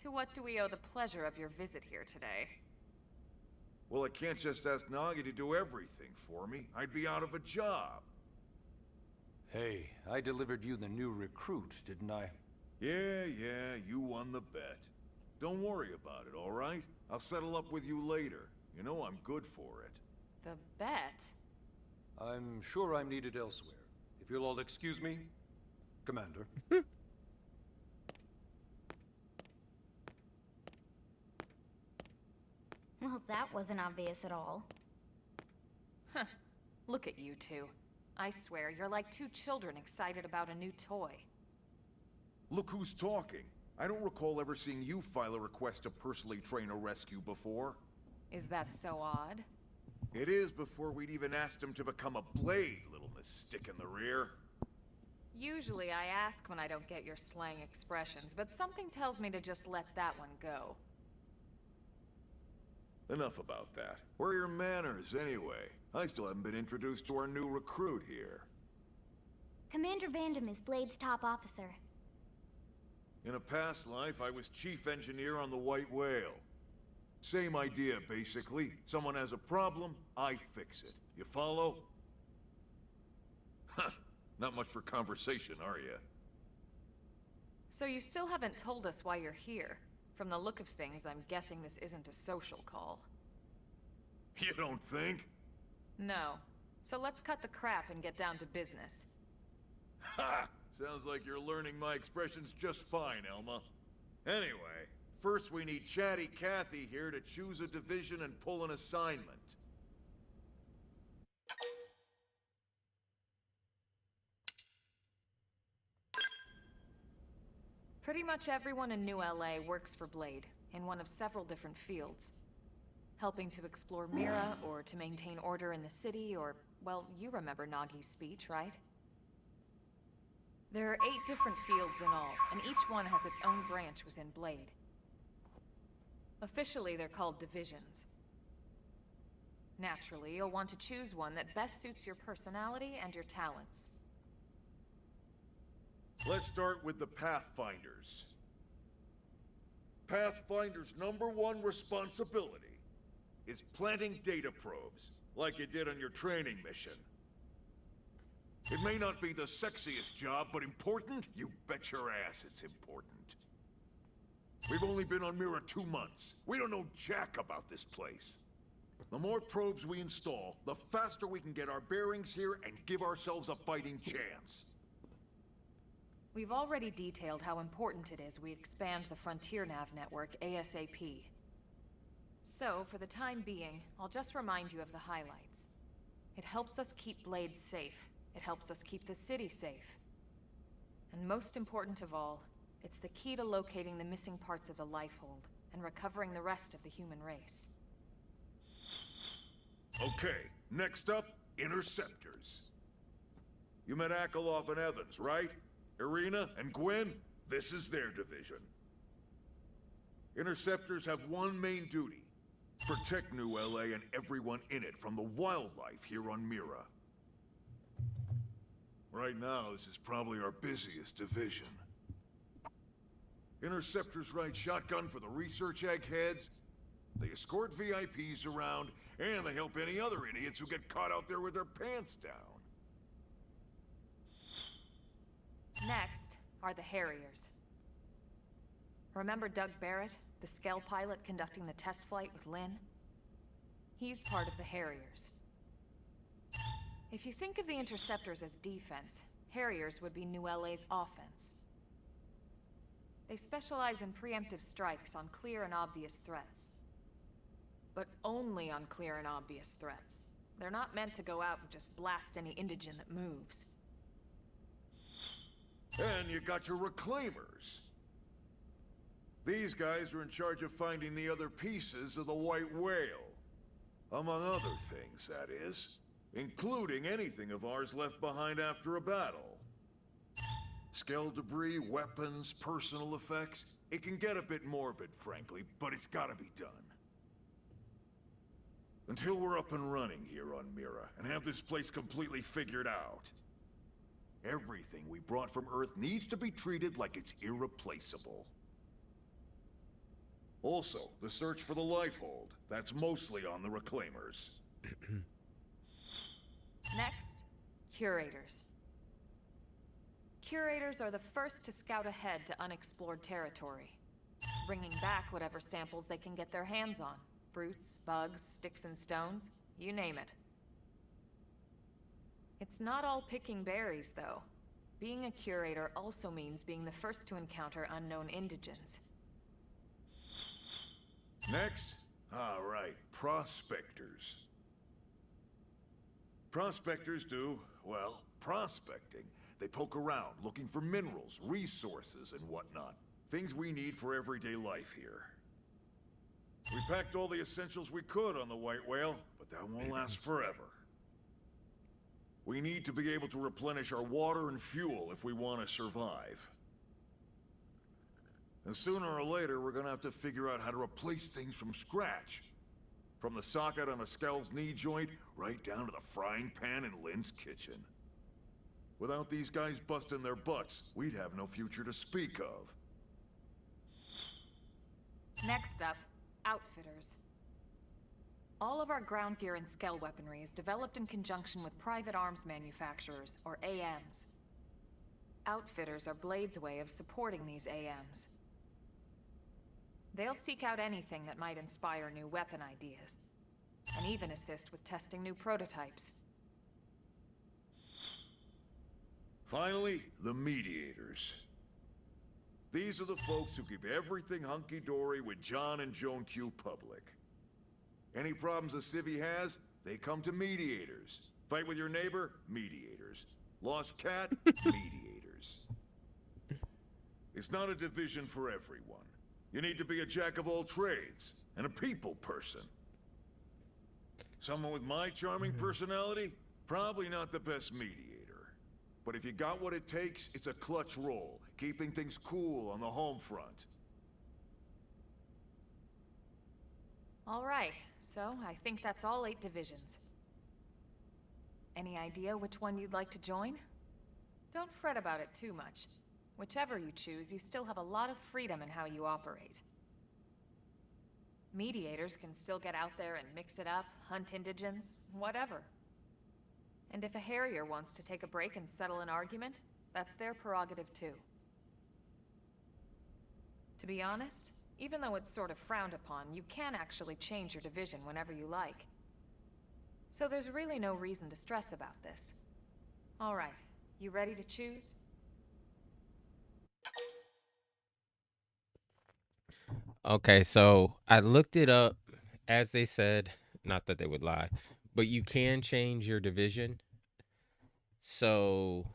to what do we owe the pleasure of your visit here today? Well, I can't just ask Nagi to do everything for me. I'd be out of a job. Hey, I delivered you the new recruit, didn't I? Yeah, you won the bet. Don't worry about it, all right? I'll settle up with you later. You know I'm good for it. The bet? I'm sure I'm needed elsewhere. If you'll all excuse me, Commander. Well, that wasn't obvious at all. Huh. Look at you two. I swear, you're like two children excited about a new toy. Look who's talking. I don't recall ever seeing you file a request to personally train a rescue before. Is that so odd? It is before we'd even asked him to become a blade, little miss stick in the rear. Usually I ask when I don't get your slang expressions, but something tells me to just let that one go. Enough about that. Where are your manners, anyway? I still haven't been introduced to our new recruit here. Commander Vandam is Blade's top officer. In a past life, I was chief engineer on the White Whale. Same idea, basically. Someone has a problem, I fix it. You follow? Huh. Not much for conversation, are you? So you still haven't told us why you're here. From the look of things, I'm guessing this isn't a social call. You don't think? No. So let's cut the crap and get down to business. Ha! Sounds like you're learning my expressions just fine, Elma. Anyway, first we need Chatty Cathy here to choose a division and pull an assignment. Pretty much everyone in New LA works for Blade, in one of several different fields. Helping to explore Mira, or to maintain order in the city, or, well, you remember Nagi's speech, right? There are 8 different fields in all, and each one has its own branch within Blade. Officially, they're called divisions. Naturally, you'll want to choose one that best suits your personality and your talents. Let's start with the Pathfinders. Pathfinder's #1 responsibility is planting data probes, like you did on your training mission. It may not be the sexiest job, but important? You bet your ass it's important. We've only been on Mira 2 months. We don't know jack about this place. The more probes we install, the faster we can get our bearings here and give ourselves a fighting chance. We've already detailed how important it is we expand the Frontier Nav network ASAP. So, for the time being, I'll just remind you of the highlights. It helps us keep Blade safe. It helps us keep the city safe. And most important of all, it's the key to locating the missing parts of the Lifehold and recovering the rest of the human race. Okay, next up, Interceptors. You met Akeloff and Evans, right? Irina and Gwen? This is their division. Interceptors have one main duty: protect New LA and everyone in it from the wildlife here on Mira. Right now, this is probably our busiest division. Interceptors ride shotgun for the research eggheads, they escort VIPs around, and they help any other idiots who get caught out there with their pants down. Next are the Harriers. Remember Doug Barrett, the Skell pilot conducting the test flight with Lynn? He's part of the Harriers. If you think of the Interceptors as defense, Harriers would be New LA's offense. They specialize in preemptive strikes on clear and obvious threats. But only on clear and obvious threats. They're not meant to go out and just blast any indigene that moves. And you got your Reclaimers. These guys are in charge of finding the other pieces of the White Whale. Among other things, that is. Including anything of ours left behind after a battle. Skell debris, weapons, personal effects. It can get a bit morbid, frankly, but it's gotta be done. Until we're up and running here on Mira, and have this place completely figured out. Everything we brought from Earth needs to be treated like it's irreplaceable. Also, the search for the Lifehold. That's mostly on the Reclaimers. Next, Curators. Curators are the first to scout ahead to unexplored territory, bringing back whatever samples they can get their hands on. Fruits, bugs, sticks and stones, you name it. It's not all picking berries, though. Being a curator also means being the first to encounter unknown indigens. Next? All right, prospectors. Prospectors do, well, prospecting. They poke around, looking for minerals, resources, and whatnot. Things we need for everyday life here. We packed all the essentials we could on the White Whale, but that won't last forever. We need to be able to replenish our water and fuel if we want to survive. And sooner or later, we're gonna have to figure out how to replace things from scratch. From the socket on a Skell's knee joint, right down to the frying pan in Lynn's kitchen. Without these guys busting their butts, we'd have no future to speak of. Next up, Outfitters. All of our ground gear and Skell weaponry is developed in conjunction with private arms manufacturers, or AMs. Outfitters are Blade's way of supporting these AMs. They'll seek out anything that might inspire new weapon ideas, and even assist with testing new prototypes. Finally, the Mediators. These are the folks who keep everything hunky-dory with John and Joan Q public. Any problems a civvy has, they come to Mediators. Fight with your neighbor? Mediators. Lost cat? Mediators. It's not a division for everyone. You need to be a jack of all trades, and a people person. Someone with my charming personality? Probably not the best mediator. But if you got what it takes, it's a clutch role, keeping things cool on the home front. All right, so I think that's all 8 divisions. Any idea which one you'd like to join? Don't fret about it too much. Whichever you choose, you still have a lot of freedom in how you operate. Mediators can still get out there and mix it up, hunt indigents, whatever. And if a Harrier wants to take a break and settle an argument, that's their prerogative too. To be honest, even though it's sort of frowned upon, you can actually change your division whenever you like. So there's really no reason to stress about this. All right, you ready to choose? Okay, so I looked it up, as they said, not that they would lie, but you can change your division. So,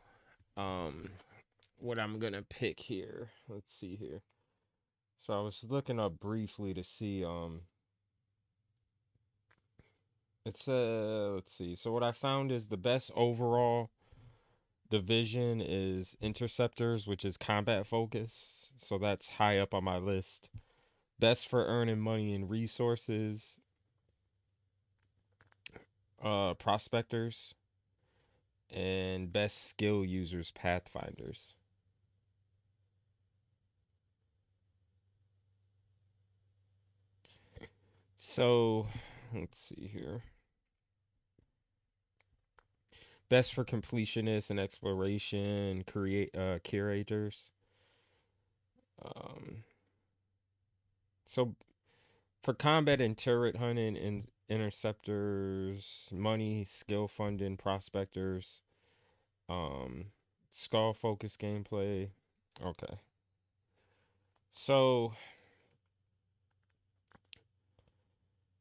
what I'm gonna pick here, let's see here. So I was looking up briefly to see, it's let's see. So what I found is the best overall division is Interceptors, which is combat focus. So that's high up on my list. Best for earning money and resources, Prospectors, and best skill users, Pathfinders. So let's see here. Best for completionists and exploration, curators. So for combat and turret hunting and interceptors, money, skill funding, prospectors, skull focus gameplay. Okay. So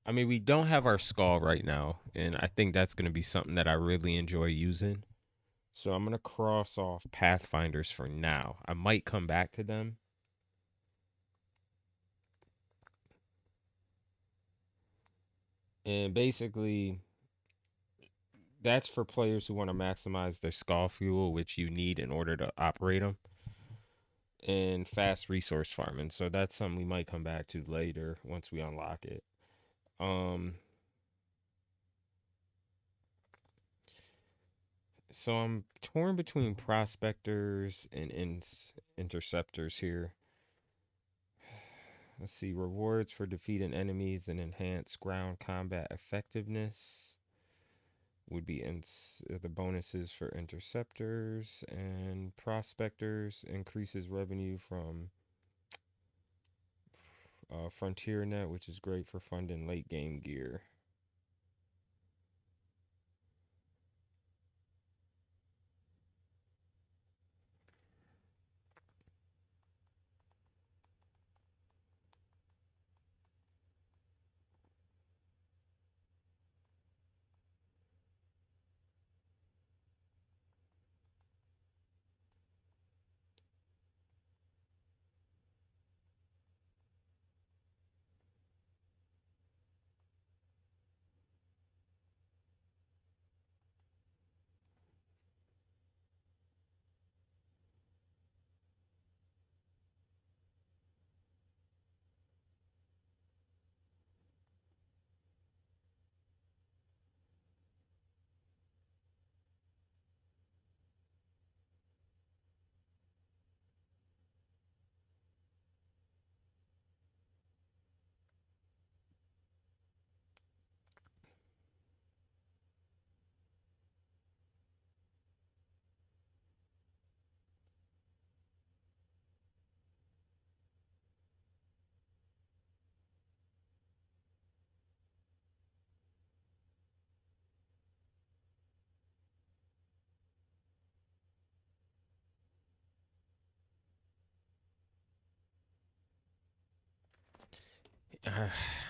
I mean, we don't have our skull right now, and I think that's going to be something that I really enjoy using. So I'm going to cross off Pathfinders for now. I might come back to them. And basically, that's for players who want to maximize their skull fuel, which you need in order to operate them, and fast resource farming. So that's something we might come back to later once we unlock it. So I'm torn between prospectors and interceptors here. Let's see, rewards for defeating enemies and enhanced ground combat effectiveness would be the bonuses for interceptors, and prospectors increases revenue from Frontier Net, which is great for funding late game gear.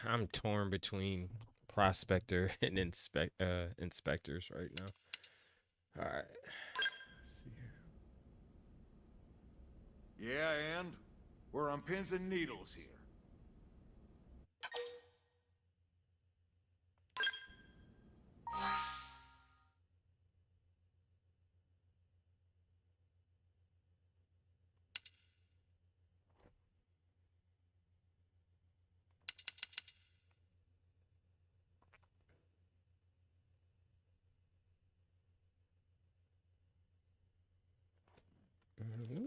I'm torn between prospector and inspectors right now. All right. Let's see here. Yeah, and? We're on pins and needles here.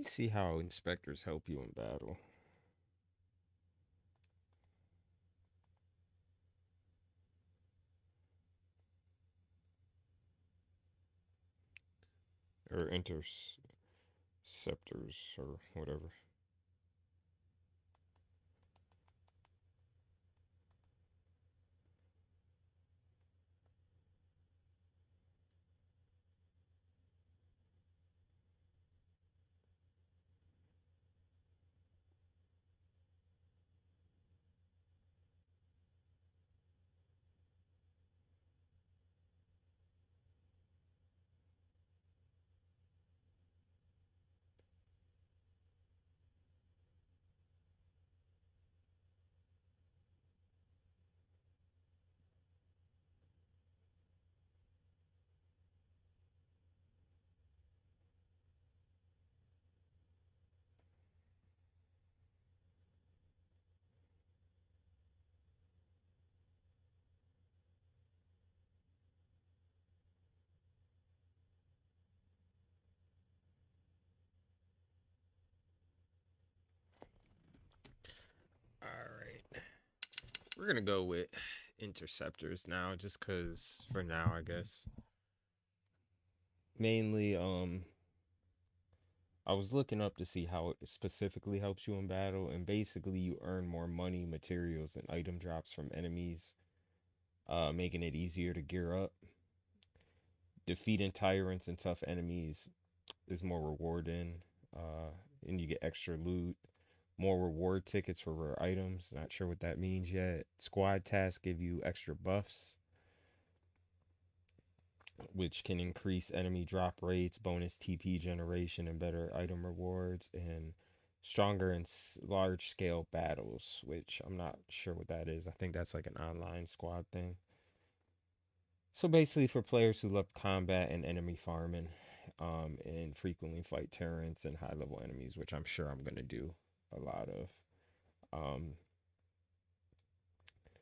see how inspectors help you in battle. Or interceptors or whatever. All right. We're going to go with interceptors now, just because for now, I guess. Mainly, I was looking up to see how it specifically helps you in battle, and basically you earn more money, materials, and item drops from enemies, making it easier to gear up. Defeating tyrants and tough enemies is more rewarding, and you get extra loot. More reward tickets for rare items. Not sure what that means yet. Squad tasks give you extra buffs, which can increase enemy drop rates, bonus TP generation, and better item rewards, and stronger in large scale battles, which I'm not sure what that is. I think that's like an online squad thing. So basically for players who love combat and enemy farming, and frequently fight tyrants and high level enemies, which I'm sure I'm going to do a lot of.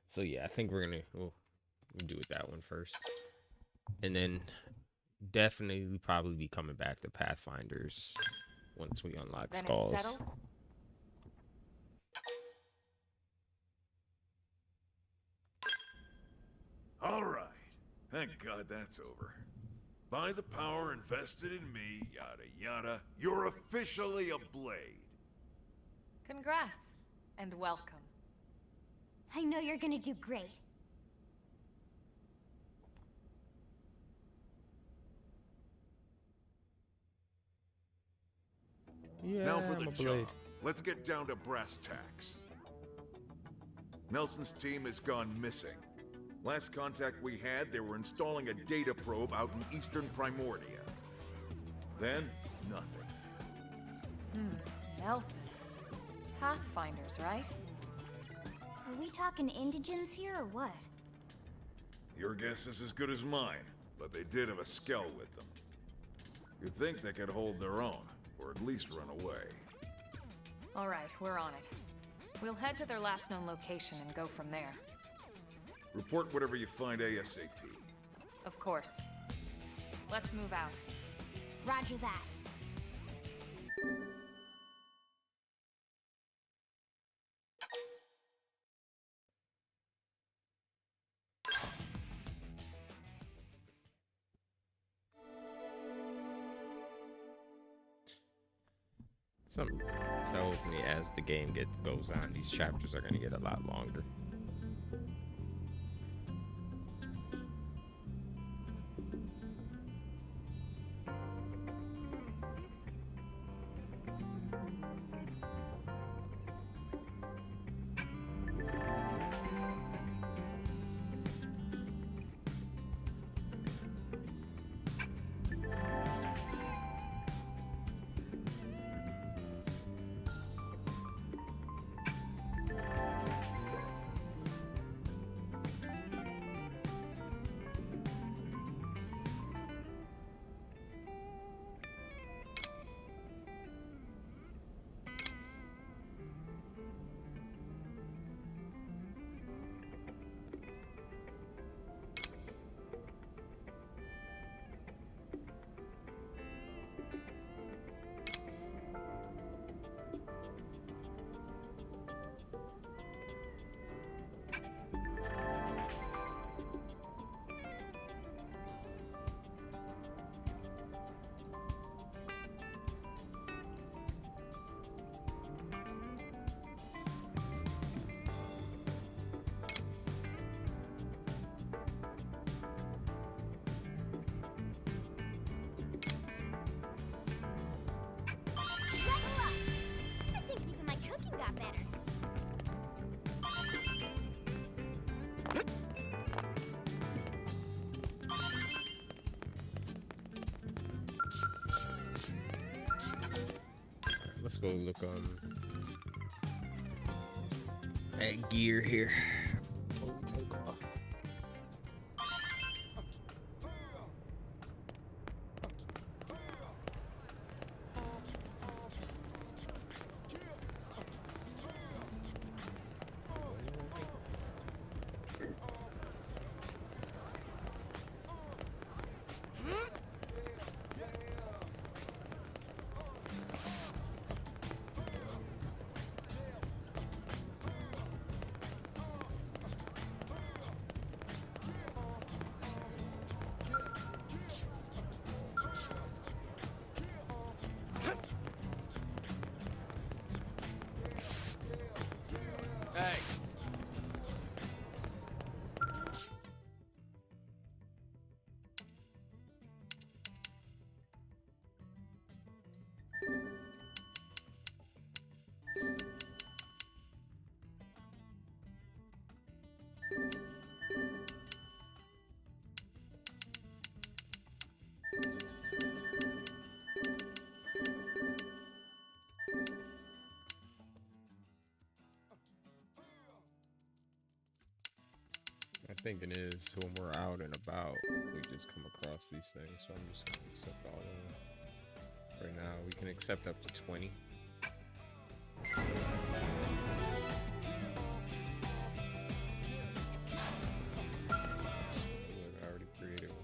So yeah, I think we'll do it that one first. And then definitely probably be coming back to Pathfinders once we unlock Then Skulls. it's settled? All right. Thank God that's over. By the power invested in me, yada yada, you're officially a blade. Congrats, and welcome. I know you're gonna do great. Yeah, Now for I'm the a job. blade. Let's get down to brass tacks. Nelson's team has gone missing. Last contact we had, they were installing a data probe out in eastern Primordia. Then, nothing. Nelson. Pathfinders, right? Are we talking indigents here or what? Your guess is as good as mine, but they did have a skell with them. You'd think they could hold their own, or at least run away. All right, we're on it. We'll head to their last known location and go from there. Report whatever you find ASAP. Of course. Let's move out. Roger that. Something tells me as the game goes on, these chapters are going to get a lot longer. go look at gear here. Before we take off. Hey. My thinking is when we're out and about, we just come across these things. So I'm just gonna accept all of them. Right now, we can accept up to 20. Look, I already created one.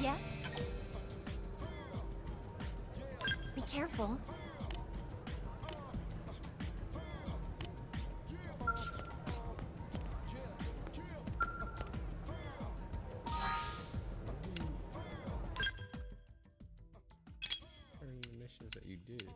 Yes? Be careful. What are the missions that you did?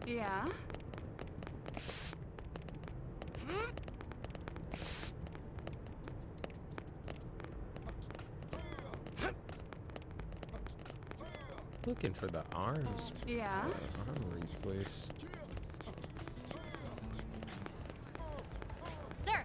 Yeah? Looking for the arms. Yeah? Arm replace. Sir!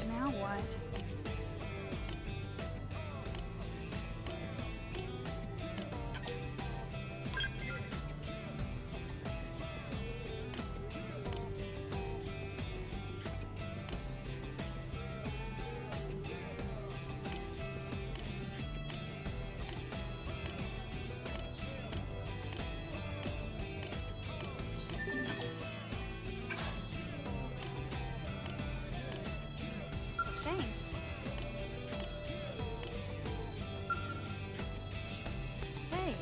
Now what? Thanks. Hey.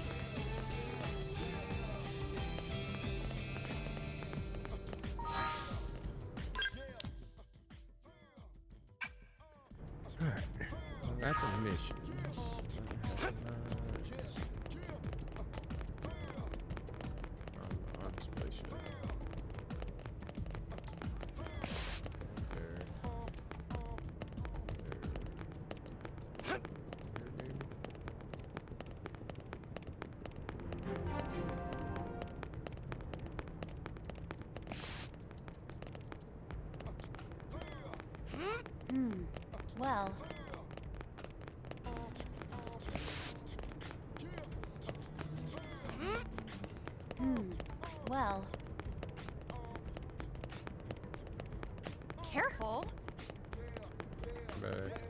Alright. Well, that's a mission. Arms place. Well... well... Careful. Back.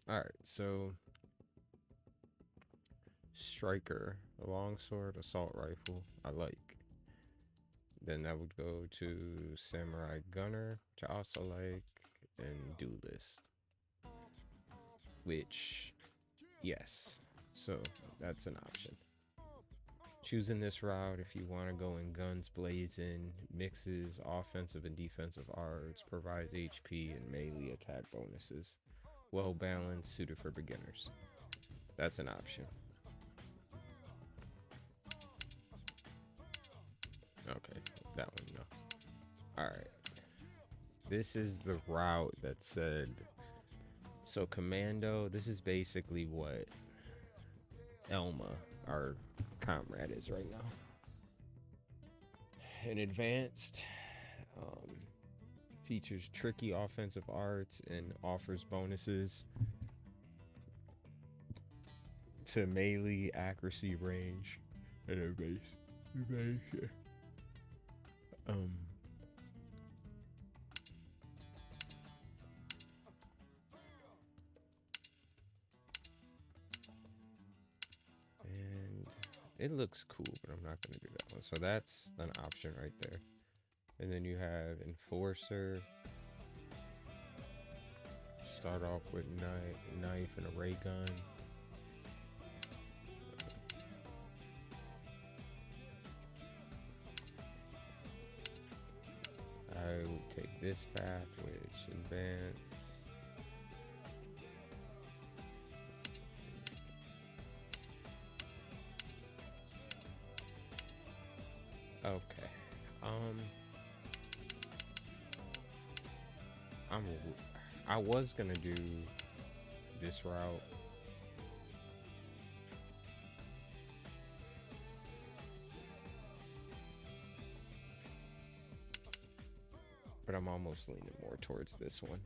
Alright, so striker, a longsword, assault rifle, I like. Then that would go to samurai gunner, which I also like, and duelist. Which, yes, so that's an option. Choosing this route if you want to go in guns blazing, mixes offensive and defensive arts, provides HP and melee attack bonuses. Well balanced, suited for beginners. That's an option. Okay, that one no. Alright. This is the route that said, so Commando, this is basically what Elma, our comrade, is right now. In advanced, features tricky offensive arts and offers bonuses to melee, accuracy, range, and evasion. And it looks cool, but I'm not going to do that one. So that's an option right there. And then you have Enforcer. Start off with knife and a ray gun. I would take this path, which advance. Okay. I was gonna do this route. But I'm almost leaning more towards this one.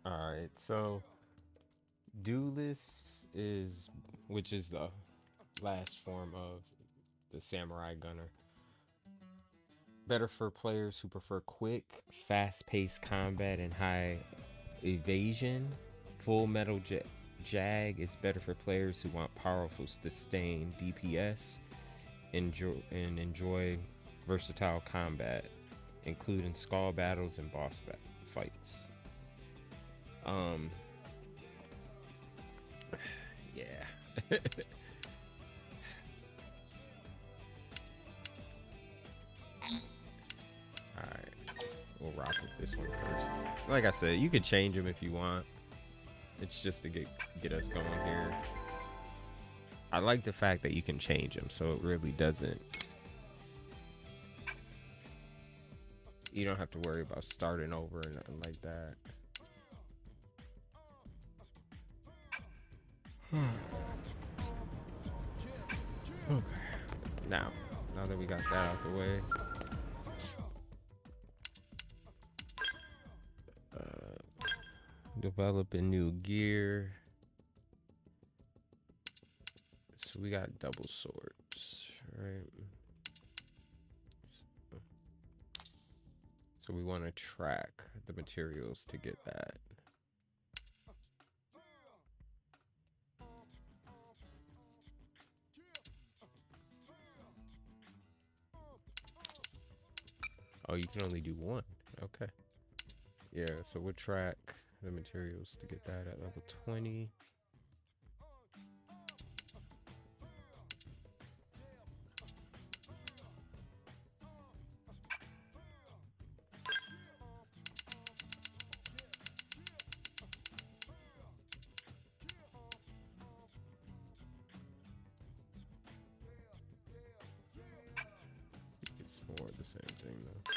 Alright, so Duelist is, which is the last form of the Samurai Gunner. Better for players who prefer quick, fast-paced combat and high evasion. Full Metal Jag is better for players who want powerful, sustained DPS and enjoy versatile combat, including skull battles and boss fights. Yeah. Alright, we'll rock with this one first. Like I said, you can change them if you want. It's just to get us going here. I like the fact that you can change them, so it really doesn't. You don't have to worry about starting over or nothing like that. Okay. Now that we got that out the way, Developing new gear. So we got double swords, right? So we want to track the materials to get that. Oh, you can only do one. Okay. Yeah, so we'll track the materials to get that at level 20. It's more of the same thing though.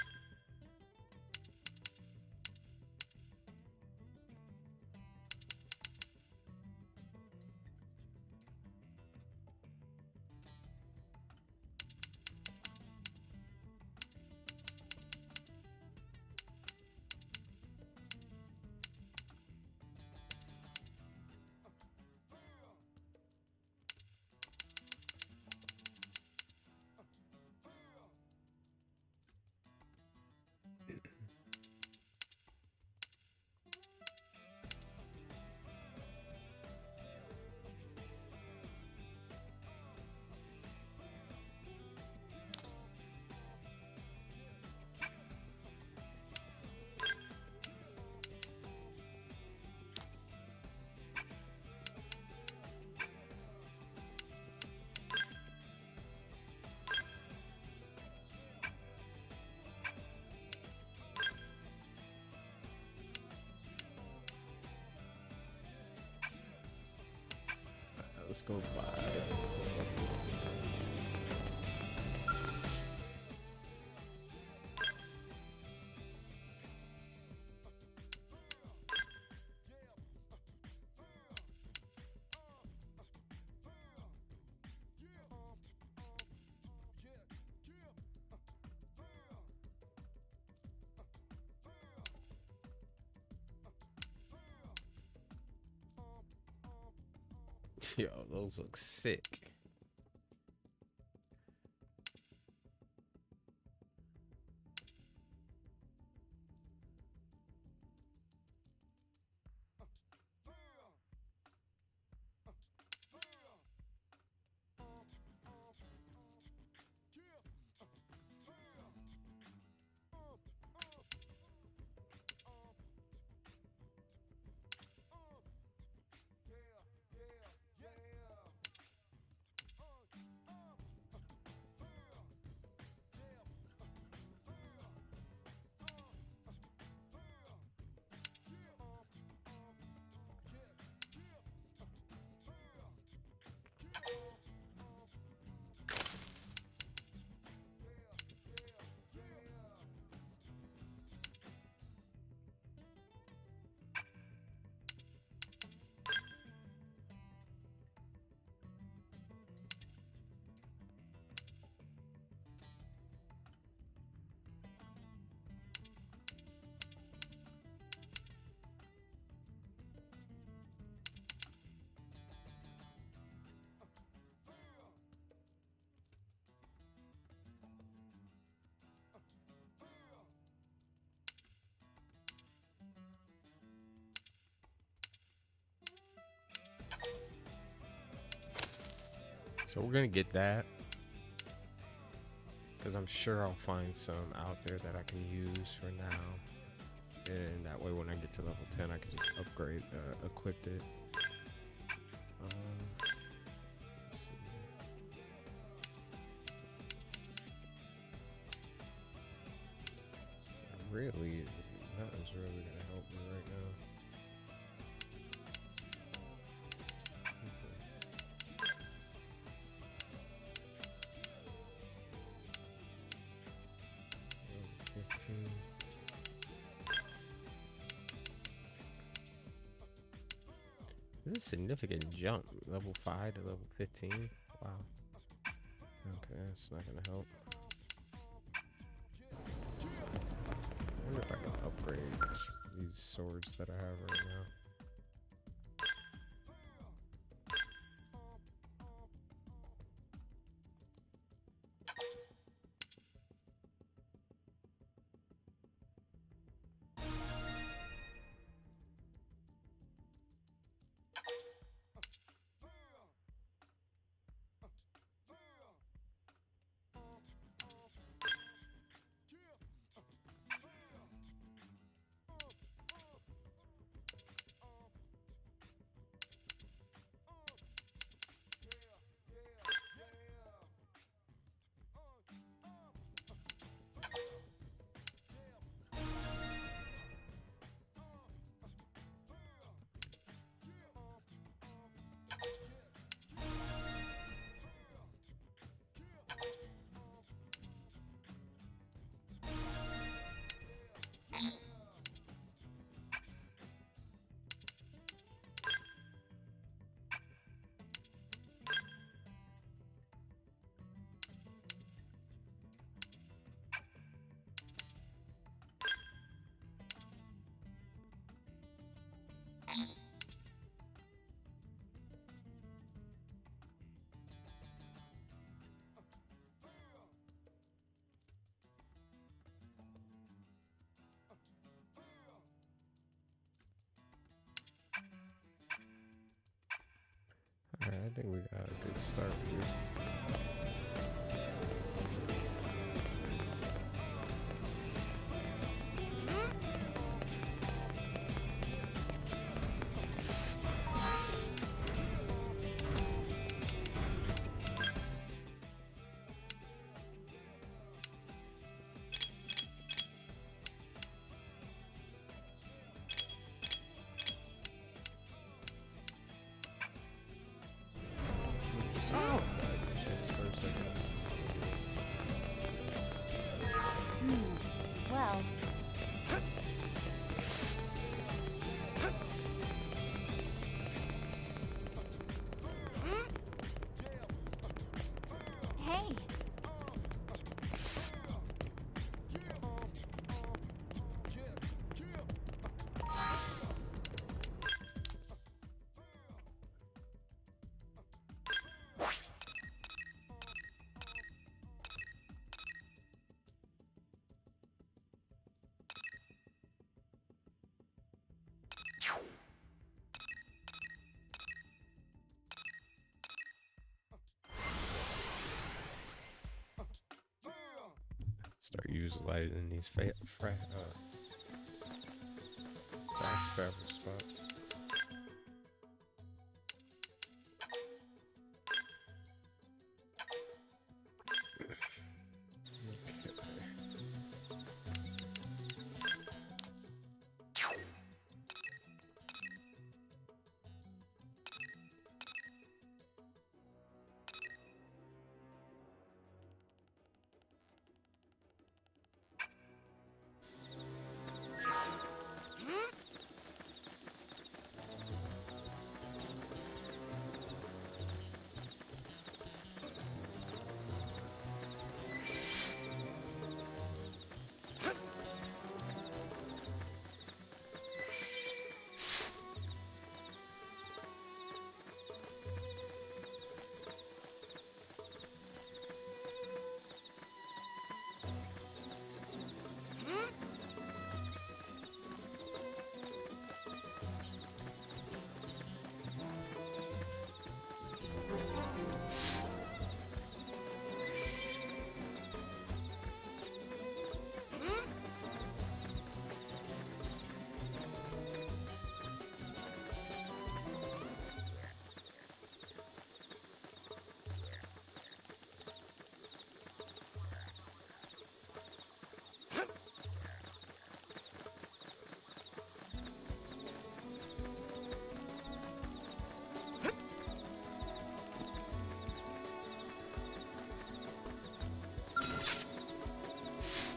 Let's go buy. Yo, those look sick. So we're gonna get that, because I'm sure I'll find some out there that I can use for now, and that way when I get to level 10 I can just upgrade, equip it. Let's see. Really, that is really gonna help me right now. This is a significant jump. Level 5 to level 15. Wow. Okay, that's not gonna help. I wonder if I can upgrade these swords that I have right now. I think we got a good start here. Well, hey. Start utilizing these fast travel spots.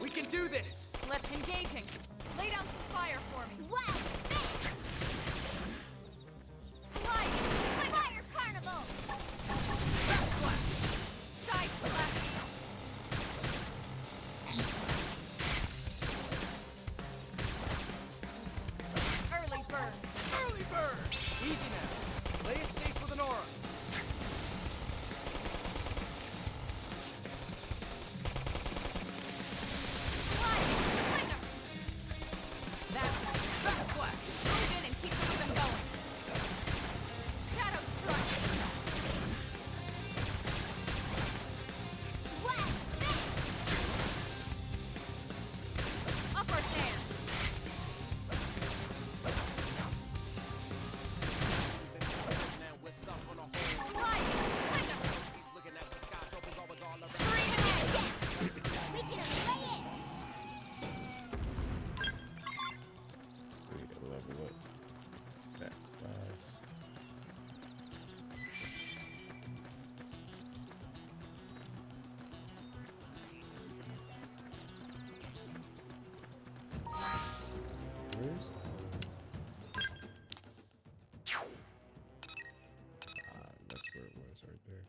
We can do this! Let's engaging. Lay down some fire for me. Wow! Slide! Fire carnival! Backslash! Side flex! Early bird! Early bird! Easy now. Play it safe with an aura. Backslash! Move in and keep the rhythm going. Shadow strike! Upper hand! Now we're stuck on a hole. Slide! Winner! He's looking at the sky, trouble always all around. Scream again! We can play it! We need to level up that fast. Where's that's where it was right there.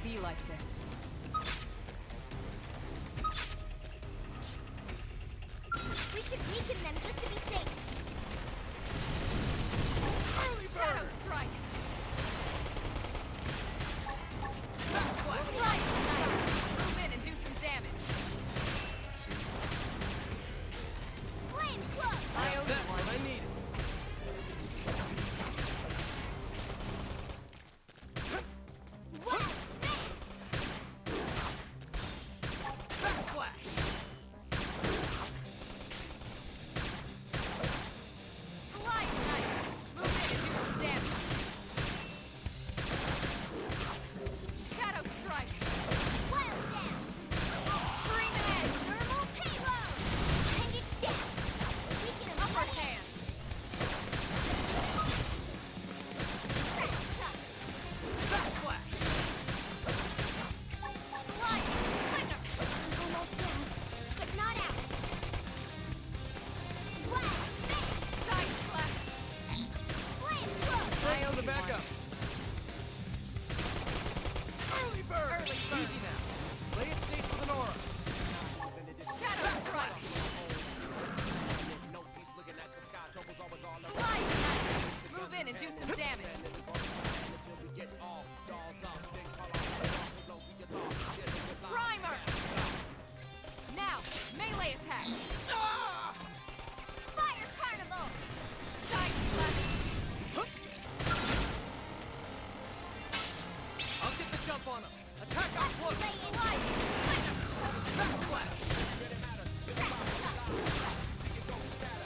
be like this. We should weaken them just to be safe. Shadow strike! Backslash! Right, nice! Move in and do some damage. Flame cloak! I owe you That's one. what I needed. Wild spin! Backslash! Slide, nice! Move in and do some damage. Shadow strike! Wild down! Scream edge! Thermal payload! Hang it down! Weaken them Upper right. hand! Trash tuck! Backslash! Slide! Slinger! Almost down, but not out. Wild spin! Side slash! Flame cloak! I owe On the you backup. one. Early bird! Early bird. Easy now. Play it safe with an aura. Shadow strike! Slide, nice! Move in and do some damage. Primer! Now, melee attacks! Fire carnival! Side slash! I'll get the jump on him. Attack up close. Slide! Backslash! Trash tuck!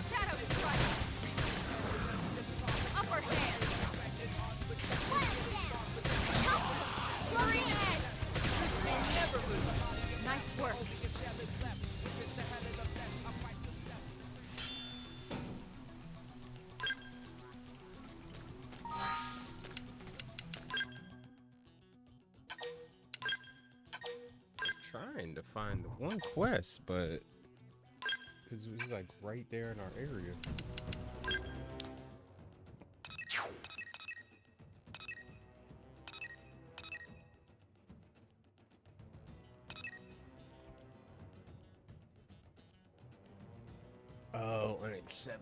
Shadow strike! Upper hand! Wild down! Top! Scream edge! Nice work. Trying to find the one quest, but it was like right there in our area. Oh, unaccepted.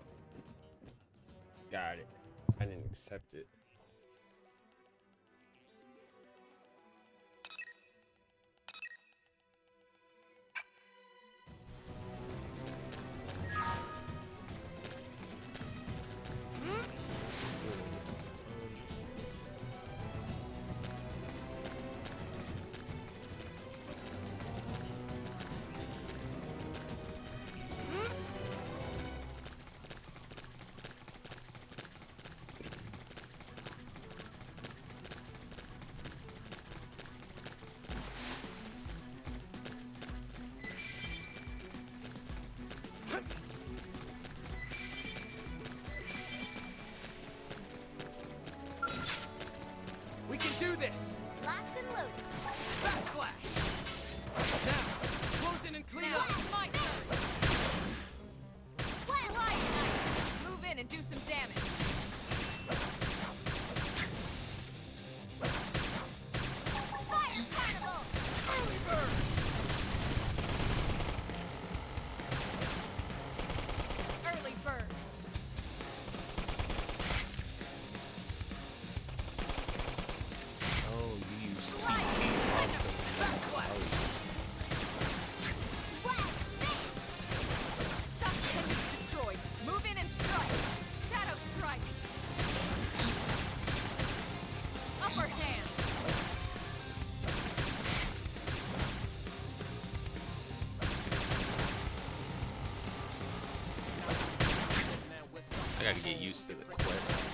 Got it. I didn't accept it. We can do this. Locked and loaded. Backslash! Now, close in and clean Now, up. my turn! Wild Slide, nice! Move in and do some damage. fire carnival! Early bird! Early bird. Oh, you use Slide! Backslash! Wild spin! Suck image destroyed. Move in and strike. Shadow strike. Upper hand. I gotta get used to the quest.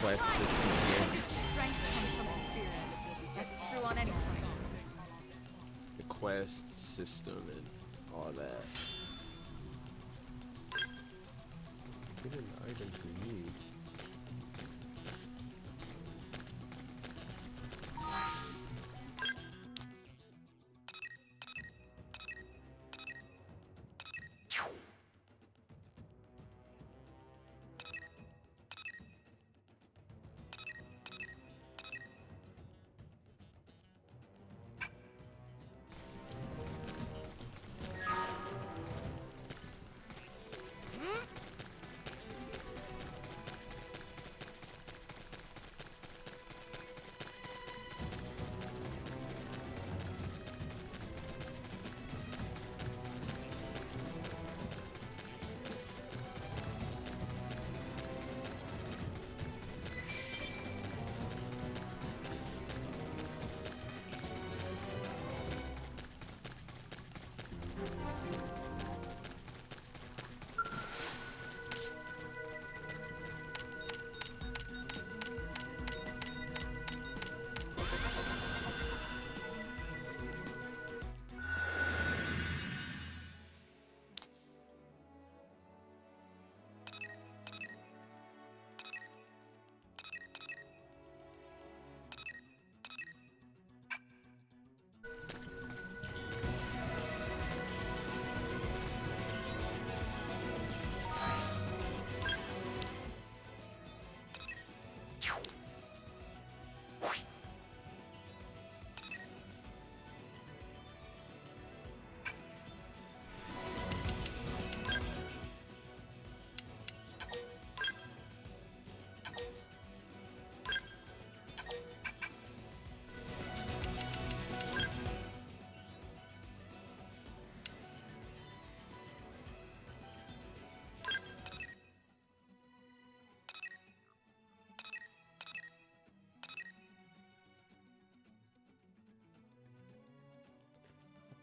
Quest system here. Strength comes from experience. That's true on any point. The quest system and all that. Get an item we need.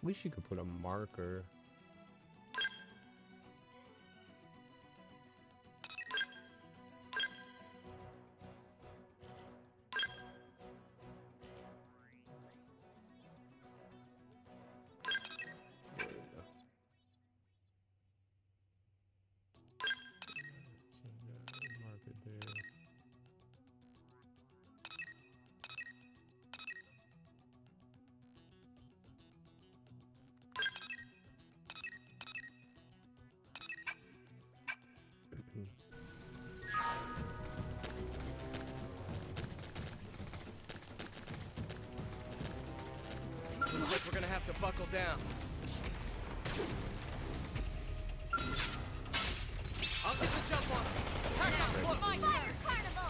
wish you could put a marker. There we go. So, mark it there. Looks like we're gonna have to buckle down. I'll get the jump on him. Attack up close. My turn! Carnival!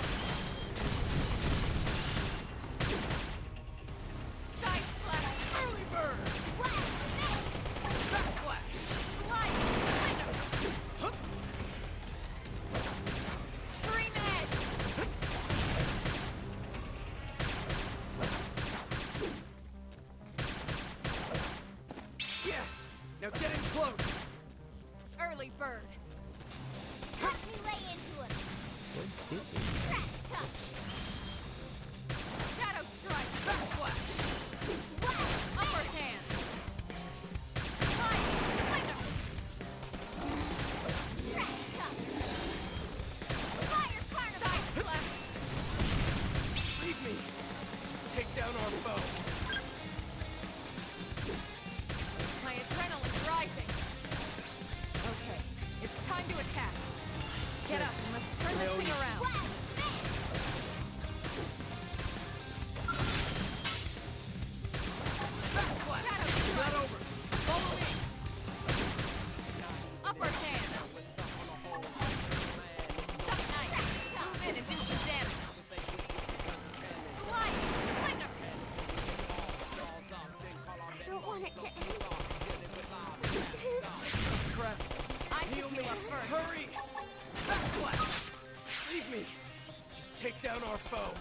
Side slash! Early bird! Backslash! Slide! Winner! Huh? Scream edge! Yes! Now get in close! Early bird! Watch me lay into him! Trash talk! Shadow strike! Backslash! Upper hand! Slide! Winner! Trash talk! Fire carnival! Side slash! Leave me! Just take down our foe! My adrenaline's rising! Okay, it's time to attack! Get up and let's turn this thing around! Backslash! Shadow It's strike! not over! Follow me! Upper hand! Suck nice! Move in and do some damage! Slide! Winner! I don't want it to end. This... Crap! I should Heal me! heal up first! Hurry! Backslash! Leave me! Just take down our foe!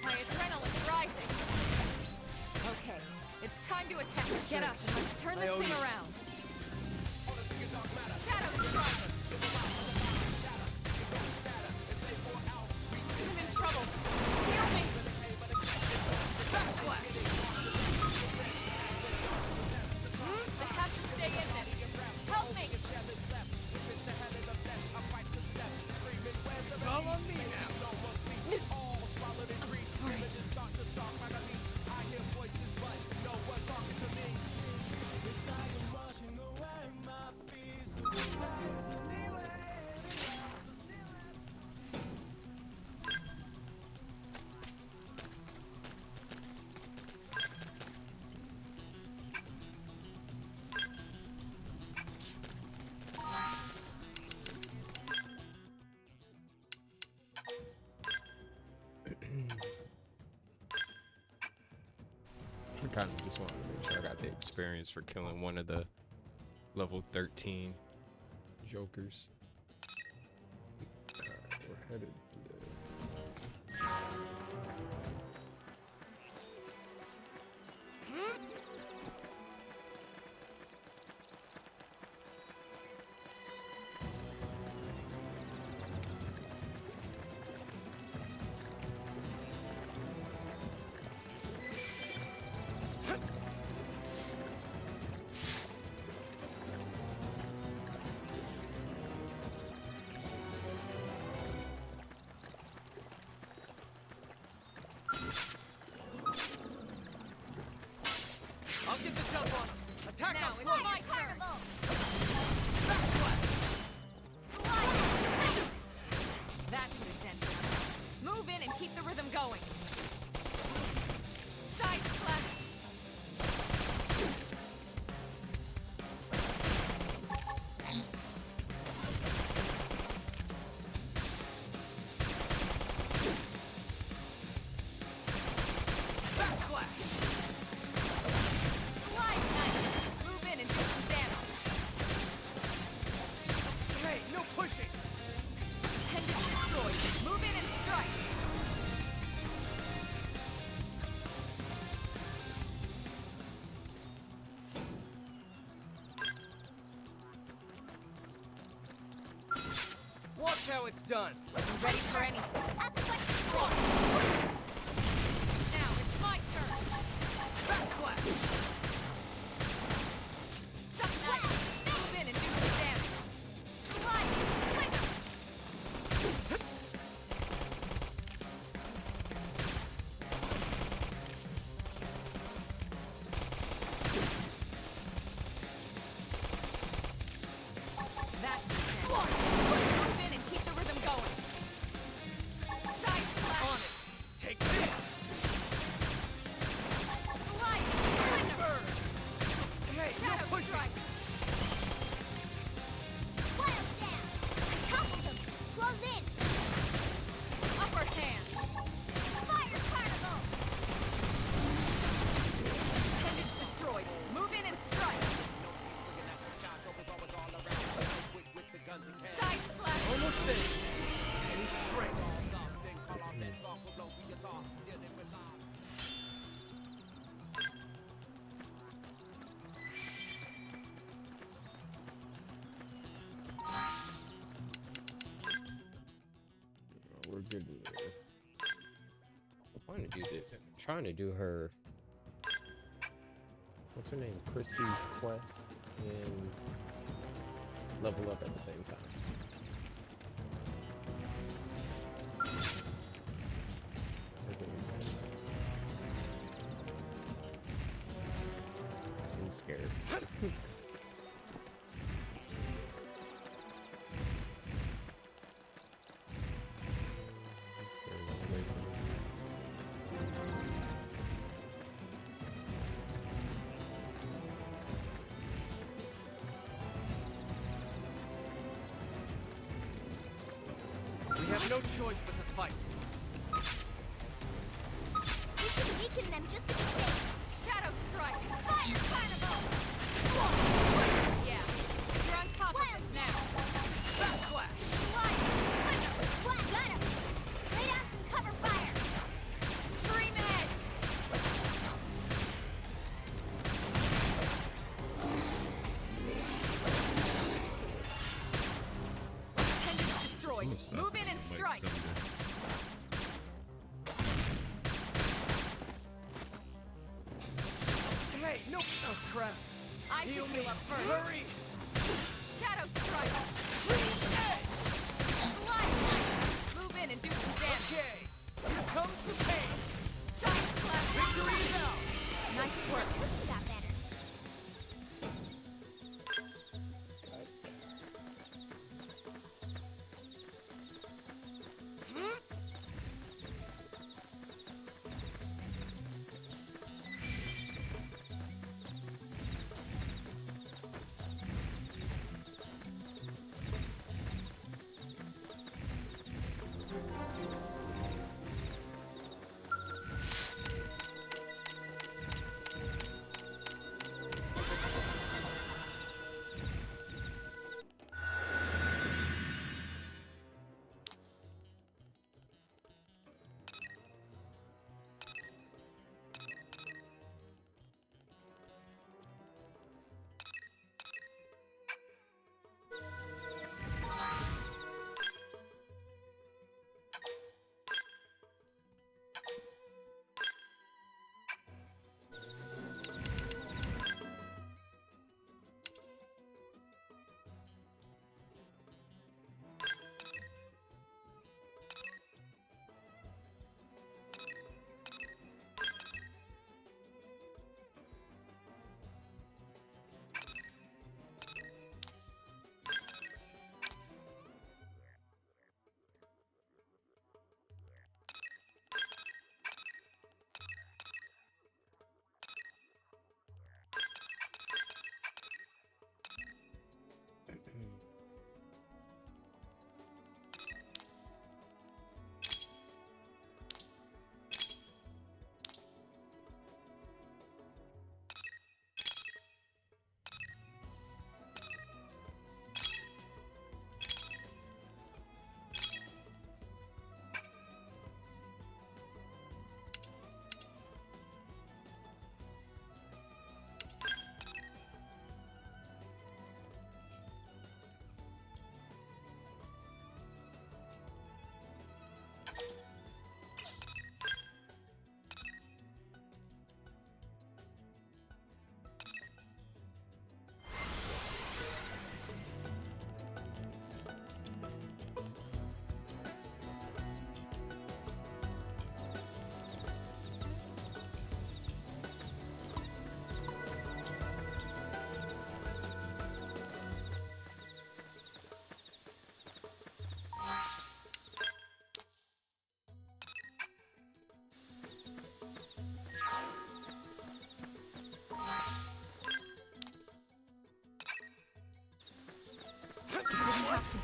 My adrenaline's rising! Okay, it's time to attack! Get up and let's turn this thing around! Shadow strike! I'm in trouble! Heal me! Backslash! I have to stay in this! Help me! It's all on me now! I'm sorry. I kind of just wanted to make sure I got the experience for killing one of the level 13 jokers. Alright, we're headed to I'll get the jump on him! Attack Now up it's close! my turn! Backslash! Slide! That could have dented him. Move in and keep the rhythm going. Side slash! Backslash! Slide nice! Move in and do some damage. Hey, no pushing! Appendage destroyed. Move in and strike. It's done. I'm ready for anything. Ask questions. Now it's my turn. Backslash! Suck nice. Move in and do some damage. Slide. Flick. That move in and keep the rhythm going. Side slash. On it! Take this! Slide. Flick. Burn! Hey, Shadow no pushing! strike. Wild down. I toppled him. Close in. Upper hand. Fire carnival. Appendage destroyed. Move in and strike. Side slash. Almost there. Any strength. We're good with it. Trying to do her. What's her name? Christie's quest and level up at the same time. I'm scared. We have no choice but to fight. We should weaken them just to be safe. Shadow strike. Fire carnival. Yeah. You're on top of Wild this now. Backslash! Slide. Flick. What? Got him. Lay down some cover fire. Stream edge. Appendage destroyed. Move in and strike. Hey, no! Oh, crap. I should Heal me. heal up first. Hurry! Shadow strike. Stream edge. Slide. Move in and do some damage. Okay, here comes the pain. Side slash. Victory is ours. Nice work. Cooking got better.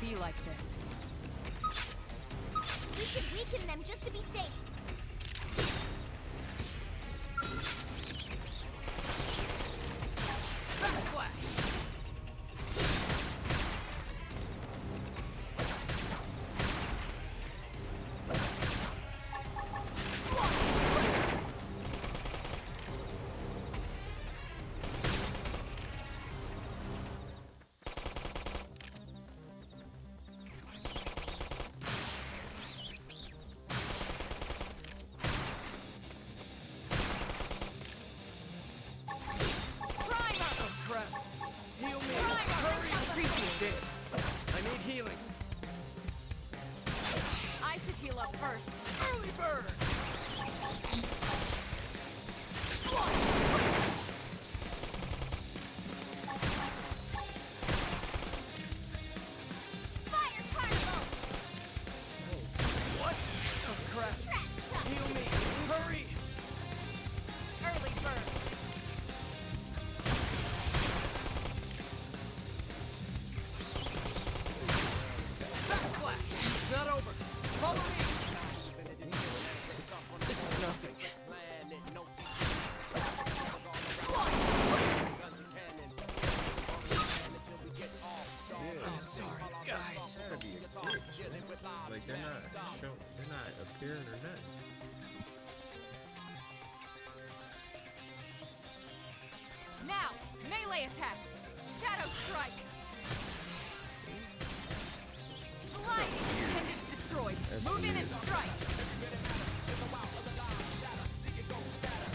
be like this. We should weaken them just to be safe. Like they're not appearing or nothing. Now, melee attacks. Shadow strike. Sliding. Appendage destroyed. Move in and strike.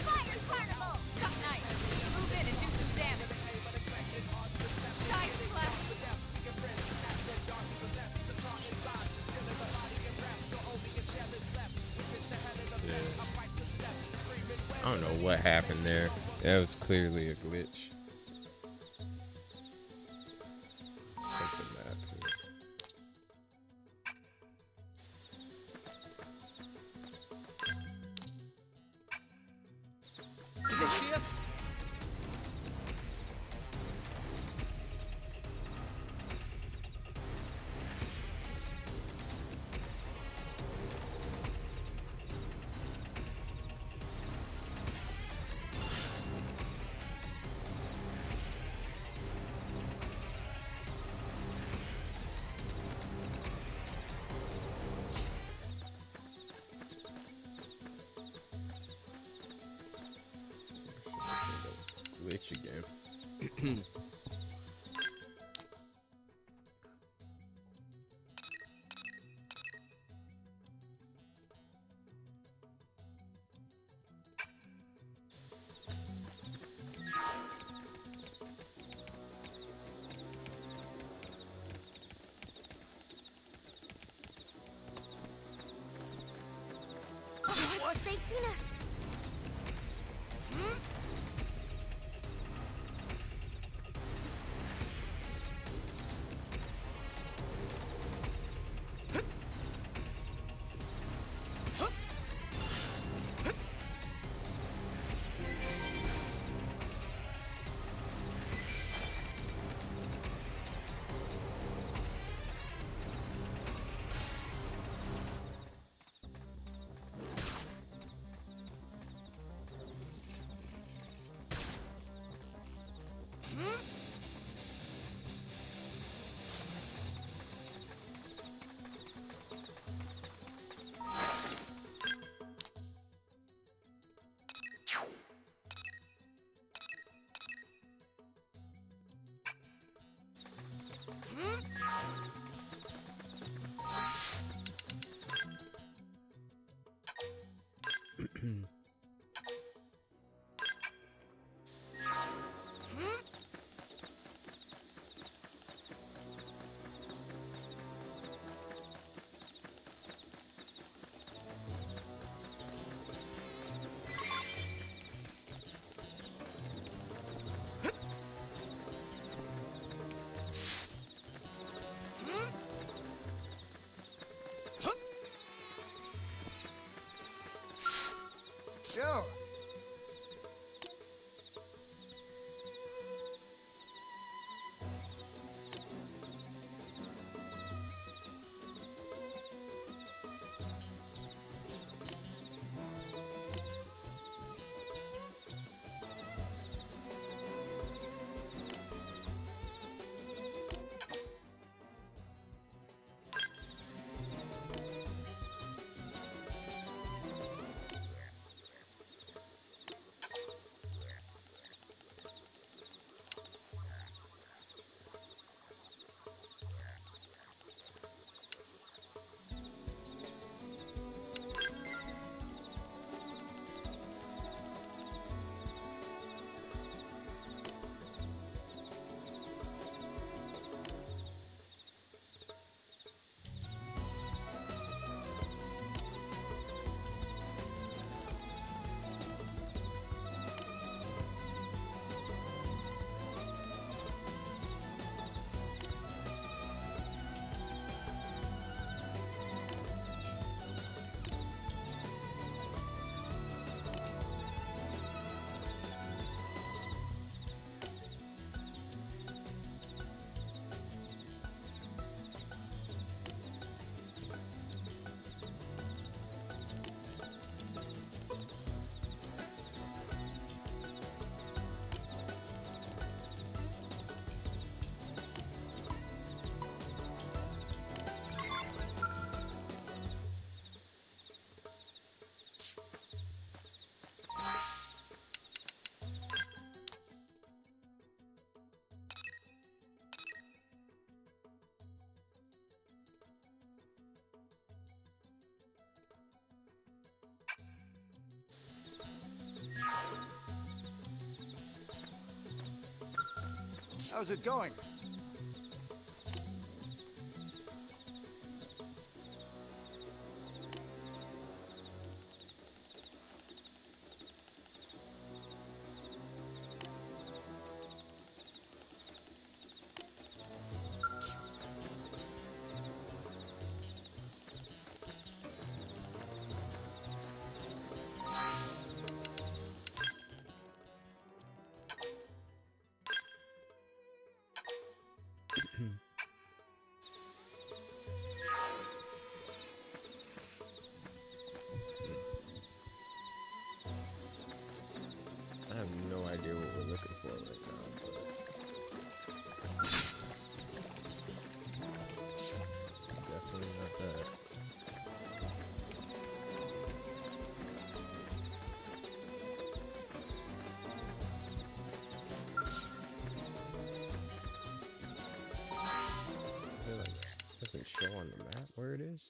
Fire carnival. Suck nice. Move in and do some damage. Side slash. I don't know what happened there. That was clearly a glitch. Check the map here. Did they see us? Glitch again. What? They've seen us. Yo! How's it going? I have no idea what we're looking for right now, but definitely not that. Is it like, doesn't show on the map where it is?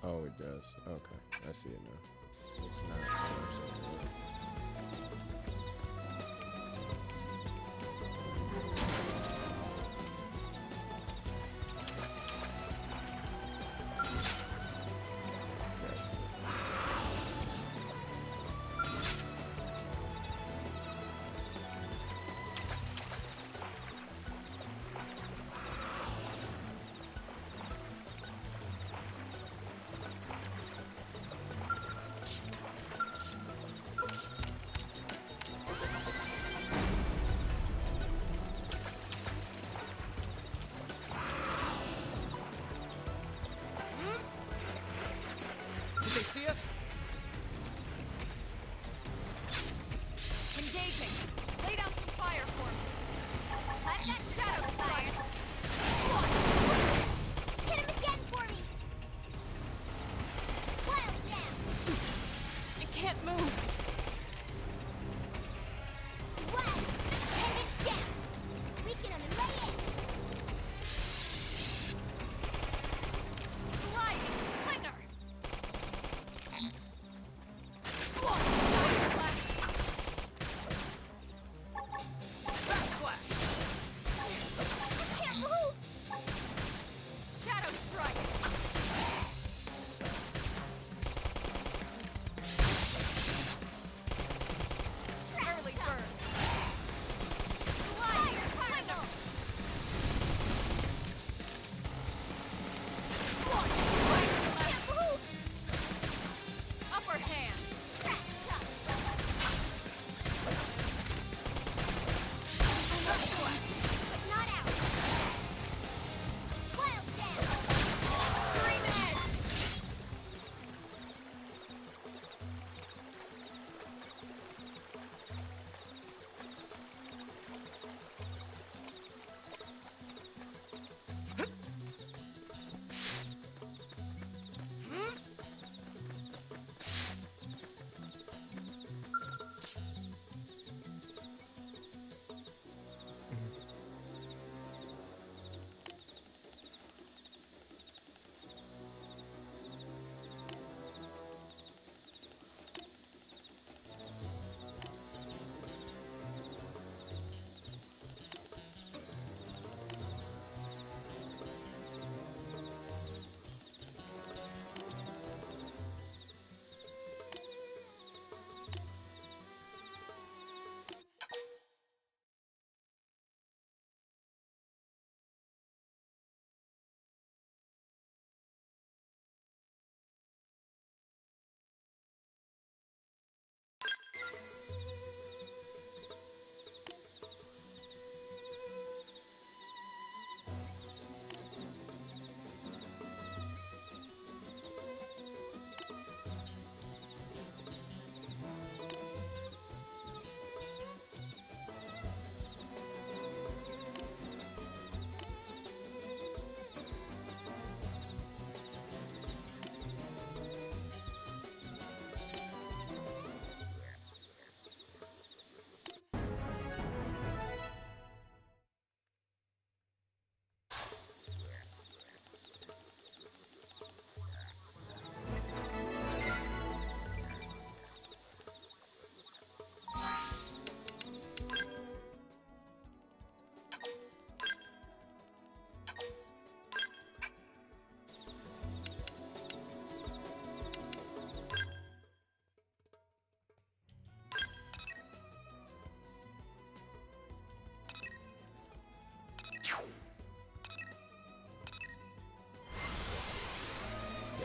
Oh, it does. Okay, I see it now. It's not somewhere. Did they see us? Engaging. Lay down some fire for me. Let that shadow fire. Hit him again for me! Wild down! It can't move. Wild! And it's down! Weaken him and lay in! Sliding slinger.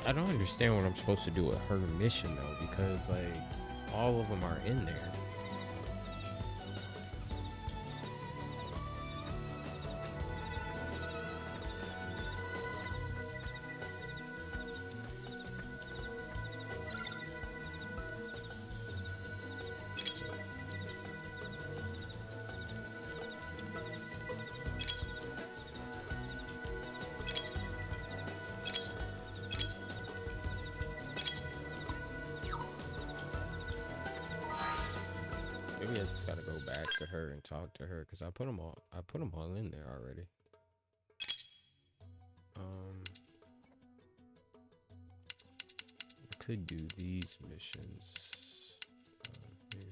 I don't understand what I'm supposed to do with her mission though, because like all of them are in there. Maybe I just gotta go back to her and talk to her because I put them all. I put them all in there already. I could do these missions here.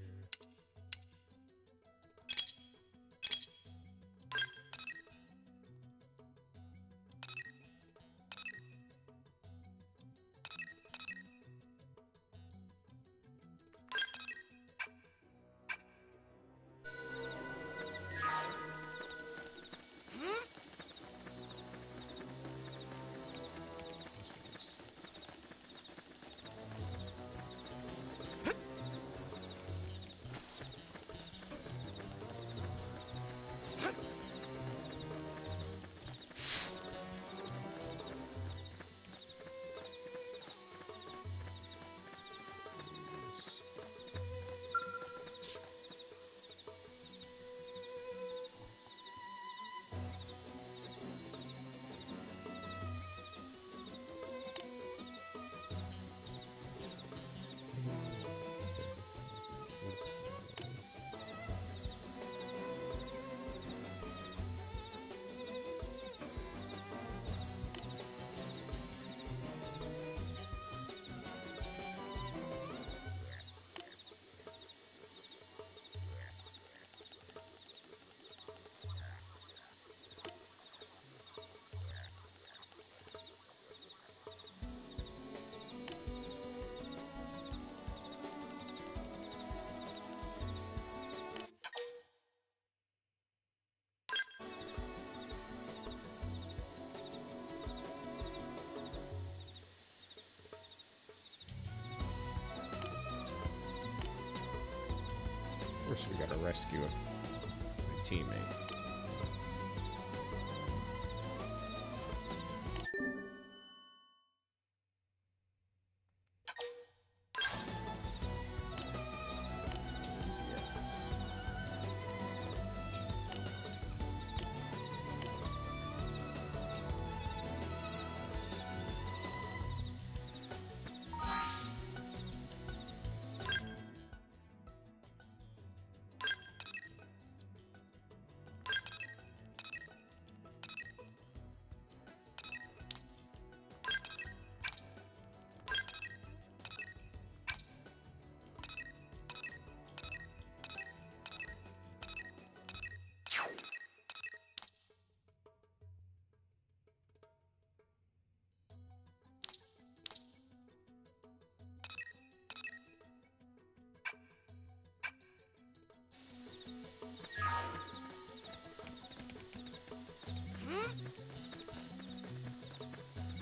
First, we gotta rescue a teammate.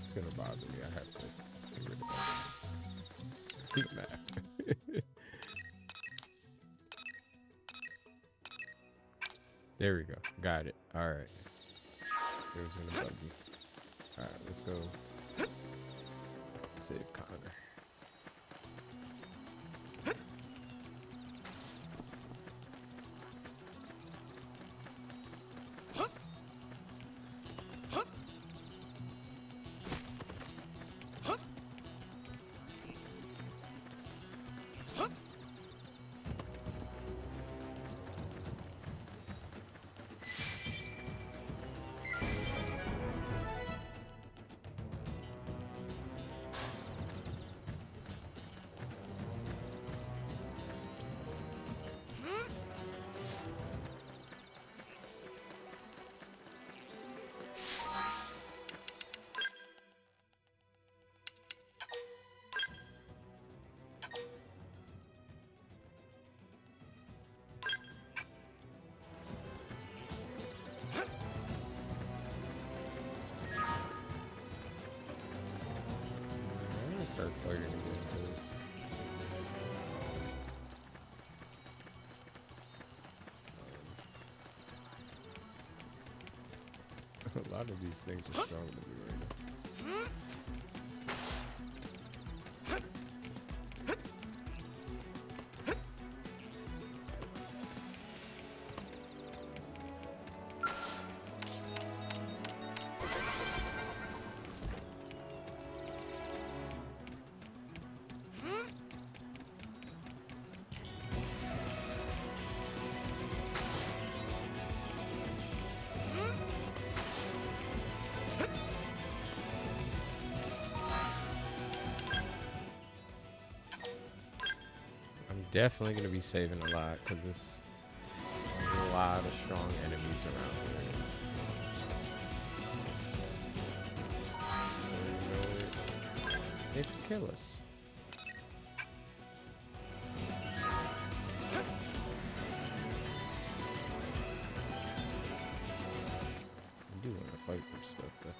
It's gonna bother me. I have to get rid of that map. There we go. Got it. All right. It was gonna bug me. All right, let's go. Save Connor. start fighting again, because a lot of these things are stronger than me right now. Definitely going to be saving a lot because there's a lot of strong enemies around here. They can kill us. I do want to fight some stuff though.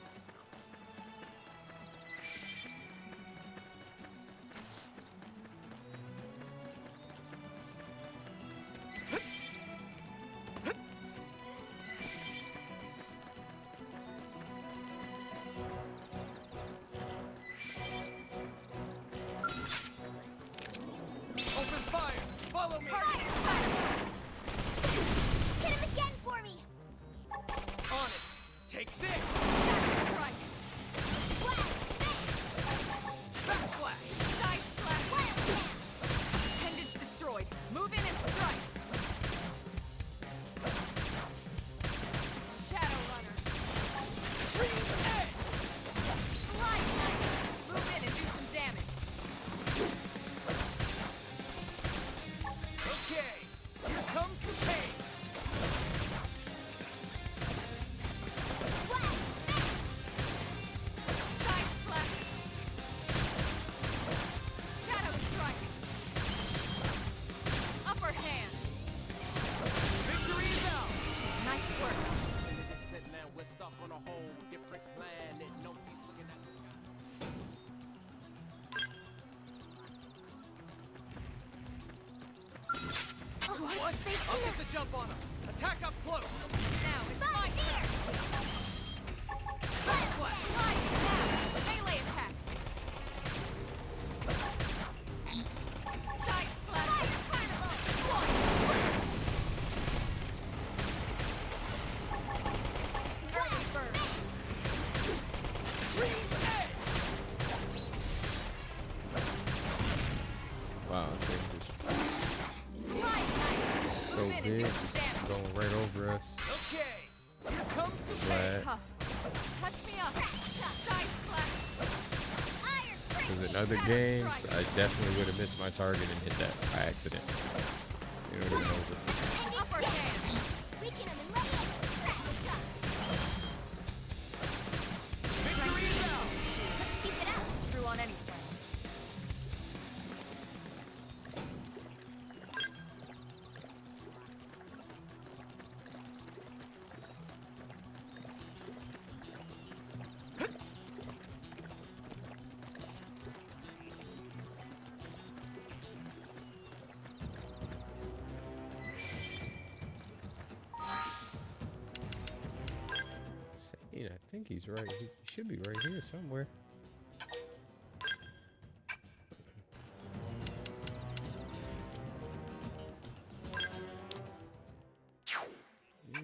What? I'll get the jump on him. Attack up close. Now it's my turn. Now, melee attacks. Side slash. Early bird. Wow, so big, going right over us. Okay, here comes the Flat. Tough. Touch me up. Side slash. Because in other games, I definitely would have missed my target and hit that by accident. It would have been over. Upper hand. victory is ours. Let's keep it out. It's true on any front. I think he's right. He should be right here somewhere. Yeah.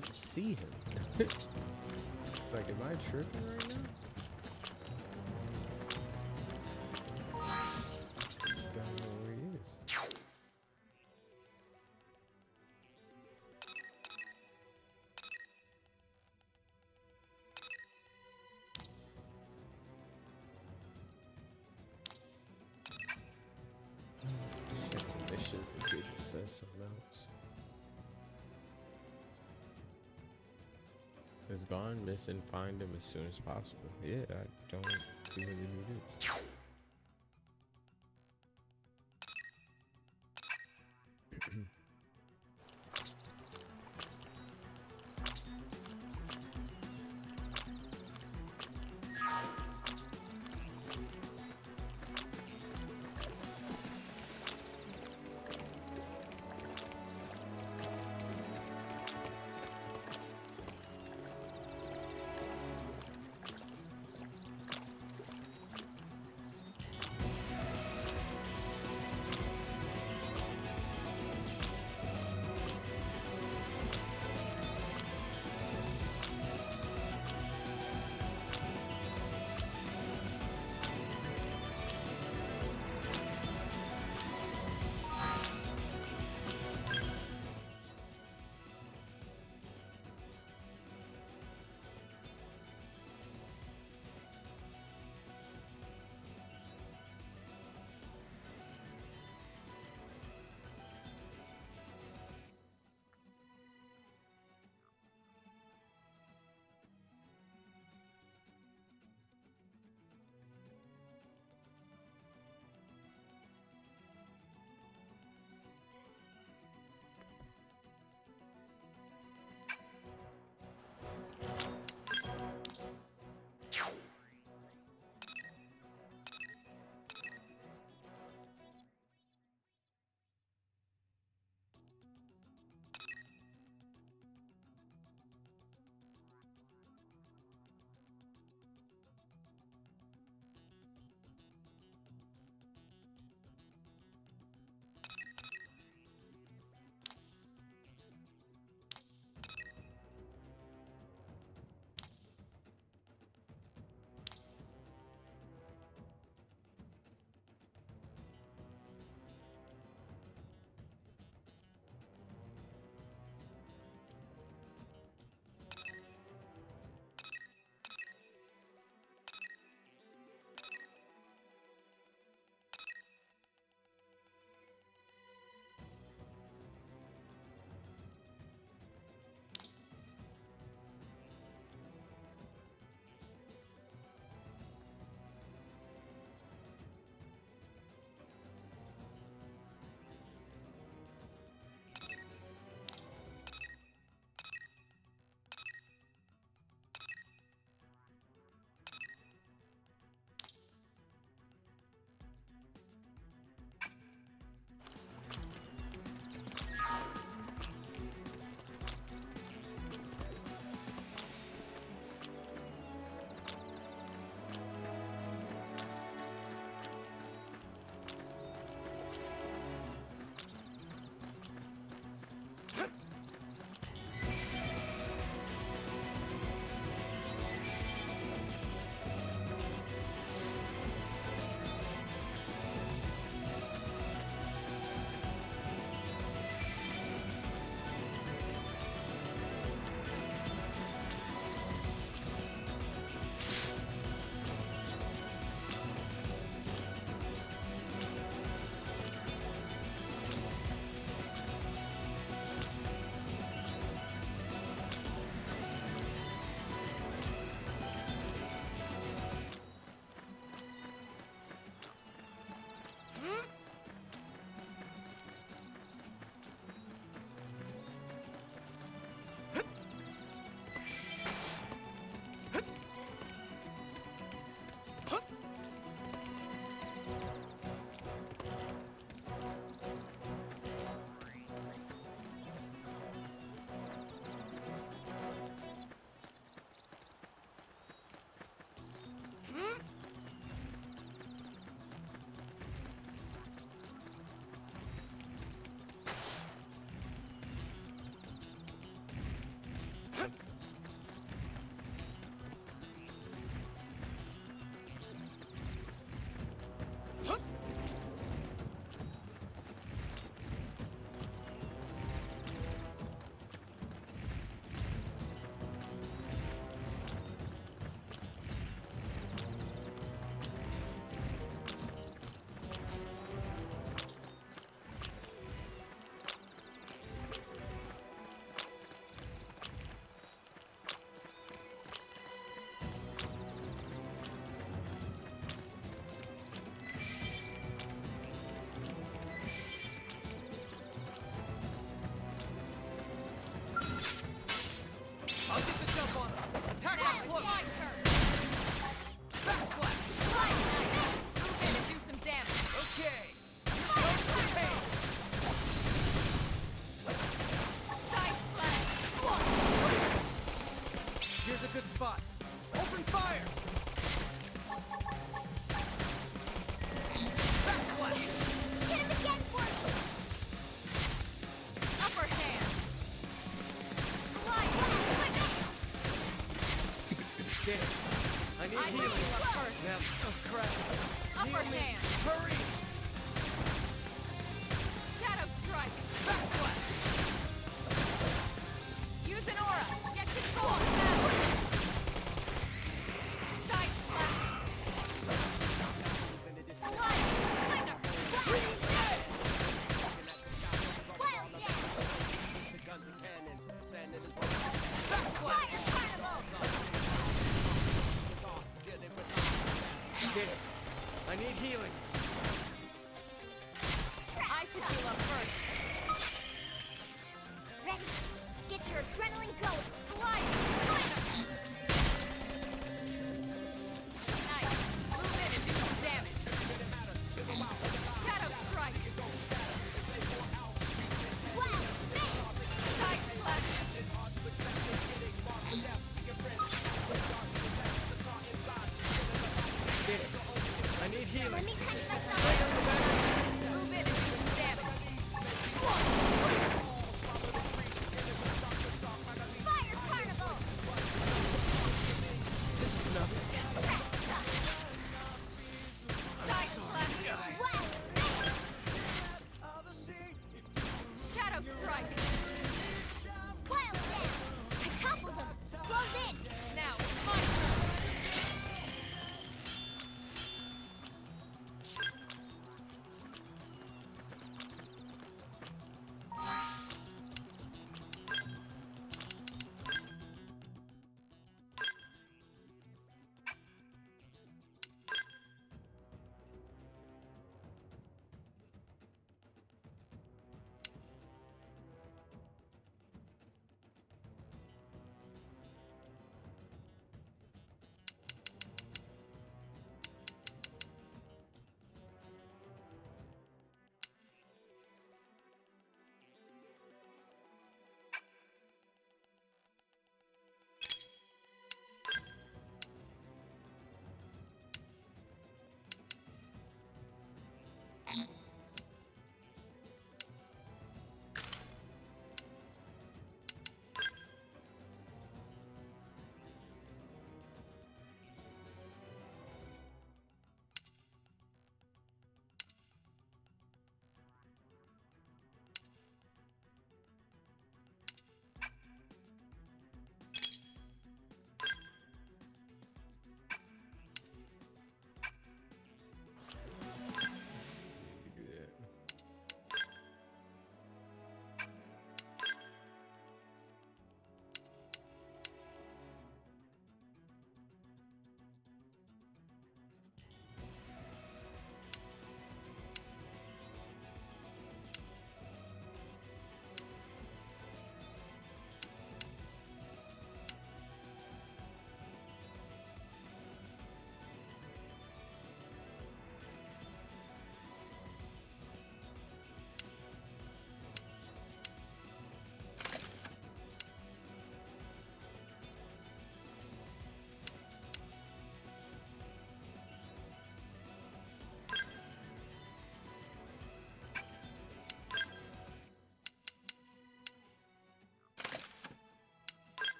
don't see him. Like, am I tripping right now? Don't know where he is. Check the missions and see if it says something else. It's gone, missing, find him as soon as possible. Yeah, I don't see what it is. healing. Now, oh crap. Upper Heal me. hand. Hurry. Shadow strike. Backslash. Use an aura. Get control now. Side slash. Slide. Slinger. Wild Dash! Guns and cannons. Standing as Fire Carnival! Get it. I need healing. I should heal up first. Ready? Get your adrenaline going! Slide. Slinger. Nice. Move in and do some damage. Shadow strike. Wild Spin! Side slash. Get it. I need healing. Let me catch myself! Move in and do some damage. Fire Carnival! This is nothing. Crash Chuck! Side slash. Wild Spin! Shadow strike. Wild Dash! I toppled him! Close in! Now, my turn.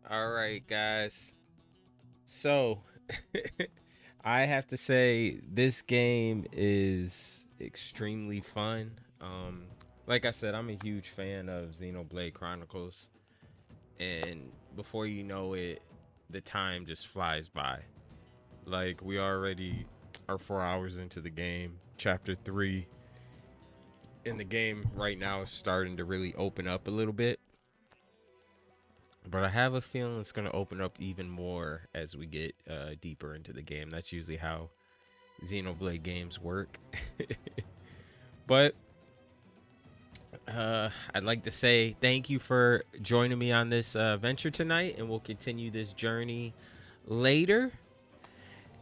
All right, guys. So, I have to say this game is extremely fun. Like I said, I'm a huge fan of Xenoblade Chronicles, and before you know it, the time just flies by. Like, we already are 4 hours into the game, chapter 3, and the game right now is starting to really open up a little bit. But I have a feeling it's going to open up even more as we get deeper into the game. That's usually how Xenoblade games work. But I'd like to say thank you for joining me on this venture tonight, and we'll continue this journey later.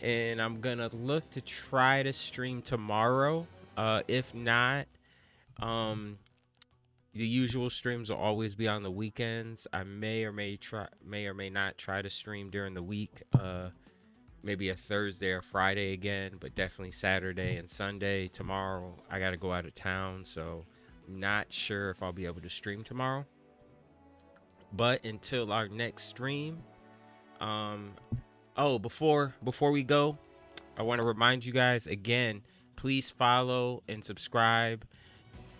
And I'm gonna look to try to stream tomorrow. If not, the usual streams will always be on the weekends. I may or may not try to stream during the week. Maybe a Thursday or Friday again, but definitely Saturday and Sunday. Tomorrow I gotta go out of town, so not sure if I'll be able to stream tomorrow. But until our next stream, before we go, I want to remind you guys again, please follow and subscribe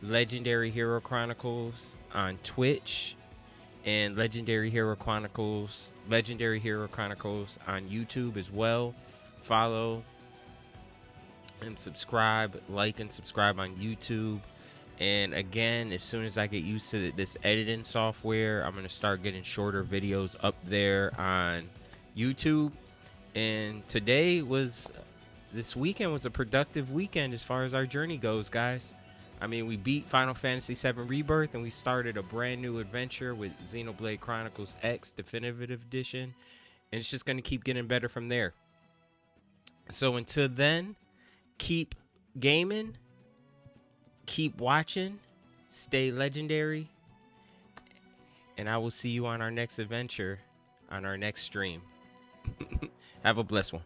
Legendary Hero Chronicles on Twitch and Legendary Hero Chronicles on YouTube as well. Follow and subscribe, like and subscribe on YouTube. And again, as soon as I get used to this editing software, I'm going to start getting shorter videos up there on YouTube. And this weekend was a productive weekend as far as our journey goes, guys. I mean, we beat Final Fantasy VII Rebirth, and we started a brand new adventure with Xenoblade Chronicles X Definitive Edition. And it's just going to keep getting better from there. So until then, keep gaming, keep watching, stay legendary, and I will see you on our next adventure, on our next stream. Have a blessed one.